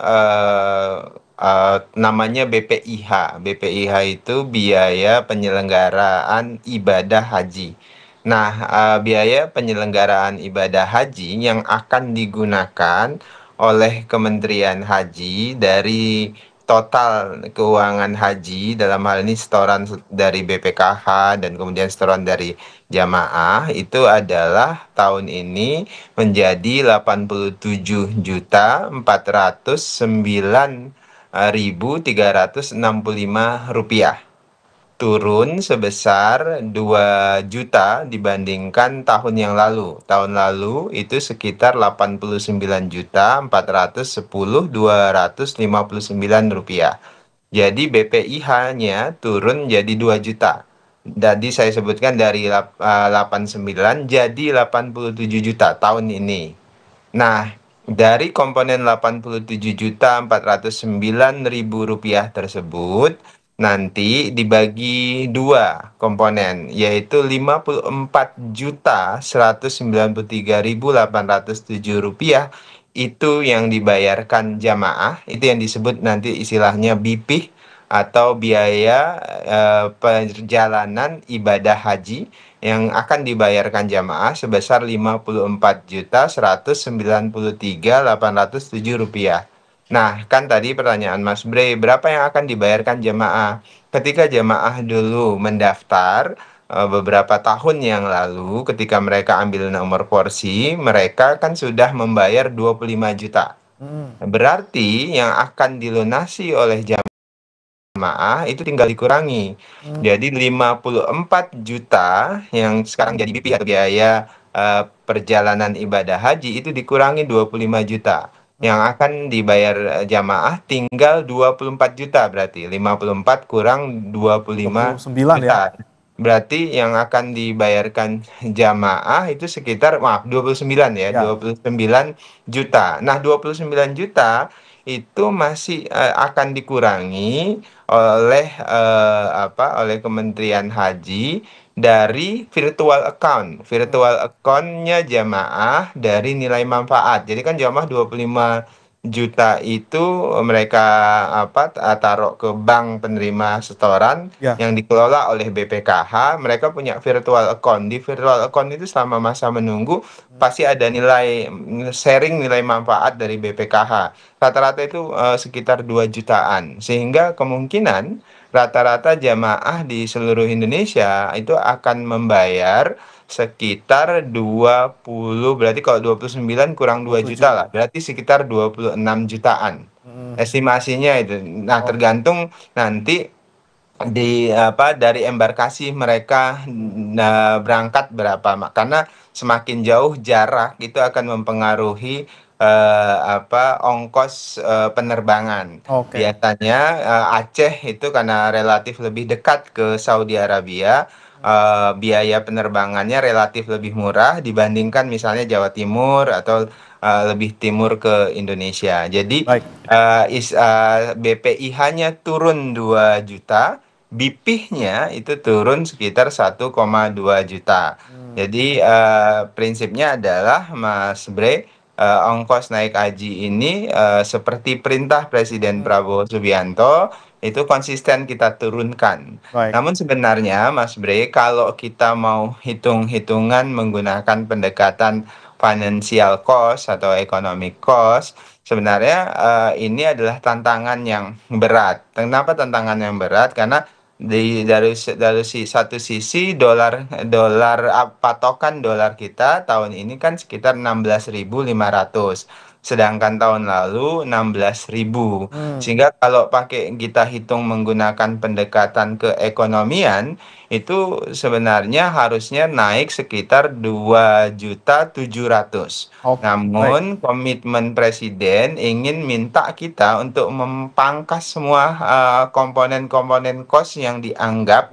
namanya BPIH. BPIH itu biaya penyelenggaraan ibadah haji. Nah, biaya penyelenggaraan ibadah haji yang akan digunakan oleh Kementerian Haji dari total keuangan haji, dalam hal ini setoran dari BPKH dan kemudian setoran dari jamaah, itu adalah tahun ini menjadi 87.409.365 rupiah, turun sebesar 2 juta dibandingkan tahun yang lalu. Tahun lalu itu sekitar 89.410.259 rupiah. Jadi BPIH-nya turun jadi 2 juta. Tadi saya sebutkan dari 89 jadi 87 juta tahun ini. Nah, dari komponen 87.409.000 rupiah tersebut nanti dibagi 2 komponen, yaitu 54.193.807 rupiah itu yang dibayarkan jamaah, itu yang disebut nanti istilahnya BIPIH atau biaya perjalanan ibadah haji yang akan dibayarkan jamaah sebesar 54.193.807 rupiah. Nah, kan tadi pertanyaan Mas Bre, berapa yang akan dibayarkan jamaah? Ketika jamaah dulu mendaftar beberapa tahun yang lalu, ketika mereka ambil nomor porsi, mereka kan sudah membayar 25 juta. Berarti yang akan dilunasi oleh jamaah itu tinggal dikurangi. Jadi 54 juta yang sekarang jadi BP atau biaya perjalanan ibadah haji itu dikurangi 25 juta. Yang akan dibayar jamaah tinggal 24 juta, berarti 54 kurang 25 juta. Ya? Berarti yang akan dibayarkan jamaah itu sekitar 29 ya, 29 juta. Nah, 29 juta itu masih akan dikurangi oleh oleh Kementerian Haji dari virtual account. Virtual account-nya jamaah dari nilai manfaat. Jadi kan jamaah 25 juta itu mereka taruh ke bank penerima setoran yang dikelola oleh BPKH. Mereka punya virtual account. Di virtual account itu selama masa menunggu pasti ada nilai sharing nilai manfaat dari BPKH. Rata-rata itu sekitar 2 jutaan. Sehingga kemungkinan rata-rata jamaah di seluruh Indonesia itu akan membayar sekitar 20, berarti kalau 29 kurang 2 juta lah, berarti sekitar 26 jutaan. Estimasinya itu. Nah, tergantung nanti dari embarkasi mereka berangkat berapa. Karena semakin jauh jarak itu akan mempengaruhi ongkos penerbangan. Biasanya Aceh itu karena relatif lebih dekat ke Saudi Arabia, biaya penerbangannya relatif lebih murah dibandingkan misalnya Jawa Timur atau lebih timur ke Indonesia. Jadi BPIH-nya turun 2 juta, BIPIH-nya itu turun sekitar 1,2 juta. Jadi prinsipnya adalah Mas Bre, ongkos naik haji ini seperti perintah Presiden Prabowo Subianto itu konsisten kita turunkan. Namun sebenarnya Mas Bre, kalau kita mau hitung-hitungan menggunakan pendekatan financial cost atau economic cost, sebenarnya ini adalah tantangan yang berat. Kenapa tantangan yang berat? Karena dari satu sisi patokan dolar kita tahun ini kan sekitar 16.500. sedangkan tahun lalu 16.000. Sehingga kalau kita hitung menggunakan pendekatan keekonomian, itu sebenarnya harusnya naik sekitar 2.700.000. Namun komitmen Presiden ingin minta kita untuk memangkas semua komponen-komponen kos yang dianggap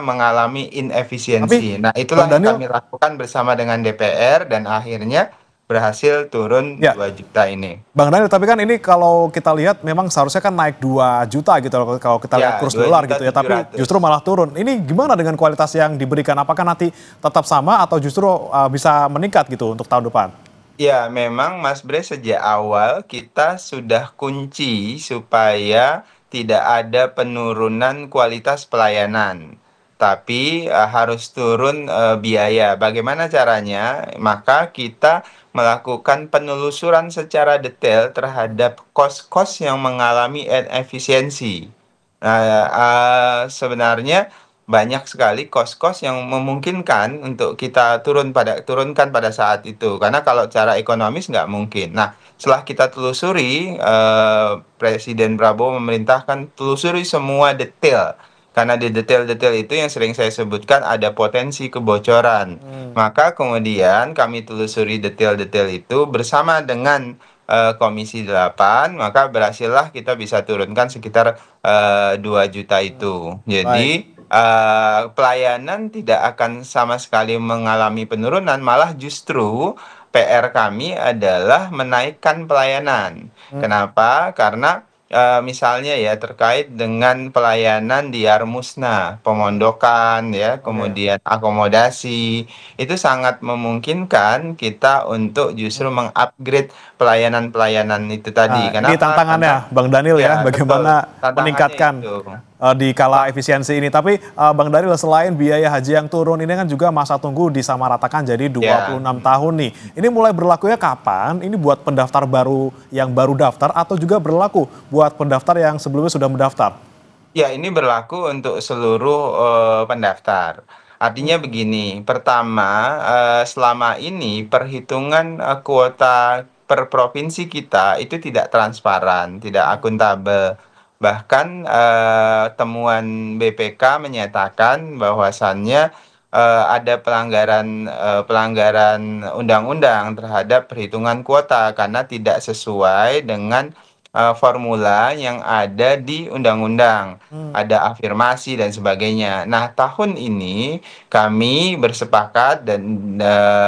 mengalami inefisiensi. Nah, itulah yang kami lakukan bersama dengan DPR dan akhirnya berhasil turun 2 juta ini. Bang Daniel, tapi kan ini kalau kita lihat memang seharusnya kan naik 2 juta gitu kalau kita lihat kurs dolar gitu ya, tapi justru malah turun. Ini gimana dengan kualitas yang diberikan? Apakah nanti tetap sama atau justru bisa meningkat gitu untuk tahun depan? Ya, memang Mas Bre, sejak awal kita sudah kunci supaya tidak ada penurunan kualitas pelayanan, tapi harus turun biaya. Bagaimana caranya? Maka kita melakukan penelusuran secara detail terhadap kos-kos yang mengalami inefisiensi. Sebenarnya banyak sekali kos-kos yang memungkinkan untuk kita turunkan pada saat itu, karena kalau cara ekonomis nggak mungkin. Nah, setelah kita telusuri, Presiden Prabowo memerintahkan telusuri semua detail. Karena di detail-detail itu yang sering saya sebutkan ada potensi kebocoran. Maka kemudian kami telusuri detail-detail itu bersama dengan Komisi 8, maka berhasillah kita bisa turunkan sekitar 2 juta itu. Jadi pelayanan tidak akan sama sekali mengalami penurunan, malah justru PR kami adalah menaikkan pelayanan. Kenapa? Karena misalnya ya terkait dengan pelayanan di Yarmusna, pemondokan ya, kemudian akomodasi, itu sangat memungkinkan kita untuk justru mengupgrade pelayanan-pelayanan itu tadi. Ini tantangannya Bang Daniel ya, bagaimana meningkatkan di kala efisiensi ini. Tapi Bang Daniel, selain biaya haji yang turun, ini kan juga masa tunggu disamaratakan jadi 26 tahun nih. Ini mulai berlakunya kapan? Ini buat pendaftar baru yang baru daftar atau juga berlaku buat pendaftar yang sebelumnya sudah mendaftar? Ya, ini berlaku untuk seluruh pendaftar. Artinya begini, pertama, selama ini perhitungan kuota per provinsi kita itu tidak transparan, tidak akuntabel. Bahkan temuan BPK menyatakan bahwasannya ada pelanggaran undang-undang terhadap perhitungan kuota karena tidak sesuai dengan formula yang ada di undang-undang. Ada afirmasi dan sebagainya. Nah, tahun ini kami bersepakat dan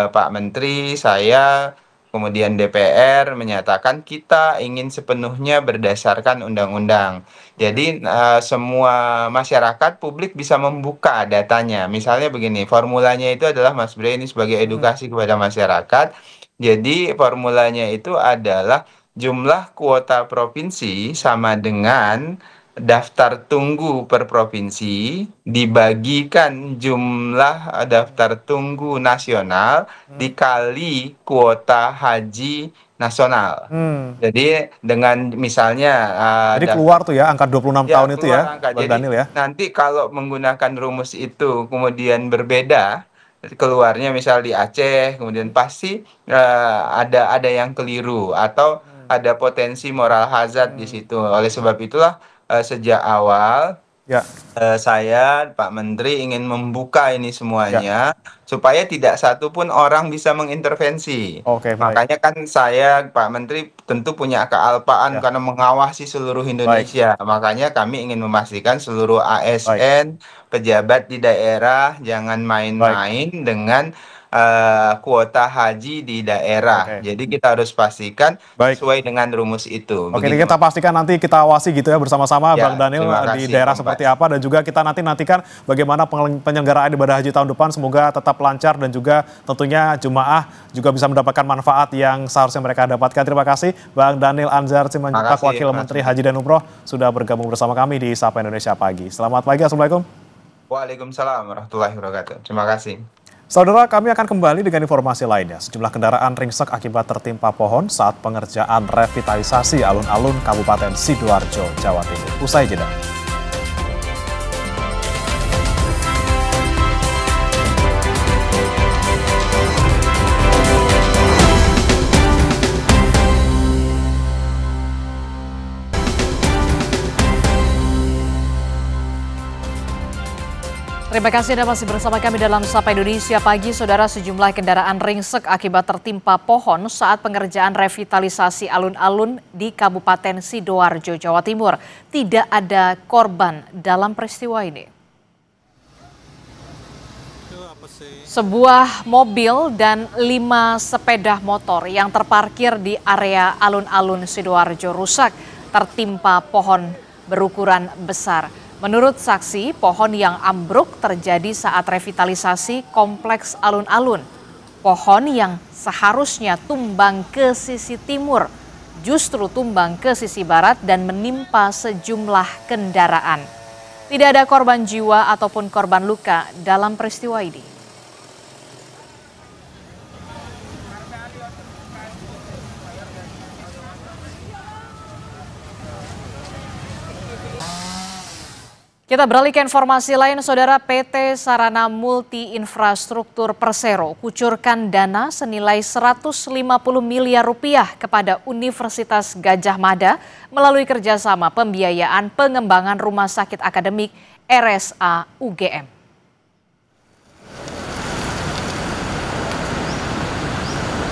Pak Menteri, saya, kemudian DPR menyatakan kita ingin sepenuhnya berdasarkan undang-undang. Jadi semua masyarakat publik bisa membuka datanya. Misalnya begini, formulanya itu adalah, Mas Bre, ini sebagai edukasi kepada masyarakat. Jadi formulanya itu adalah jumlah kuota provinsi sama dengan daftar tunggu per provinsi dibagikan jumlah daftar tunggu nasional dikali kuota haji nasional. Jadi dengan misalnya jadi keluar tuh ya angka 26 tahun itu ya, Bang Daniel ya. Nanti kalau menggunakan rumus itu kemudian berbeda, keluarnya misal di Aceh, kemudian pasti ada yang keliru atau ada potensi moral hazard di situ. Oleh sebab itulah sejak awal saya, Pak Menteri, ingin membuka ini semuanya supaya tidak satu pun orang bisa mengintervensi. Makanya kan saya, Pak Menteri, tentu punya kealpaan karena mengawasi seluruh Indonesia. Makanya kami ingin memastikan seluruh ASN, pejabat di daerah jangan main-main dengan kuota haji di daerah. Jadi kita harus pastikan sesuai dengan rumus itu. Oke, kita pastikan nanti kita awasi gitu ya bersama-sama Bang Daniel di daerah seperti apa, dan juga kita nantikan bagaimana penyelenggaraan ibadah haji tahun depan, semoga tetap lancar dan juga tentunya jemaah juga bisa mendapatkan manfaat yang seharusnya mereka dapatkan. Terima kasih Bang Daniel Anzar Simanjuntak, Wakil Menteri Haji dan Umroh, sudah bergabung bersama kami di Sapa Indonesia Pagi. Selamat pagi, Assalamualaikum. Waalaikumsalam warahmatullahi wabarakatuh. Terima kasih. Saudara, kami akan kembali dengan informasi lainnya. Sejumlah kendaraan ringsek akibat tertimpa pohon saat pengerjaan revitalisasi alun-alun Kabupaten Sidoarjo, Jawa Timur. Usai jeda. Terima kasih Anda masih bersama kami dalam Sapa Indonesia Pagi. Saudara, sejumlah kendaraan ringsek akibat tertimpa pohon saat pengerjaan revitalisasi alun-alun di Kabupaten Sidoarjo, Jawa Timur. Tidak ada korban dalam peristiwa ini. Sebuah mobil dan 5 sepeda motor yang terparkir di area alun-alun Sidoarjo rusak tertimpa pohon berukuran besar. Menurut saksi, pohon yang ambruk terjadi saat revitalisasi kompleks alun-alun. Pohon yang seharusnya tumbang ke sisi timur, justru tumbang ke sisi barat dan menimpa sejumlah kendaraan. Tidak ada korban jiwa ataupun korban luka dalam peristiwa ini. Kita beralih ke informasi lain, Saudara. PT Sarana Multi Infrastruktur Persero kucurkan dana senilai 150 miliar rupiah kepada Universitas Gadjah Mada melalui kerjasama pembiayaan pengembangan rumah sakit akademik RSA UGM.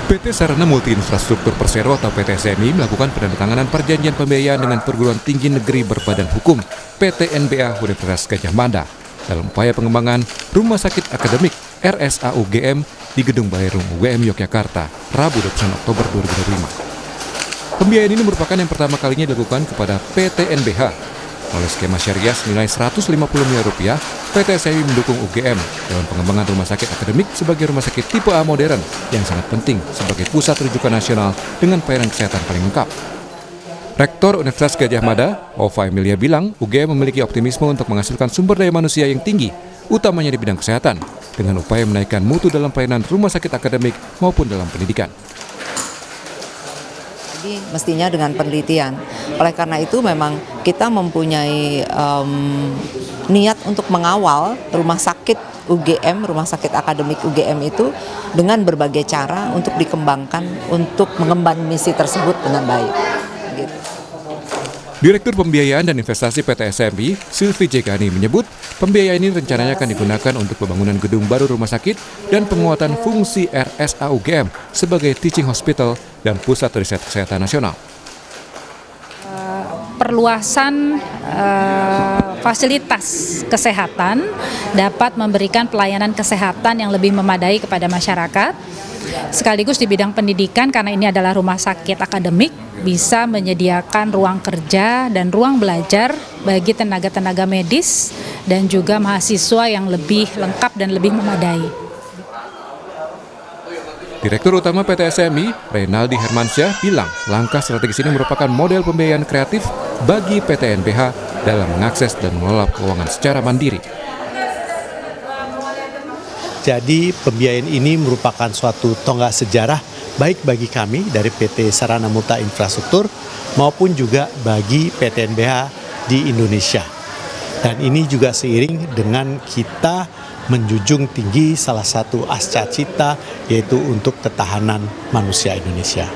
PT Sarana Multi Infrastruktur Persero atau PT SMI melakukan penandatanganan perjanjian pembiayaan dengan perguruan tinggi negeri berbadan hukum PT NBA Universitas Gadjah Mada dalam upaya pengembangan Rumah Sakit Akademik RSA UGM di Gedung Balai Rum UGM Yogyakarta, Rabu 29 Oktober 2025. Pembiayaan ini merupakan yang pertama kalinya dilakukan kepada PT NBH. Oleh skema syariah senilai 150 miliar rupiah, PT SMI mendukung UGM dalam pengembangan rumah sakit akademik sebagai rumah sakit tipe A modern yang sangat penting sebagai pusat rujukan nasional dengan pelayanan kesehatan paling lengkap. Rektor Universitas Gadjah Mada, Ova Emilia bilang, UGM memiliki optimisme untuk menghasilkan sumber daya manusia yang tinggi, utamanya di bidang kesehatan, dengan upaya menaikkan mutu dalam pelayanan rumah sakit akademik maupun dalam pendidikan. Jadi mestinya dengan penelitian. Oleh karena itu memang kita mempunyai niat untuk mengawal rumah sakit UGM, rumah sakit akademik UGM itu dengan berbagai cara untuk dikembangkan, untuk mengemban misi tersebut dengan baik. Gitu. Direktur Pembiayaan dan Investasi PT SMI, Sylvie Jekani menyebut, pembiayaan ini rencananya akan digunakan untuk pembangunan gedung baru rumah sakit dan penguatan fungsi RSA UGM sebagai teaching hospital dan pusat riset kesehatan nasional. Perluasan fasilitas kesehatan dapat memberikan pelayanan kesehatan yang lebih memadai kepada masyarakat. Sekaligus di bidang pendidikan, karena ini adalah rumah sakit akademik, bisa menyediakan ruang kerja dan ruang belajar bagi tenaga-tenaga medis dan juga mahasiswa yang lebih lengkap dan lebih memadai. Direktur Utama PT SMI, Reynaldi Hermansyah, bilang langkah strategis ini merupakan model pembiayaan kreatif bagi PT NBH dalam mengakses dan mengelola keuangan secara mandiri. Jadi pembiayaan ini merupakan suatu tonggak sejarah baik bagi kami dari PT Sarana Multi Infrastruktur maupun juga bagi PT NBH di Indonesia. Dan ini juga seiring dengan kita menjunjung tinggi salah satu asca cita, yaitu untuk ketahanan manusia Indonesia.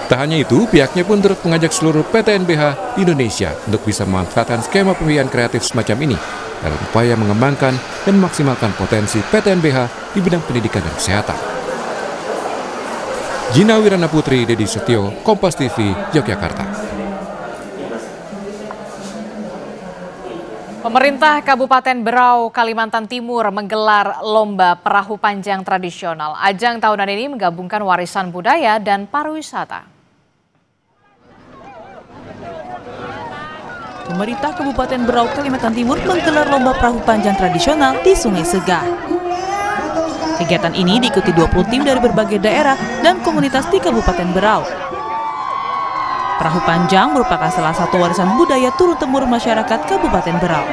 Tak hanya itu, pihaknya pun turut mengajak seluruh PT NBH Indonesia untuk bisa memanfaatkan skema pembiayaan kreatif semacam ini dalam upaya mengembangkan dan memaksimalkan potensi PT NBH di bidang pendidikan dan kesehatan. Gina Wirana Putri, Dedi Setio, Kompas TV, Yogyakarta. Pemerintah Kabupaten Berau, Kalimantan Timur menggelar lomba perahu panjang tradisional. Ajang tahunan ini menggabungkan warisan budaya dan pariwisata. Pemerintah Kabupaten Berau, Kalimantan Timur menggelar lomba perahu panjang tradisional di Sungai Segar. Kegiatan ini diikuti 20 tim dari berbagai daerah dan komunitas di Kabupaten Berau. Perahu panjang merupakan salah satu warisan budaya turun-temurun masyarakat Kabupaten Berau.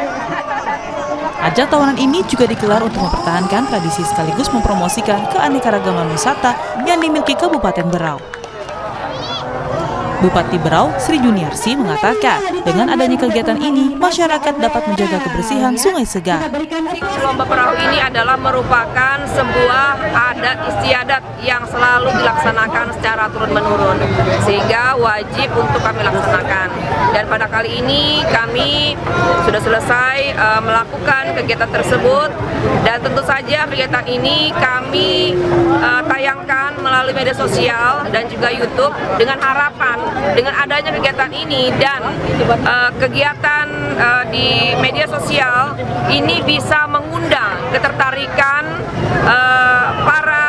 Ajang tahunan ini juga digelar untuk mempertahankan tradisi sekaligus mempromosikan keanekaragaman wisata yang dimiliki Kabupaten Berau. Bupati Berau, Sri Juniarsi mengatakan, dengan adanya kegiatan ini, masyarakat dapat menjaga kebersihan Sungai Segar. Lomba perahu ini adalah merupakan sebuah adat istiadat yang selalu dilaksanakan secara turun-menurun, sehingga wajib untuk kami laksanakan. Dan pada kali ini kami sudah selesai melakukan kegiatan tersebut, dan tentu saja kegiatan ini kami tayangkan melalui media sosial dan juga YouTube dengan harapan dengan adanya kegiatan ini dan kegiatan di media sosial ini bisa mengundang ketertarikan para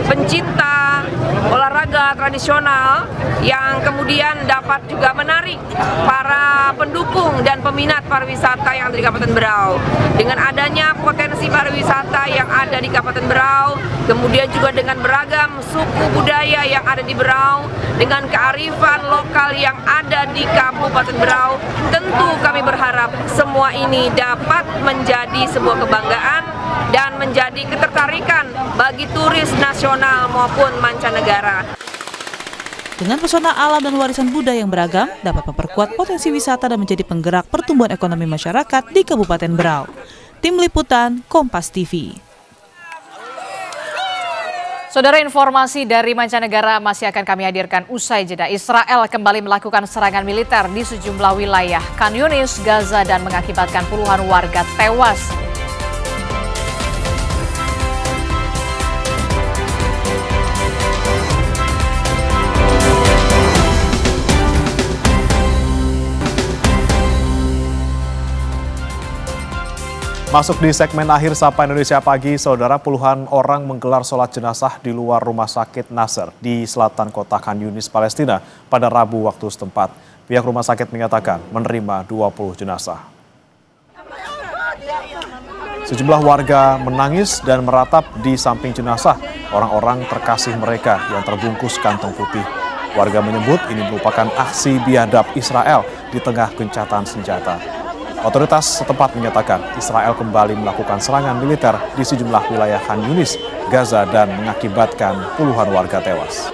pencinta olahraga tradisional yang kemudian dapat juga menarik para pendukung dan peminat pariwisata yang ada di Kabupaten Berau. Dengan adanya potensi pariwisata yang ada di Kabupaten Berau, kemudian juga dengan beragam suku budaya yang ada di Berau, dengan kearifan lokal yang ada di Kabupaten Berau, tentu kami berharap semua ini dapat menjadi sebuah kebanggaan dan menjadi ketertarikan bagi turis nasional maupun mancanegara. Dengan pesona alam dan warisan budaya yang beragam, dapat memperkuat potensi wisata dan menjadi penggerak pertumbuhan ekonomi masyarakat di Kabupaten Berau. Tim Liputan, Kompas TV. Saudara, informasi dari mancanegara masih akan kami hadirkan usai jeda. Israel kembali melakukan serangan militer di sejumlah wilayah Khan Yunis, Gaza, dan mengakibatkan puluhan warga tewas. Masuk di segmen akhir Sapa Indonesia Pagi, saudara, puluhan orang menggelar sholat jenazah di luar rumah sakit Nasr di selatan kota Khan Yunis, Palestina pada Rabu waktu setempat. Pihak rumah sakit menyatakan menerima 20 jenazah. Sejumlah warga menangis dan meratap di samping jenazah orang-orang terkasih mereka yang terbungkus kantong putih. Warga menyebut ini merupakan aksi biadab Israel di tengah gencatan senjata. Otoritas setempat menyatakan Israel kembali melakukan serangan militer di sejumlah wilayah Khan Yunis, Gaza, dan mengakibatkan puluhan warga tewas.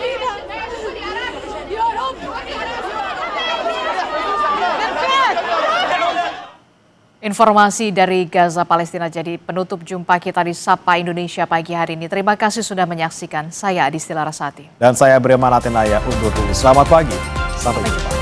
Informasi dari Gaza, Palestina jadi penutup jumpa kita di Sapa Indonesia pagi hari ini. Terima kasih sudah menyaksikan. Saya Adistila Rasati. Dan saya Brema Natenaya undur diri. Selamat pagi. Sampai jumpa.